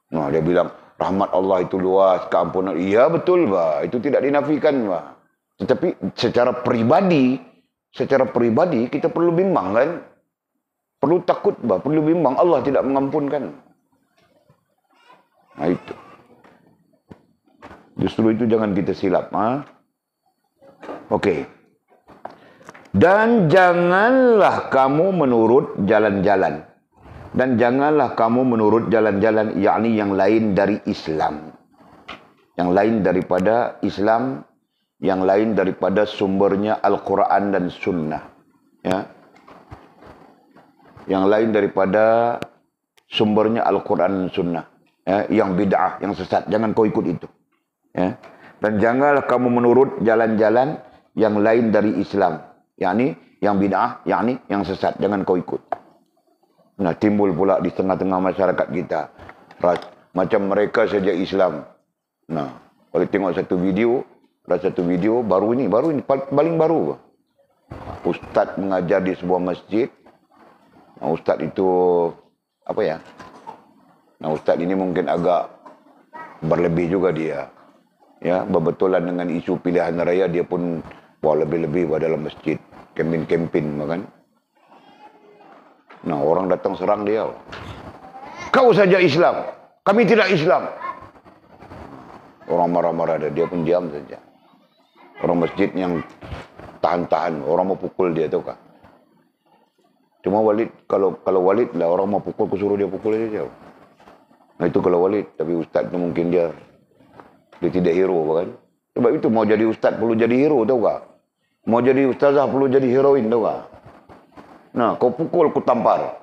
Nah, dia bilang, rahmat Allah itu luas, keampunan. Iya betul, bah. Itu tidak dinafikan, bah. Tetapi secara pribadi kita perlu bimbang kan? Perlu takut, bah. Perlu bimbang, Allah tidak mengampunkan. Nah itu. Justru itu jangan kita silap. Okey. Dan janganlah kamu menurut jalan-jalan. Dan janganlah kamu menurut jalan-jalan, yakni yang lain dari Islam. Yang lain daripada Islam, yang lain daripada sumbernya Al-Quran dan Sunnah. Ya. Yang lain daripada sumbernya Al-Quran dan Sunnah. Ya. Yang bid'ah, yang sesat. Jangan kau ikut itu. Ya. Dan janganlah kamu menurut jalan-jalan yang lain dari Islam. Yakni yang bid'ah, yakni yang sesat. Jangan kau ikut. Nah, timbul pula di tengah-tengah masyarakat kita. Macam mereka saja Islam. Nah, kalau tengok satu video, ada satu video baru ini, paling baru. Ustaz mengajar di sebuah masjid. Nah, ustaz itu, apa ya? Nah, ustaz ini mungkin agak berlebih juga dia. Ya, berbetulan dengan isu pilihan raya, dia pun lebih-lebih dalam masjid. Kempen-kempen, kan? Nah, orang datang serang dia. Kau saja Islam, kami tidak Islam. Orang marah-marah, dia pun diam saja. Orang masjid yang tahan-tahan, orang mau pukul dia, tahu kah? Cuma Walid, kalau Walid lah, orang mau pukul, kusuruh dia pukul aja. Nah itu kalau Walid, tapi ustaz itu mungkin dia tidak hero, kan? Sebab itu mau jadi ustaz perlu jadi hero, tahu kah? Mau jadi ustazah perlu jadi heroin, tahu kah? Nah, kau pukul, ku tampar.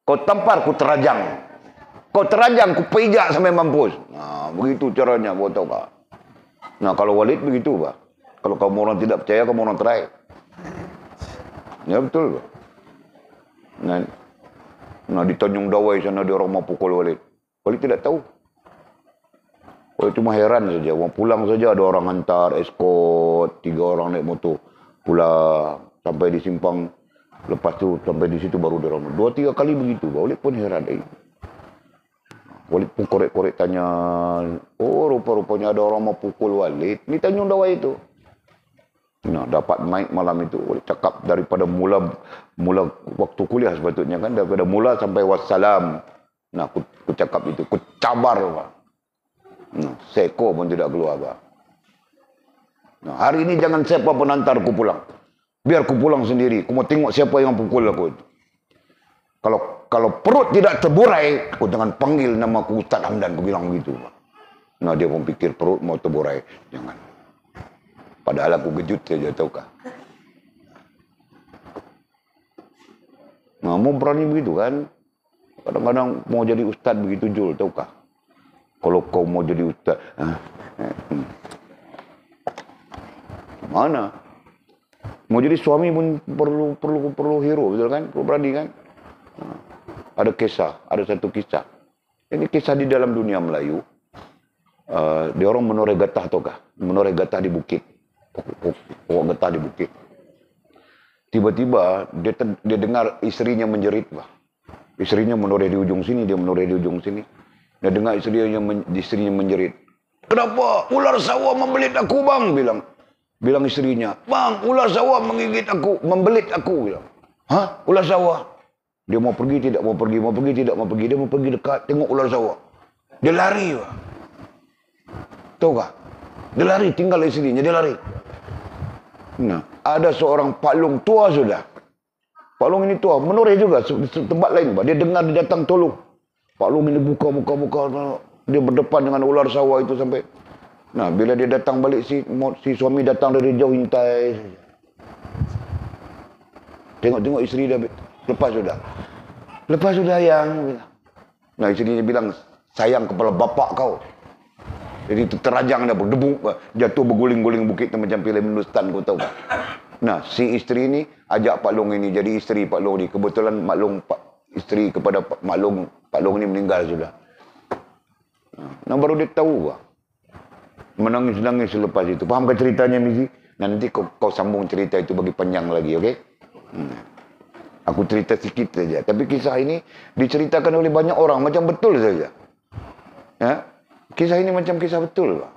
Kau tampar, ku terajang. Kau terajang, ku pijak sampai mampus. Nah, begitu caranya, kau tahu kah? Nah, kalau Walid begitu, Pak. Kalau kamu orang tidak percaya, kamu orang terakhir. Ya, betul, Pak. Nah, di Tanjung Dawai sana, dia orang mau pukul Walid. Walid tidak tahu. Walid cuma heran saja. Orang pulang saja, ada orang hantar, eskort, 3 orang naik motor. Pulang, sampai di simpang. Lepas tu sampai di situ baru dia orang 2-3 kali begitu. Walid pun heran. Walid pun korek-korek tanya. Oh, rupa-rupanya ada orang mau pukul Walid. Ni Tanjung Dawai itu. Nah, dapat mic malam itu. Walid cakap daripada mula waktu kuliah sepatutnya kan. Daripada mula sampai wassalam. Nah, aku cakap itu. Aku cabar, Pak. Nah, seko pun tidak keluar, Pak. Nah, hari ini jangan siapa pun hantar aku pulang. Biar aku pulang sendiri. Aku mau tengok siapa yang pukul aku itu. Kalau perut tidak terburai, aku jangan panggil nama aku Ustaz Hamdan. Aku bilang begitu. Nah, dia pun pikir perut mau terburai. Jangan. Padahal aku kejut saja, tahukah? Nah, mau berani begitu kan? Kadang-kadang mau jadi Ustaz begitu Jul, tahukah? Kalau kau mau jadi Ustaz. Mana? Mau jadi suami pun perlu hero, betul kan? Perlu berani kan? Ada kisah, ada satu kisah. Ini kisah di dalam dunia Melayu. Dia orang menoreh getah, tahu kah? Menoreh getah di bukit. Pokok getah di bukit. Tiba-tiba dia dengar istrinya menjerit, bah. Istrinya menoreh di ujung sini, dia menoreh di ujung sini. Dia dengar istrinya menjerit. Kenapa? Ular sawah membelit aku, bang, bilang istrinya, bang, ular sawah menggigit aku, membelit aku, bilang. Hah? Ular sawah? Dia mau pergi, tidak mau pergi, mau pergi, tidak mau pergi. Dia mau pergi dekat, tengok ular sawah. Dia lari, Pak. Tahu kah? Dia lari, tinggal istrinya, dia lari. Nah, ada seorang Pak Long tua sudah. Pak Long ini tua, menoreh juga tempat lain, Pak. Dia dengar dia datang tolong. Pak Long ini buka. Dia berdepan dengan ular sawah itu sampai. Nah, bila dia datang balik si suami datang dari jauh hintai saja. Tengok isteri dah lepas sudah yang. Nah, isterinya bilang sayang kepala bapak kau. Jadi terajang dah berdebu, jatuh berguling-guling bukit macam filem Hindustan, kau tahu tak? Nah, si isteri ni ajak Pak Long ini jadi isteri Pak Long ni. Kebetulan Mak Long isteri kepada Mak Long ni meninggal sudah. Nah, baru dia tahu bah. Menangis-nangis selepas itu. Fahamkan ceritanya, Mizi? Nanti kau sambung cerita itu bagi panjang lagi, okey? Aku cerita sikit saja. Tapi kisah ini diceritakan oleh banyak orang macam betul saja. Ya? Kisah ini macam kisah betul, bah.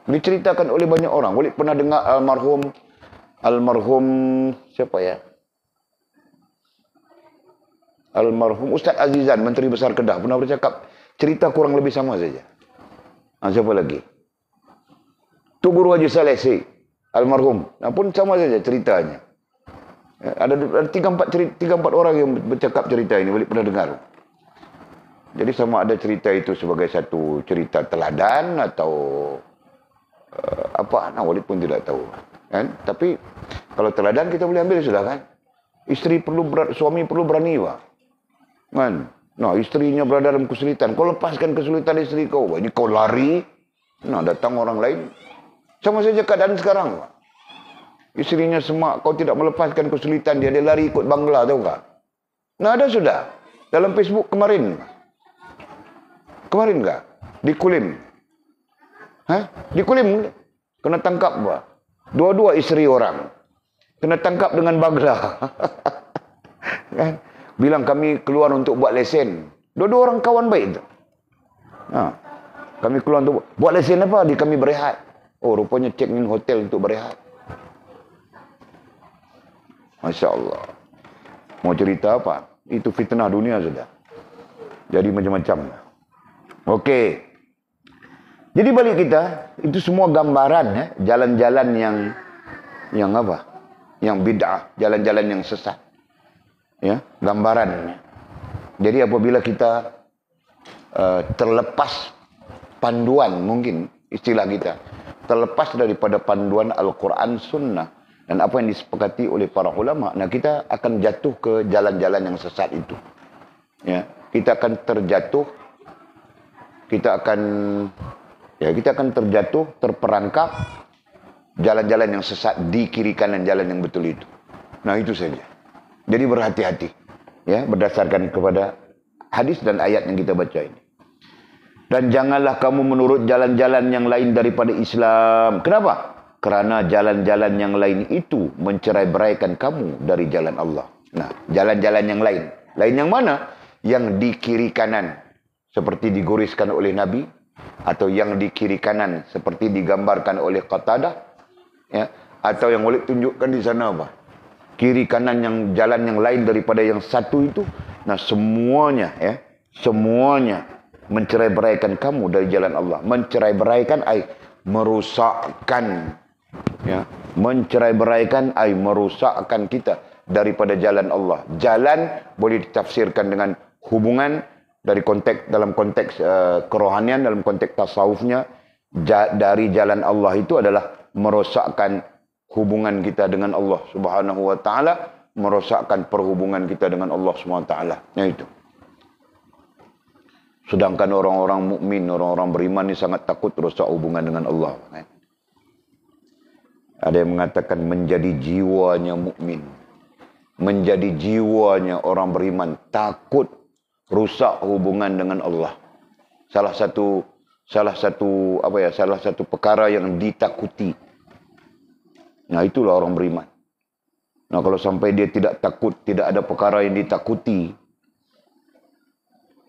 Diceritakan oleh banyak orang. Boleh pernah dengar almarhum siapa ya? Almarhum Ustaz Azizan, Menteri Besar Kedah, pernah bercakap cerita kurang lebih sama saja. Siapa lagi? Tu Guru Haji Saleh Syekh, almarhum. Pun sama saja ceritanya. Ada 3-4 orang yang bercakap cerita ini, boleh pernah dengar. Jadi sama ada cerita itu sebagai satu cerita teladan atau apa, walaupun tidak tahu. Kan? Tapi kalau teladan kita boleh ambil sudah kan. Suami perlu berani, Pak. Kan? Nah, istrinya berada dalam kesulitan. Kau lepaskan kesulitan isteri kau, Pak. Ini kau lari, nah datang orang lain. Sama saja keadaan sekarang, Pak. Istrinya semak, kau tidak melepaskan kesulitan dia lari ikut Bangla, tahu tak? Nah, ada sudah dalam Facebook kemarin. Kemarin enggak? Di Kulim. Di Kulim kena tangkap, Pak. Dua-dua isteri orang. Kena tangkap dengan Bangla. Kan? Bilang kami keluar untuk buat lesen. Dua-dua orang kawan baik itu. Kami keluar untuk buat lesen apa? Kami berehat. Oh, rupanya check in hotel untuk berehat. Masya Allah. Mau cerita apa? Itu fitnah dunia sudah. Jadi macam-macam. Okey. Jadi balik kita, itu semua gambaran ya, jalan-jalan yang apa? Yang bid'ah, jalan-jalan yang sesat. Ya, gambarannya. Jadi apabila kita terlepas panduan, mungkin istilah kita, terlepas daripada panduan Al-Quran Sunnah dan apa yang disepakati oleh para ulama, nah kita akan jatuh ke jalan-jalan yang sesat itu. Ya, kita akan terjatuh, kita akan terjatuh, terperangkap jalan-jalan yang sesat di kiri kanan jalan yang betul itu. Nah, itu saja. Jadi berhati-hati ya, berdasarkan kepada hadis dan ayat yang kita baca ini. Dan janganlah kamu menurut jalan-jalan yang lain daripada Islam. Kenapa? Kerana jalan-jalan yang lain itu mencerai-beraikan kamu dari jalan Allah. Nah, jalan-jalan yang lain. Lain yang mana? Yang di kiri kanan. Seperti digoriskan oleh Nabi. Atau yang di kiri kanan. Seperti digambarkan oleh Qatadah. Ya. Atau yang boleh tunjukkan di sana apa? Kiri kanan yang jalan yang lain daripada yang satu itu. Nah, semuanya ya. Semuanya mencerai-beraikan kamu dari jalan Allah. Mencerai-beraikan ay merusakkan, ya, mencerai-beraikan ay merusakkan kita daripada jalan Allah. Jalan boleh ditafsirkan dengan hubungan dari konteks, dalam konteks kerohanian, dalam konteks tasawufnya. Dari jalan Allah itu adalah merosakkan hubungan kita dengan Allah Subhanahu wa taala, merosakkan perhubungan kita dengan Allah Subhanahu wa taala. Nah, itu. Sedangkan orang-orang mukmin, orang-orang beriman ni sangat takut rosak hubungan dengan Allah. Ada yang mengatakan menjadi jiwanya mukmin, menjadi jiwanya orang beriman takut rusak hubungan dengan Allah. Salah satu perkara yang ditakuti. Nah, itulah orang beriman. Nah, kalau sampai dia tidak takut, tidak ada perkara yang ditakuti,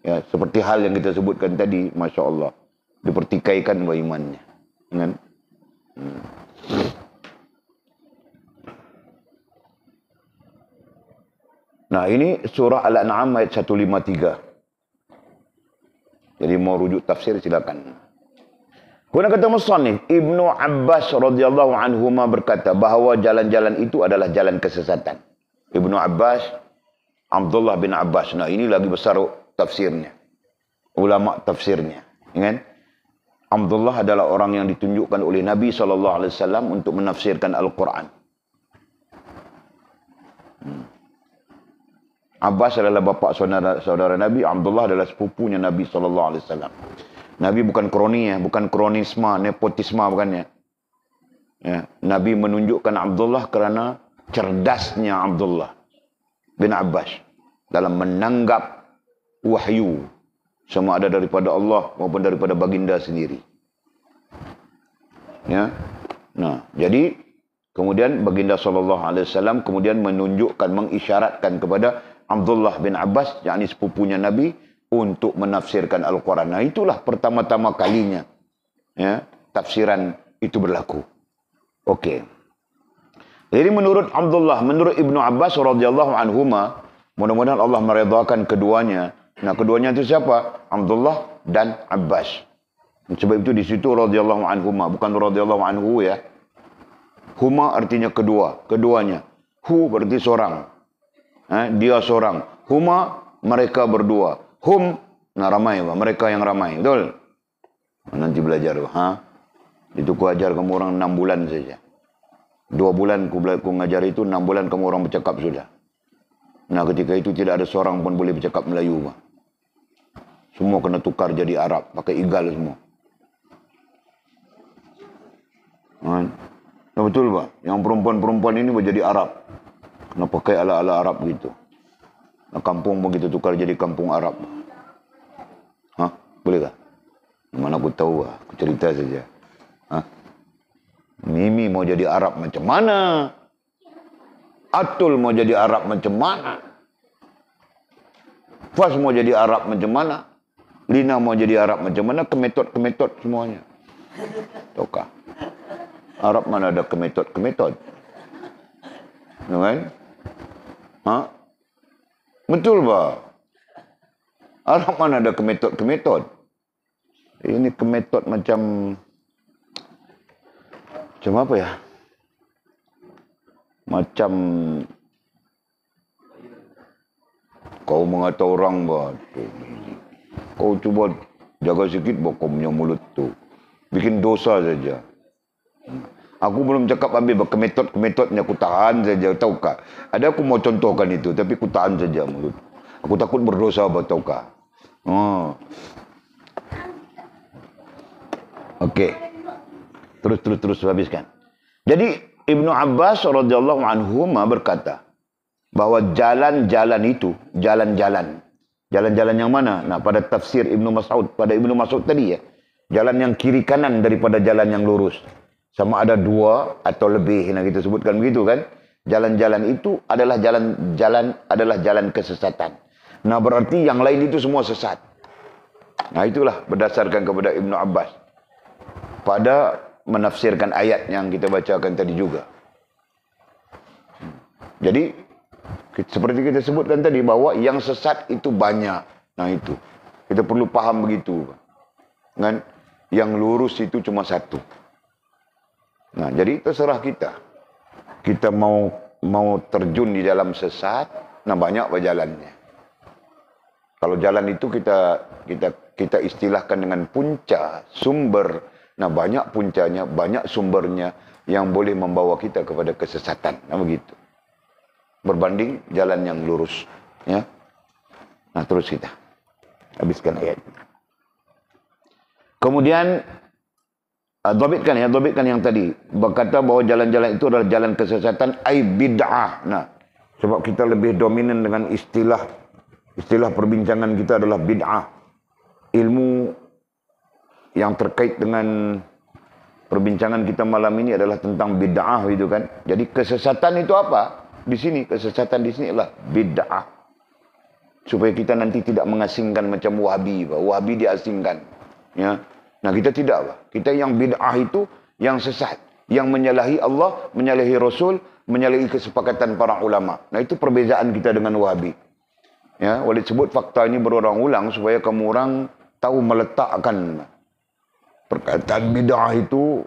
ya, seperti hal yang kita sebutkan tadi, Masya Allah, dipertikaikan imannya. Kan? Nah, ini surah Al-An'am ayat 153. Jadi mau rujuk tafsir silakan. Kemudian kata musannif, Ibnu Abbas radhiyallahu anhuma berkata bahawa jalan-jalan itu adalah jalan kesesatan. Ibnu Abbas, Abdullah bin Abbas. Nah, ini lagi besar tafsirnya. Ulama tafsirnya. Kan? Abdullah adalah orang yang ditunjukkan oleh Nabi SAW untuk menafsirkan Al-Quran. Abbas adalah bapa saudara Nabi. Abdullah adalah sepupunya Nabi SAW. Nabi bukan kroni ya, bukan kronisma, nepotisma bukannya. Ya, Nabi menunjukkan Abdullah kerana cerdasnya Abdullah bin Abbas dalam menanggap wahyu, sama ada daripada Allah maupun daripada baginda sendiri. Ya. Nah, jadi kemudian baginda SAW kemudian menunjukkan, mengisyaratkan kepada Abdullah bin Abbas, yakni sepupunya Nabi, untuk menafsirkan Al-Quran. Nah, itulah pertama-tama kalinya ya, tafsiran itu berlaku. Okey. Jadi menurut Abdullah, menurut Ibnu Abbas radhiyallahu anhuma, mudah-mudahan Allah meridhakan keduanya. Nah, keduanya itu siapa? Abdullah dan Abbas. Sebab itu di situ radhiyallahu anhuma, bukan radhiyallahu anhu ya. Huma artinya kedua, keduanya. Hu berarti seorang. Dia seorang. Huma mereka berdua. Hum nah ramai, mereka yang ramai. Betul? Nanti belajar. Itu ku ajar kamu orang 6 bulan saja. 2 bulan ku ngajar itu, 6 bulan kamu orang bercakap sudah. Nah, ketika itu tidak ada seorang pun boleh bercakap Melayu. Semua kena tukar jadi Arab, pakai igal semua. Nah, betul Pak? Yang perempuan-perempuan ini menjadi Arab. Kena pakai ala-ala Arab gitu. Nah, kampung begitu tukar jadi kampung Arab. Boleh tak? Mana aku tahu, aku cerita saja. Mimi mau jadi Arab macam mana? Atul mau jadi Arab macam mana? Fas mau jadi Arab macam mana? Lina mau jadi Arab macam mana? Kemetot semuanya. Taukah? Arab mana ada kemetot? Kan? Betul bah? Arab mana ada kemetot? Ini kemetot macam apa ya? Macam kau mengata orang bah. Kau cuba jaga sikit bah kau punya mulut tu. Bikin dosa saja. Aku belum cakap ambil kemetot-kemetotnya, aku tahan saja, tahukah? Ada aku mau contohkan itu, tapi aku tahan saja mulut. Aku takut berdosa, tahukah? Okey. Terus habiskan. Jadi Ibnu Abbas radhiyallahu anhu berkata bahawa jalan-jalan itu, jalan-jalan yang mana? Nah, pada tafsir Ibnu Mas'ud, pada Ibnu Mas'ud tadi ya, jalan yang kiri kanan daripada jalan yang lurus. Sama ada 2 atau lebih, nah kita sebutkan begitu kan? Jalan-jalan itu adalah jalan kesesatan. Nah, berarti yang lain itu semua sesat. Nah, itulah berdasarkan kepada Ibnu Abbas pada menafsirkan ayat yang kita bacakan tadi juga. Jadi seperti kita sebutkan tadi bahawa yang sesat itu banyak. Nah, itu kita perlu paham begitu kan? Yang lurus itu cuma satu. Nah, jadi terserah kita mau terjun di dalam sesat. Nah, banyak jalannya. Kalau jalan itu kita istilahkan dengan punca, sumber. Nah, banyak puncanya, banyak sumbernya yang boleh membawa kita kepada kesesatan. Nah, begitu. Berbanding jalan yang lurus. Ya. Nah, terus kita habiskan ayat. Kemudian, dobitkan yang tadi. Berkata bahawa jalan-jalan itu adalah jalan kesesatan, ay bid'ah. Nah, sebab kita lebih dominan dengan istilah perbincangan kita adalah bid'ah. Ilmu yang terkait dengan perbincangan kita malam ini adalah tentang bid'ah itu kan. Jadi kesesatan itu apa? Di sini kesesatan di sini adalah bid'ah. Supaya kita nanti tidak mengasingkan macam Wahabi. Wahabi diasingkan. Ya. Nah, kita tidak, Pak. Kita yang bid'ah itu yang sesat, yang menyalahi Allah, menyalahi Rasul, menyalahi kesepakatan para ulama. Nah, itu perbezaan kita dengan Wahabi. Ya, Walid sebut fakta ini berulang-ulang supaya kamu orang tahu meletakkan perkataan bid'ah itu,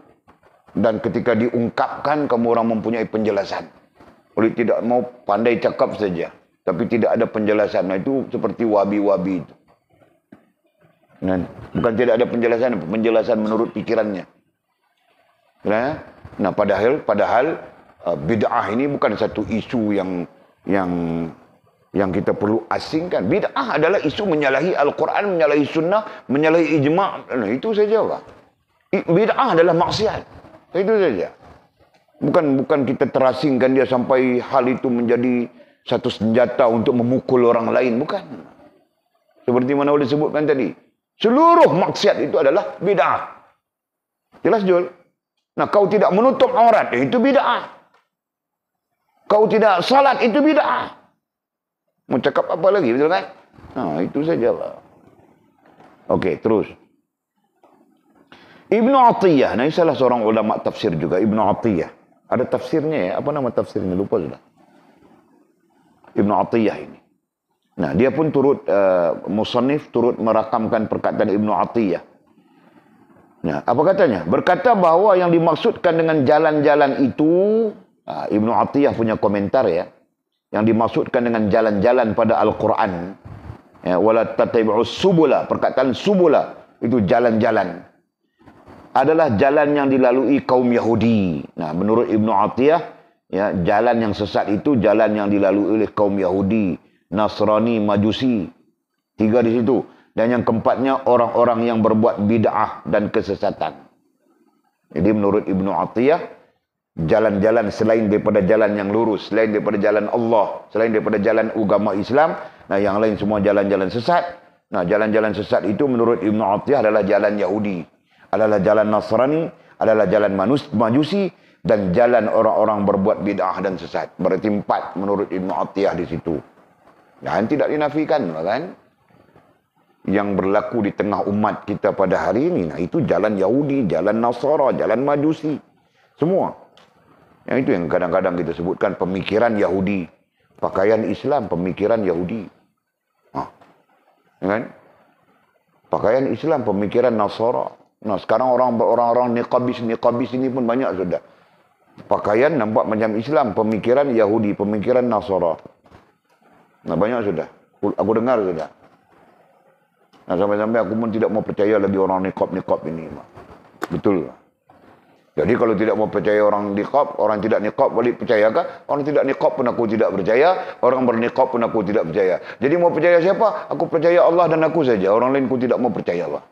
dan ketika diungkapkan kamu orang mempunyai penjelasan. Boleh tidak mau pandai cakap saja, tapi tidak ada penjelasan. Nah, itu seperti wabi-wabi itu. Bukan tidak ada penjelasan, penjelasan menurut pikirannya. Nah, padahal bid'ah ini bukan satu isu yang kita perlu asingkan. Bid'ah adalah isu menyalahi Al-Quran, menyalahi sunnah, menyalahi ijma'. Nah, itu saja, Pak. Bid'ah adalah maksiat. Itu saja. Bukan kita terasingkan dia sampai hal itu menjadi satu senjata untuk memukul orang lain. Bukan. Seperti mana boleh sebutkan tadi. Seluruh maksiat itu adalah bid'ah. Jelas, Jul? Nah, kau tidak menutup aurat, itu bid'ah. Kau tidak salat, itu bid'ah. Mau cakap apa lagi, betul kan? Nah, itu sajalah. Okey, terus. Ibnu Atiyah, nah ini salah seorang ulama tafsir juga, Ibnu Atiyah. Ada tafsirnya ya, apa nama tafsirnya? Lupa sudah. Ibnu Atiyah ini. Nah, dia pun musannif turut merakamkan perkataan Ibnu Atiyah. Nah, apa katanya? Berkata bahawa yang dimaksudkan dengan jalan-jalan itu, Ibnu Atiyah punya komentar ya, yang dimaksudkan dengan jalan-jalan pada Al-Quran, ya, wala tattabi'us subula, perkataan subula, itu jalan-jalan, adalah jalan yang dilalui kaum Yahudi. Nah, menurut Ibnu Atiyah, ya, jalan yang sesat itu jalan yang dilalui oleh kaum Yahudi, Nasrani, Majusi. 3 di situ. Dan yang keempatnya, orang-orang yang berbuat bid'ah dan kesesatan. Jadi menurut Ibnu Atiyah, jalan-jalan selain daripada jalan yang lurus, selain daripada jalan Allah, selain daripada jalan agama Islam, nah yang lain semua jalan-jalan sesat. Nah, jalan-jalan sesat itu menurut Ibnu Atiyah adalah jalan Yahudi, adalah jalan Nasrani, adalah jalan Majusi, dan jalan orang-orang berbuat bid'ah dan sesat. Berarti 4 menurut Ibnu Atiyah di situ. Dan tidak dinafikan, kan? Yang berlaku di tengah umat kita pada hari ini, nah itu jalan Yahudi, jalan Nasara, jalan Majusi, semua. Yang itu yang kadang-kadang kita sebutkan pemikiran Yahudi, pakaian Islam, pemikiran Yahudi. Kan? Pakaian Islam, pemikiran Nasara. Nah, sekarang orang-orang niqabis ini pun banyak sudah. Pakaian nampak macam Islam, pemikiran Yahudi, pemikiran Nasara. Nah, banyak sudah. Aku dengar sudah. Nah, sampai-sampai aku pun tidak mau percaya lagi orang niqab ini. Betul. Jadi kalau tidak mau percaya orang niqab, orang tidak niqab boleh percayakah? Orang tidak niqab pun aku tidak percaya, orang berniqab pun aku tidak percaya. Jadi mau percaya siapa? Aku percaya Allah dan aku saja. Orang lain aku tidak mau percaya, Pak.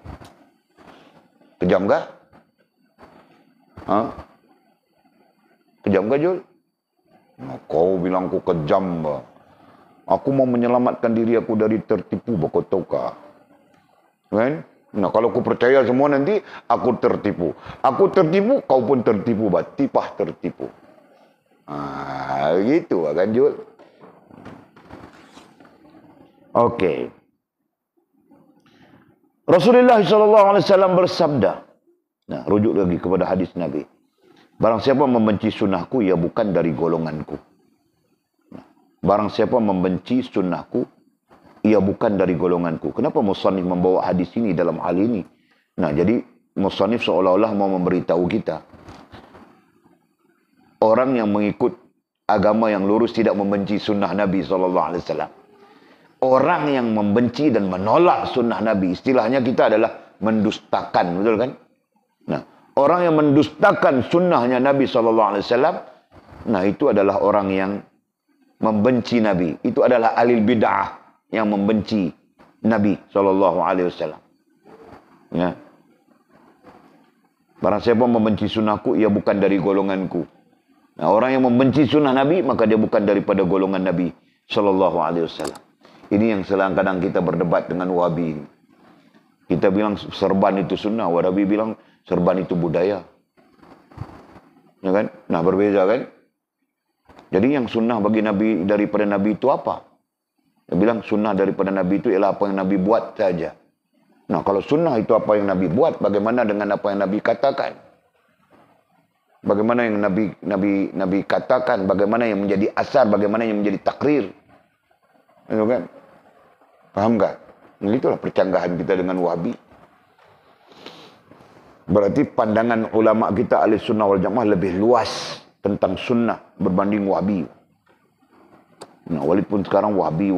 Kejam kah? Kejam kah, Jul? Nah, kau bilang aku kejam, Pak. Aku mau menyelamatkan diri aku dari tertipu, Pak. Kau tahu kah? Kan? Nah, kalau aku percaya semua nanti aku tertipu. Aku tertipu, kau pun tertipu, Tipah tertipu. Gitu kan, Jul. Okey. Rasulullah SAW bersabda. Nah, rujuk lagi kepada hadis Nabi. Barang siapa membenci sunnahku, ia bukan dari golonganku. Nah, barang siapa membenci sunnahku, ia bukan dari golonganku. Kenapa musannif membawa hadis ini dalam hal ini? Nah, jadi musannif seolah-olah mau memberitahu kita. Orang yang mengikut agama yang lurus tidak membenci sunnah Nabi SAW. Orang yang membenci dan menolak sunnah Nabi, istilahnya kita adalah mendustakan, betul kan? Nah, orang yang mendustakan sunnahnya Nabi SAW, nah itu adalah orang yang membenci Nabi. Itu adalah ahli bid'ah yang membenci Nabi SAW. Ya. Barang siapa membenci sunnahku, ia bukan dari golonganku. Nah, orang yang membenci sunnah Nabi, maka dia bukan daripada golongan Nabi SAW. Ini yang kadang kita berdebat dengan Wahabi. Kita bilang serban itu sunnah, Wahabi bilang serban itu budaya. Ya kan? Nah, berbeza kan? Jadi yang sunnah bagi Nabi daripada Nabi itu apa? Dia bilang sunnah daripada Nabi itu ialah apa yang Nabi buat saja. Nah, kalau sunnah itu apa yang Nabi buat, bagaimana dengan apa yang Nabi katakan? Bagaimana yang Nabi katakan, bagaimana yang menjadi asar, bagaimana yang menjadi takrir. Itu kan? Faham tak? Nah, itulah percanggahan kita dengan Wahabi. Berarti pandangan ulama kita ahli sunnah wal jamaah lebih luas tentang sunnah berbanding Wahabi. Nah, walaupun sekarang Wahabi.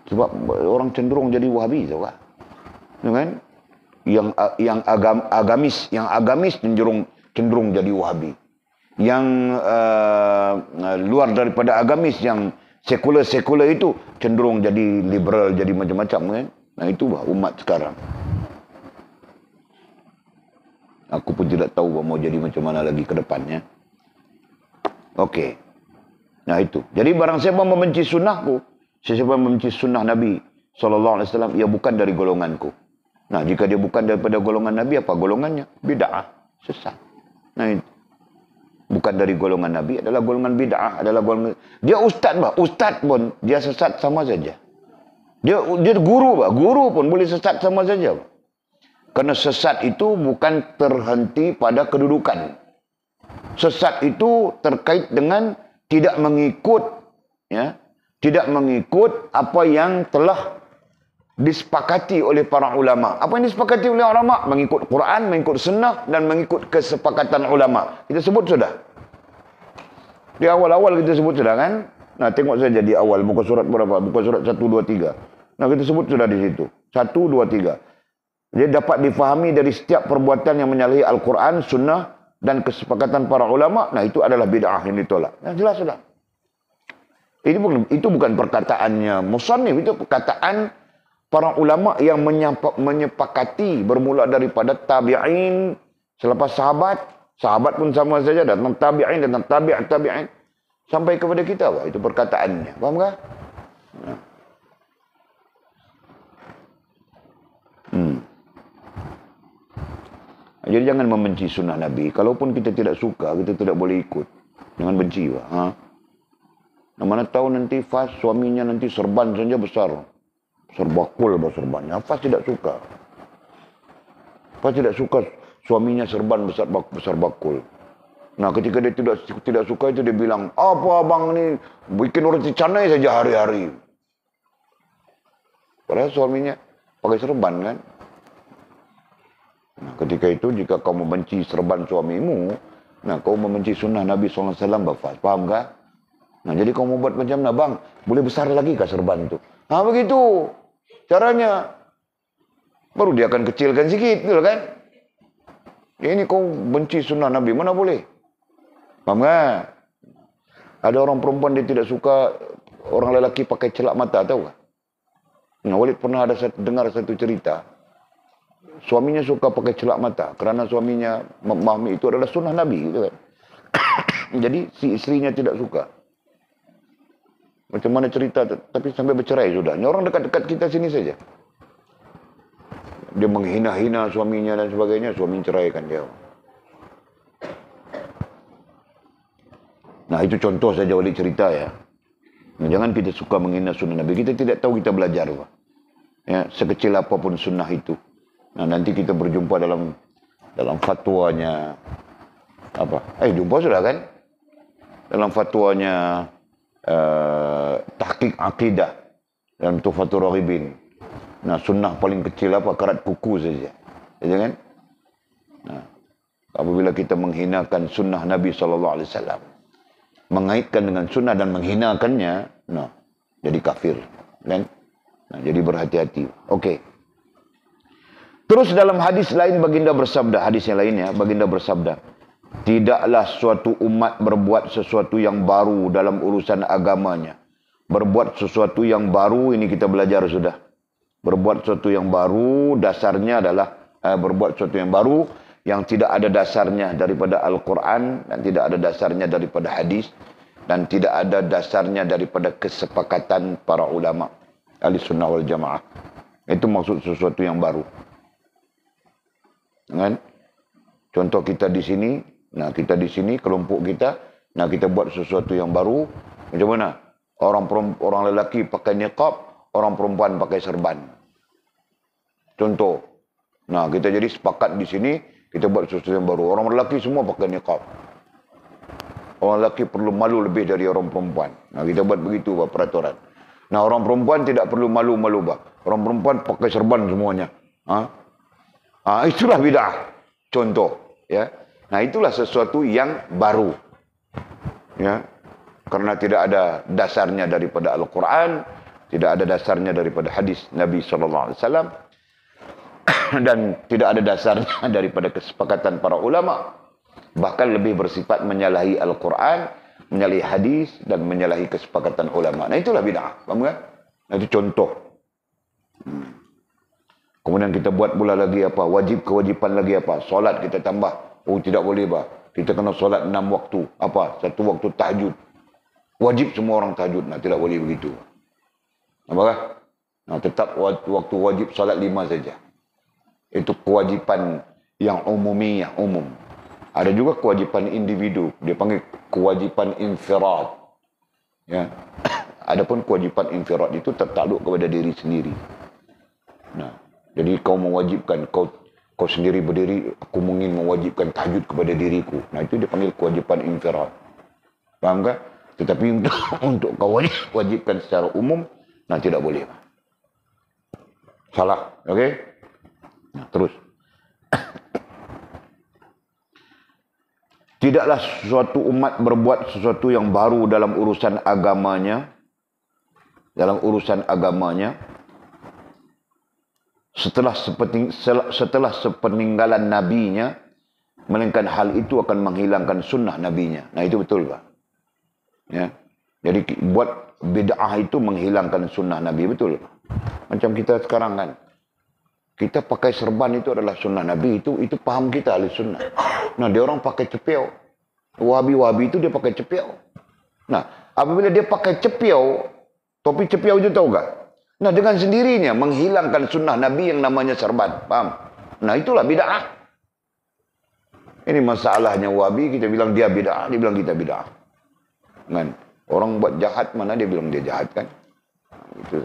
Sebab orang cenderung jadi Wahabi, tahu tak? Kan? Yang agamis cenderung jadi Wahabi. Yang luar daripada agamis, yang sekular itu cenderung jadi liberal, jadi macam-macam, kan? Nah, itu umat sekarang. Aku pun tidak tahu mau jadi macam mana lagi ke depannya. Okey. Nah, itu. Jadi barang siapa membenci sunnahku, siapa membenci sunnah Nabi SAW, ia bukan dari golonganku. Nah, jika dia bukan daripada golongan Nabi, apa golongannya? Bid'ah, sesat. Nah, itu. Bukan dari golongan Nabi, adalah golongan bid'ah, adalah golongan... Dia ustaz, ustaz pun dia sesat sama saja. Dia guru, guru pun boleh sesat sama saja. Kerana sesat itu bukan terhenti pada kedudukan. Sesat itu terkait dengan tidak mengikut, ya, tidak mengikut apa yang telah disepakati oleh para ulama. Apa yang disepakati oleh ulama? Mengikut Quran, mengikut sunnah, dan mengikut kesepakatan ulama. Kita sebut sudah. Di awal-awal kita sebut sudah, kan? Nah, tengok saja di awal, muka surat berapa? Muka surat 1, 2, 3. Nah, kita sebut sudah di situ. 1, 2, 3. Jadi dapat difahami dari setiap perbuatan yang menyalahi Al-Quran, sunnah, dan kesepakatan para ulama. Nah, itu adalah bid'ah yang ditolak. Nah, jelas sudah. Itu bukan perkataannya musannif, itu perkataan para ulama yang menyepakati bermula daripada tabi'in, selepas sahabat pun sama saja, datang tabi'in, datang tabi'in, sampai kepada kita. Itu perkataannya. Faham tak? Nah. Jadi jangan membenci sunnah Nabi. Kalaupun kita tidak suka, kita tidak boleh ikut. Jangan benci. Nah, mana tahu nanti Fas suaminya nanti serban saja besar. Serbakul serbannya. Fas tidak suka. Fas tidak suka suaminya serban besar bakul. Nah, ketika dia tidak suka itu, dia bilang, apa abang ni bikin roti canai saja hari-hari. Padahal suaminya pakai serban, kan? Nah, ketika itu, jika kau membenci serban suamimu, nah, kau membenci sunnah Nabi SAW, faham tak? Nah, jadi kau mau buat macam mana, bang? Boleh besar lagi kah serban itu? Nah, begitu caranya. Baru dia akan kecilkan sikit, betul kan? Ini kau benci sunnah Nabi, mana boleh? Faham tak? Ada orang perempuan dia tidak suka orang lelaki pakai celak mata, tahu tak? Nah, Walid pernah dengar satu cerita. Suaminya suka pakai celak mata kerana suaminya memahami itu adalah sunnah Nabi, gitu kan. Jadi si istrinya tidak suka. Macam mana cerita, tapi sampai bercerai sudah. Ini orang dekat-dekat kita sini saja. Dia menghina-hina suaminya dan sebagainya, suami ceraikan dia. Nah, itu contoh saja Walid cerita, ya. Nah, jangan kita suka menghina sunnah Nabi. Kita tidak tahu, kita belajar, ya, sekecil apapun sunnah itu. Nah, nanti kita berjumpa dalam fatwanya apa? Jumpa sudah, kan? Dalam fatwanya tahqiq akidah dalam Tuhfatul Raghibin. Nah, sunnah paling kecil apa? Karat kuku saja. Ya, kan? Nah, apabila kita menghinakan sunnah Nabi SAW, mengaitkan dengan sunnah dan menghinakannya, nah, jadi kafir, kan? Nah, jadi berhati-hati. Okey. Terus dalam hadis lain baginda bersabda, hadis yang lainnya baginda bersabda, tidaklah suatu umat berbuat sesuatu yang baru dalam urusan agamanya. Berbuat sesuatu yang baru, ini kita belajar sudah. Berbuat sesuatu yang baru, dasarnya adalah berbuat sesuatu yang baru yang tidak ada dasarnya daripada Al-Quran, dan tidak ada dasarnya daripada hadis, dan tidak ada dasarnya daripada kesepakatan para ulama ahli sunnah wal jamaah. Itu maksud sesuatu yang baru. Kan? Contoh kita di sini, nah kita di sini kelompok kita, nah kita buat sesuatu yang baru. Macam mana? Orang lelaki pakai niqab, orang perempuan pakai serban. Contoh. Nah, kita jadi sepakat di sini, kita buat sesuatu yang baru. Orang lelaki semua pakai niqab. Orang lelaki perlu malu lebih dari orang perempuan. Nah, kita buat begitu peraturan. Nah, orang perempuan tidak perlu malu-malu. Orang perempuan pakai serban semuanya. Itulah bid'ah. Contoh, ya. Nah, itulah sesuatu yang baru. Ya. Karena tidak ada dasarnya daripada Al-Quran, tidak ada dasarnya daripada hadis Nabi SAW, dan tidak ada dasarnya daripada kesepakatan para ulama. Bahkan lebih bersifat menyalahi Al-Quran, menyalahi hadis, dan menyalahi kesepakatan ulama. Nah itulah bid'ah. Faham kan? Nah, itu contoh. Kemudian kita buat pula lagi apa? Wajib kewajipan lagi apa? Solat kita tambah. Oh tidak boleh bah. Kita kena solat 6 waktu. Apa? 1 waktu tahajud. Wajib semua orang tahajud. Nah tidak boleh begitu. Apakah? Nah tetap waktu wajib solat 5 saja. Itu kewajipan yang umumiyah, umum. Ada juga kewajipan individu. Dia panggil kewajipan infirad. Ya. Adapun kewajipan infirad itu tertakluk kepada diri sendiri. Nah, jadi kau mewajibkan, kau sendiri berdiri, aku ingin mewajibkan tahajud kepada diriku. Nah, itu dipanggil kewajipan infirad. Faham tak? Tetapi untuk kau wajibkan secara umum, nah tidak boleh. Salah, okey? Nah, terus. Tidaklah suatu umat berbuat sesuatu yang baru dalam urusan agamanya, setelah sepeninggalan nabinya, melainkan hal itu akan menghilangkan sunnah nabinya. Nah itu betul Pak. Ya. Jadi buat bid'ah itu menghilangkan sunnah nabi, betul Pak. Macam kita sekarang kan, kita pakai serban itu adalah sunnah nabi, itu paham kita ahli sunnah. Nah dia orang pakai cepiau, wahabi itu dia pakai cepiau. Nah apabila dia pakai cepiau, topi cepiau itu tahu tak? Nah dengan sendirinya menghilangkan sunnah Nabi yang namanya serban. Paham? Nah itulah bid'ah. Ini masalahnya Wahabi, kita bilang dia bid'ah, dia bilang kita bid'ah. Kan? Orang buat jahat, mana dia bilang dia jahat kan? Itu.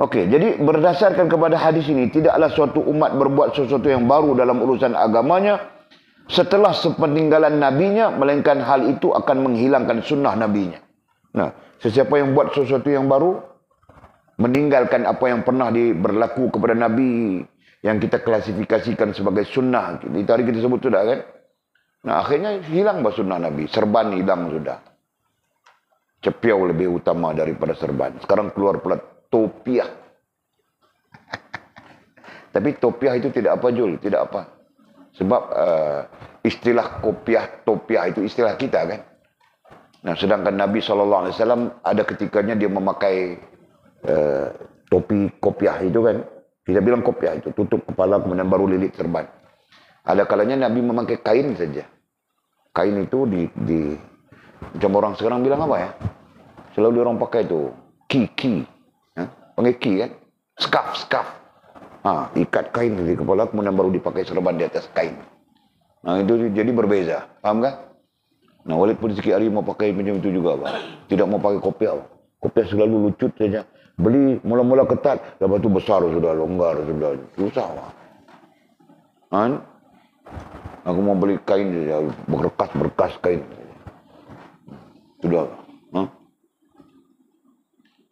Okey, jadi berdasarkan kepada hadis ini, tidaklah suatu umat berbuat sesuatu yang baru dalam urusan agamanya setelah sepeninggalan nabinya, melainkan hal itu akan menghilangkan sunnah nabinya. Nah, sesiapa yang buat sesuatu yang baru, meninggalkan apa yang pernah berlaku kepada Nabi, yang kita klasifikasikan sebagai sunnah. Tadi kita sebut sudah kan? Nah, akhirnya hilang sunnah Nabi. Serban hilang sudah. Cepiau lebih utama daripada serban. Sekarang keluar pula topiah. Tapi topiah itu tidak apa Jul, tidak apa. Sebab istilah topiah itu istilah kita kan. Nah, sedangkan Nabi SAW ada ketikanya dia memakai topi kopiah itu kan. Kita bilang kopiah itu, tutup kepala kemudian baru lilit serban. Ada kalanya Nabi memakai kain saja. Kain itu macam orang sekarang bilang apa ya? Selalu orang pakai itu ki. Pakai ki kan? Scarf. Ikat kain di kepala kemudian baru dipakai serban di atas kain. Nah itu jadi berbeza. Paham kan? Nah Walid pun sikit hari mau pakai macam itu juga Pak. Tidak mau pakai kopiah. Kopiah selalu lucut saja. Beli mula-mula ketat, lepas tu besar sudah, longgar sudah. Susah Pak. Kan? Aku mau beli kain saja, berkas kain. Sudah.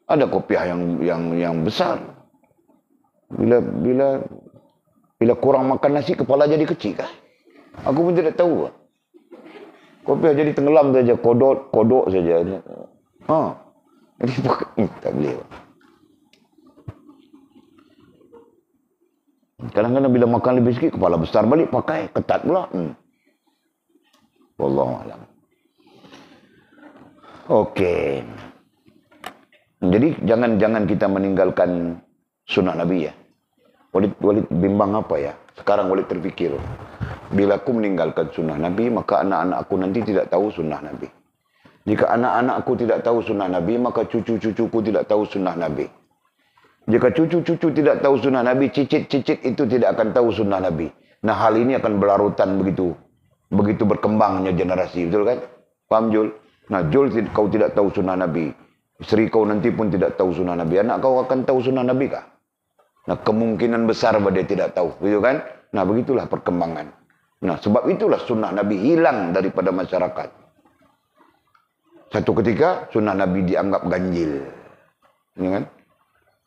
Ada kopiah yang besar. Bila kurang makan nasi, kepala jadi kecil kah? Aku pun tidak tahu. Kopiah jadi tenggelam saja, kodok saja. Jadi tak boleh. Kadang-kadang bila makan lebih sikit, kepala besar balik, pakai ketat pula. Wallahualam. Okey. Jadi jangan kita meninggalkan sunnah Nabi ya. Walid bimbang apa ya? Sekarang Walid terfikir, bila aku meninggalkan sunnah Nabi, maka anak-anak aku nanti tidak tahu sunnah Nabi. Jika anak-anak aku tidak tahu sunnah Nabi, maka cucu-cucuku tidak tahu sunnah Nabi. Jika cucu-cucu tidak tahu sunnah Nabi, cicit-cicit itu tidak akan tahu sunnah Nabi. Nah hal ini akan berlarutan begitu berkembangnya generasi, betul kan? Paham Jul? Nah Jul, kau tidak tahu sunnah Nabi. Isteri kau nanti pun tidak tahu sunnah Nabi. Anak kau akan tahu sunnah Nabi kah? Nah kemungkinan besar bahwa dia tidak tahu, betul kan? Nah begitulah perkembangan. Nah sebab itulah sunnah Nabi hilang daripada masyarakat. Satu ketika sunnah Nabi dianggap ganjil. Ini kan?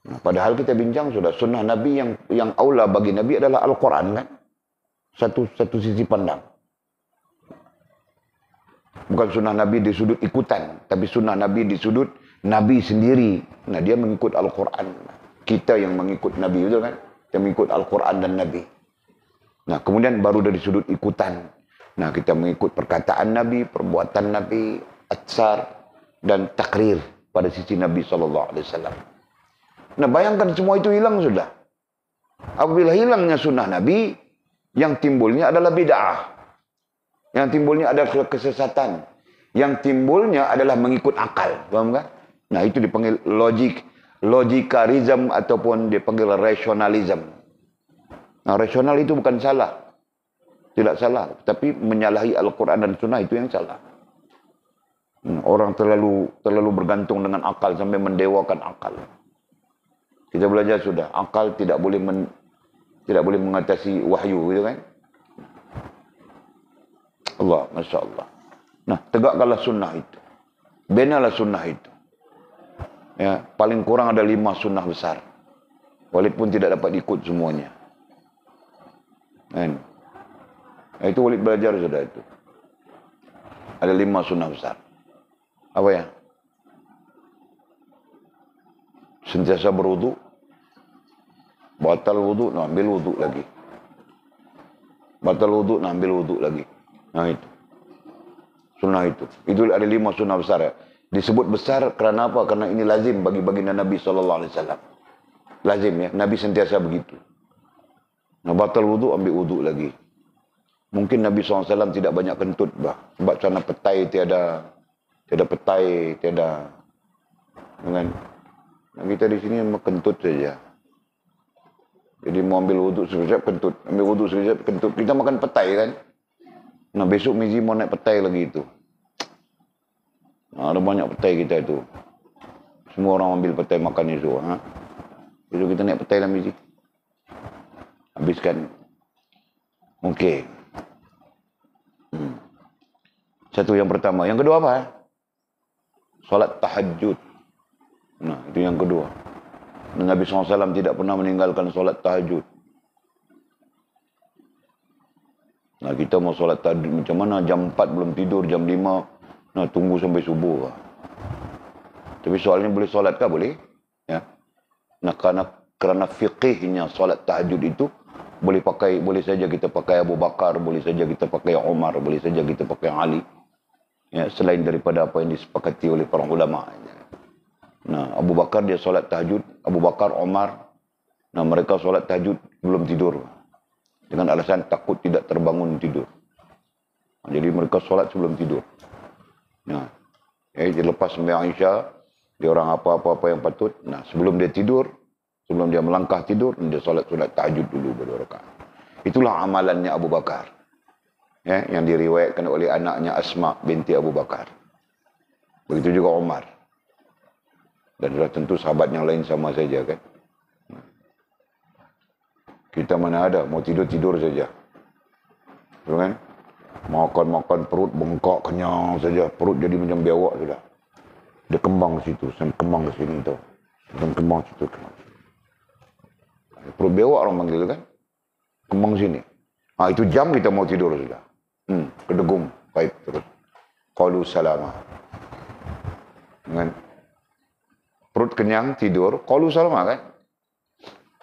Nah, padahal kita bincang sudah sunnah Nabi yang aula bagi Nabi adalah Al-Quran kan? Satu sisi pandang. Bukan sunnah Nabi di sudut ikutan, tapi sunnah Nabi di sudut Nabi sendiri. Nah, dia mengikut Al-Quran. Kita yang mengikut Nabi, betul kan? Yang mengikut Al-Quran dan Nabi. Nah, kemudian baru dari sudut ikutan. Nah, kita mengikut perkataan Nabi, perbuatan Nabi, atsar, dan takrir pada sisi Nabi SAW. Nah, bayangkan semua itu hilang sudah. Apabila hilangnya sunnah Nabi, yang timbulnya adalah bid'ah. Yang timbulnya adalah kesesatan. Yang timbulnya adalah mengikut akal. Paham kan? Nah, itu dipanggil logikarism ataupun dipanggil rasionalism. Nah, rasional itu bukan salah. Tidak salah. Tapi menyalahi Al-Quran dan Sunnah itu yang salah. Orang terlalu bergantung dengan akal sampai mendewakan akal. Kita belajar sudah. Akal tidak boleh mengatasi wahyu. Gitu kan? Allah, Masya Allah. Nah, tegakkanlah sunnah itu. Benalah sunnah itu. Ya, paling kurang ada 5 sunnah besar. Walaupun tidak dapat ikut semuanya. Kan? Nah, itu Walid belajar sudah itu. Ada 5 sunnah besar. Apa ya? Sentiasa berwudu. Batal wudu, nak ambil wudu lagi. Batal wudu, nak ambil wudu lagi. Nah itu. Sunnah itu. Itu ada 5 sunnah besar. Ya. Disebut besar kerana apa? Karena ini lazim bagi baginda Nabi SAW. Lazim ya. Nabi sentiasa begitu. Nah, batal wudu, ambil wudu lagi. Mungkin Nabi SAW tidak banyak kentut. Sebab sana petai tiada petai, tiada. Dengan, nah, kita di sini kentut saja. Jadi mau ambil wudu sekejap kentut. Ambil wudu sekejap kentut. Kita makan petai kan. Nah, besok Mizi mau naik petai lagi itu. Nah, ada banyak petai kita itu. Semua orang ambil petai makan itu. Ha? Besok kita naik petai lah Mizi. Habiskan. Okey. Satu yang pertama. Yang kedua apa? Solat tahajud. Nah, itu yang kedua. Nabi SAW tidak pernah meninggalkan solat tahajud. Nah, kita mau solat tahajud macam mana? Jam 4 belum tidur, jam 5. Nah, tunggu sampai subuh. Tapi soalnya boleh solat kah? Boleh. Ya. Nah, kerana fiqihnya solat tahajud itu, boleh saja kita pakai Abu Bakar, boleh saja kita pakai Umar, boleh saja kita pakai Ali. Ya, selain daripada apa yang disepakati oleh para ulama. Nah, Abu Bakar dia solat tahajud, Abu Bakar, Umar, nah mereka solat tahajud belum tidur. Dengan alasan takut tidak terbangun tidur. Nah, jadi mereka solat sebelum tidur. Nah, dia lepas sembahyang Isya, dia orang apa-apa yang patut. Nah, sebelum dia tidur, sebelum dia melangkah tidur, dia solat tahajud dulu ber-2 rakaat. Itulah amalannya Abu Bakar. Ya, yang diriwayatkan oleh anaknya Asma binti Abu Bakar. Begitu juga Umar. Dan sudah tentu sahabat yang lain sama saja kan. Kita mana ada, mau tidur-tidur saja. Betul kan? Makan-makan perut bengkak, kenyang saja. Perut jadi macam biawak sudah. Dia kembang situ, kembang ke sini tu. Dan kembang situ, kembang situ. Perut biawak orang panggil kan? Kembang sini. Ah, itu jam kita mau tidur sudah. Kedegum, baik terus. Qalu salama. Kan? Perut kenyang, tidur, qalu salama kan?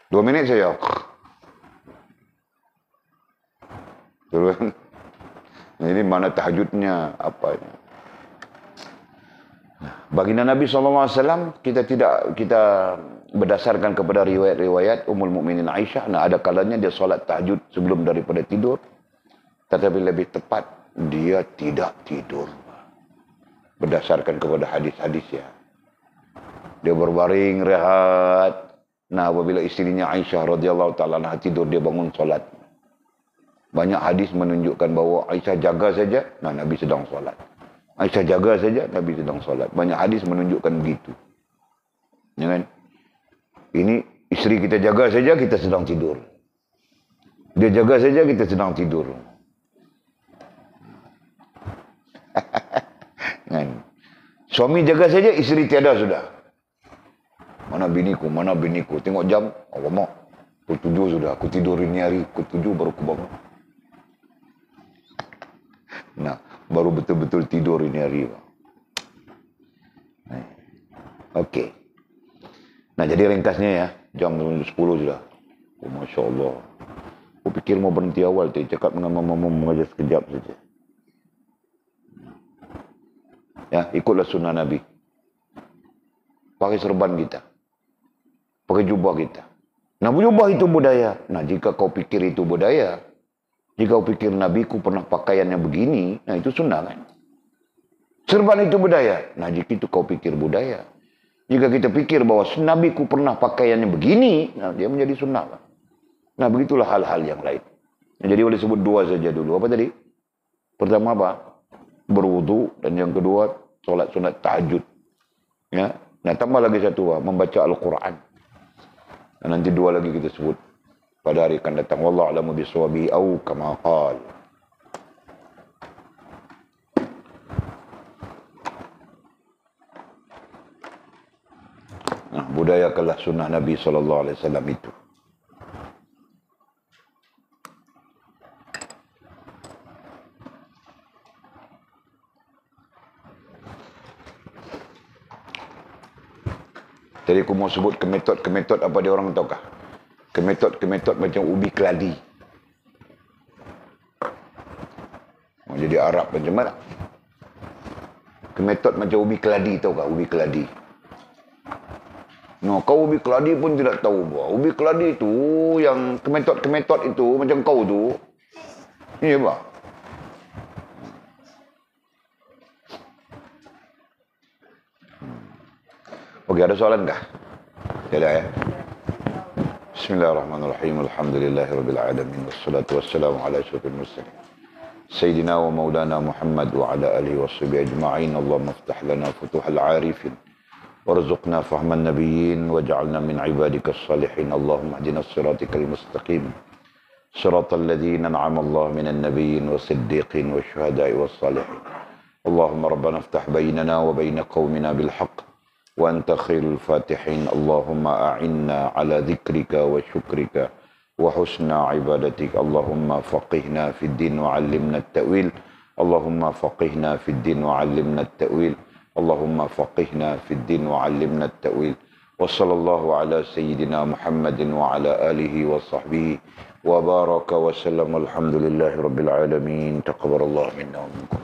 2 minit saja. Betul kan? Ini mana tahajudnya, apanya. Baginda Nabi SAW, kita berdasarkan kepada riwayat-riwayat Ummul Mukminin Aisyah, nah ada kalanya dia solat tahajud sebelum daripada tidur, tetapi lebih tepat, dia tidak tidur. Berdasarkan kepada hadis-hadis ya. Dia berbaring, rehat. Nah, apabila isterinya Aisyah radhiyallahu ta'ala tidur, dia bangun solat. Banyak hadis menunjukkan bahawa Aisyah jaga saja, nah Nabi sedang solat. Aisyah jaga saja, Nabi sedang solat. Banyak hadis menunjukkan begitu. Ya kan? Ini isteri kita jaga saja, kita sedang tidur. Dia jaga saja, kita sedang tidur. Kan? Suami jaga saja, isteri tiada sudah. Mana biniku, tengok jam, alamak, pukul 7 sudah, aku tidur ini hari, pukul 7 baru aku bangun. Nah, Baru betul-betul tidur ini hari. Okey. Nah, jadi ringkasnya ya, jam 10 sudah. Oh, Masya Allah. Aku pikir mau berhenti awal tu, cakap dengan mama mengajar sekejap saja. Ya, ikutlah sunnah Nabi. Pakai serban kita. Pakai jubah kita. Nah, jubah itu budaya. Nah, jika kau pikir itu budaya, jika kau pikir Nabiku pernah pakaiannya begini, nah itu sunnah kan? Serban itu budaya. Nah, jika itu kau pikir budaya. Jika kita pikir bahwa Nabiku pernah pakaiannya begini, nah dia menjadi sunnah kan? Nah, begitulah hal-hal yang lain. Nah, jadi boleh sebut dua saja dulu. Apa tadi? Pertama apa? Berwudu. Dan yang kedua, solat sunat tahajud. Ya. Nah, tambah lagi satu, membaca Al-Quran. Nah, nanti dua lagi kita sebut pada hari akan datang. Wallahu a'lamu bishawabi au kama qal. Nah, budayakanlah sunnah Nabi SAW itu. Jadi aku mau sebut kemetod apa dia orang tahu kah? Kemetod macam ubi keladi. Mau jadi Arab macam mana? Kemetod macam ubi keladi, tahu kah? Ubi keladi. No, kau ubi keladi pun tidak tahu. Ubi keladi itu yang kemetod itu macam kau tu. Ini apa? Okey, ada soalan kah? Tidak ya? Bismillahirrahmanirrahim. Alhamdulillahirabbil alamin wassalatu wassalamu ala asyrafil mursalin. Sayyidina wa maulana Muhammad wa ala alihi washabihi ajma'in. Allahumma iftah lana futuhal 'arifin warzuqna fahman nabiyyin waj'alna min ibadikas salihin. Allahumma ihdina as-siratal mustaqim. Siratal ladzina an'ama Allahu minan nabiyyin was-siddiqin wasyuhada'i was-salihin. Allahumma rabbana iftah bainana wa bain qaumina bil haqq. وأنت خير الفاتحين. اللهم أعنا على ذكرك وشكرك وحسن عبادتك. اللهم فقهنا في الدين وعلمنا التأويل. اللهم فقهنا في الدين وعلمنا التأويل. اللهم فقهنا في الدين وعلمنا التأويل. وصلى الله على سيدنا محمد وعلى آله وصحبه وبارك وسلم. الحمد لله رب العالمين. تقبل الله منا ومنكم.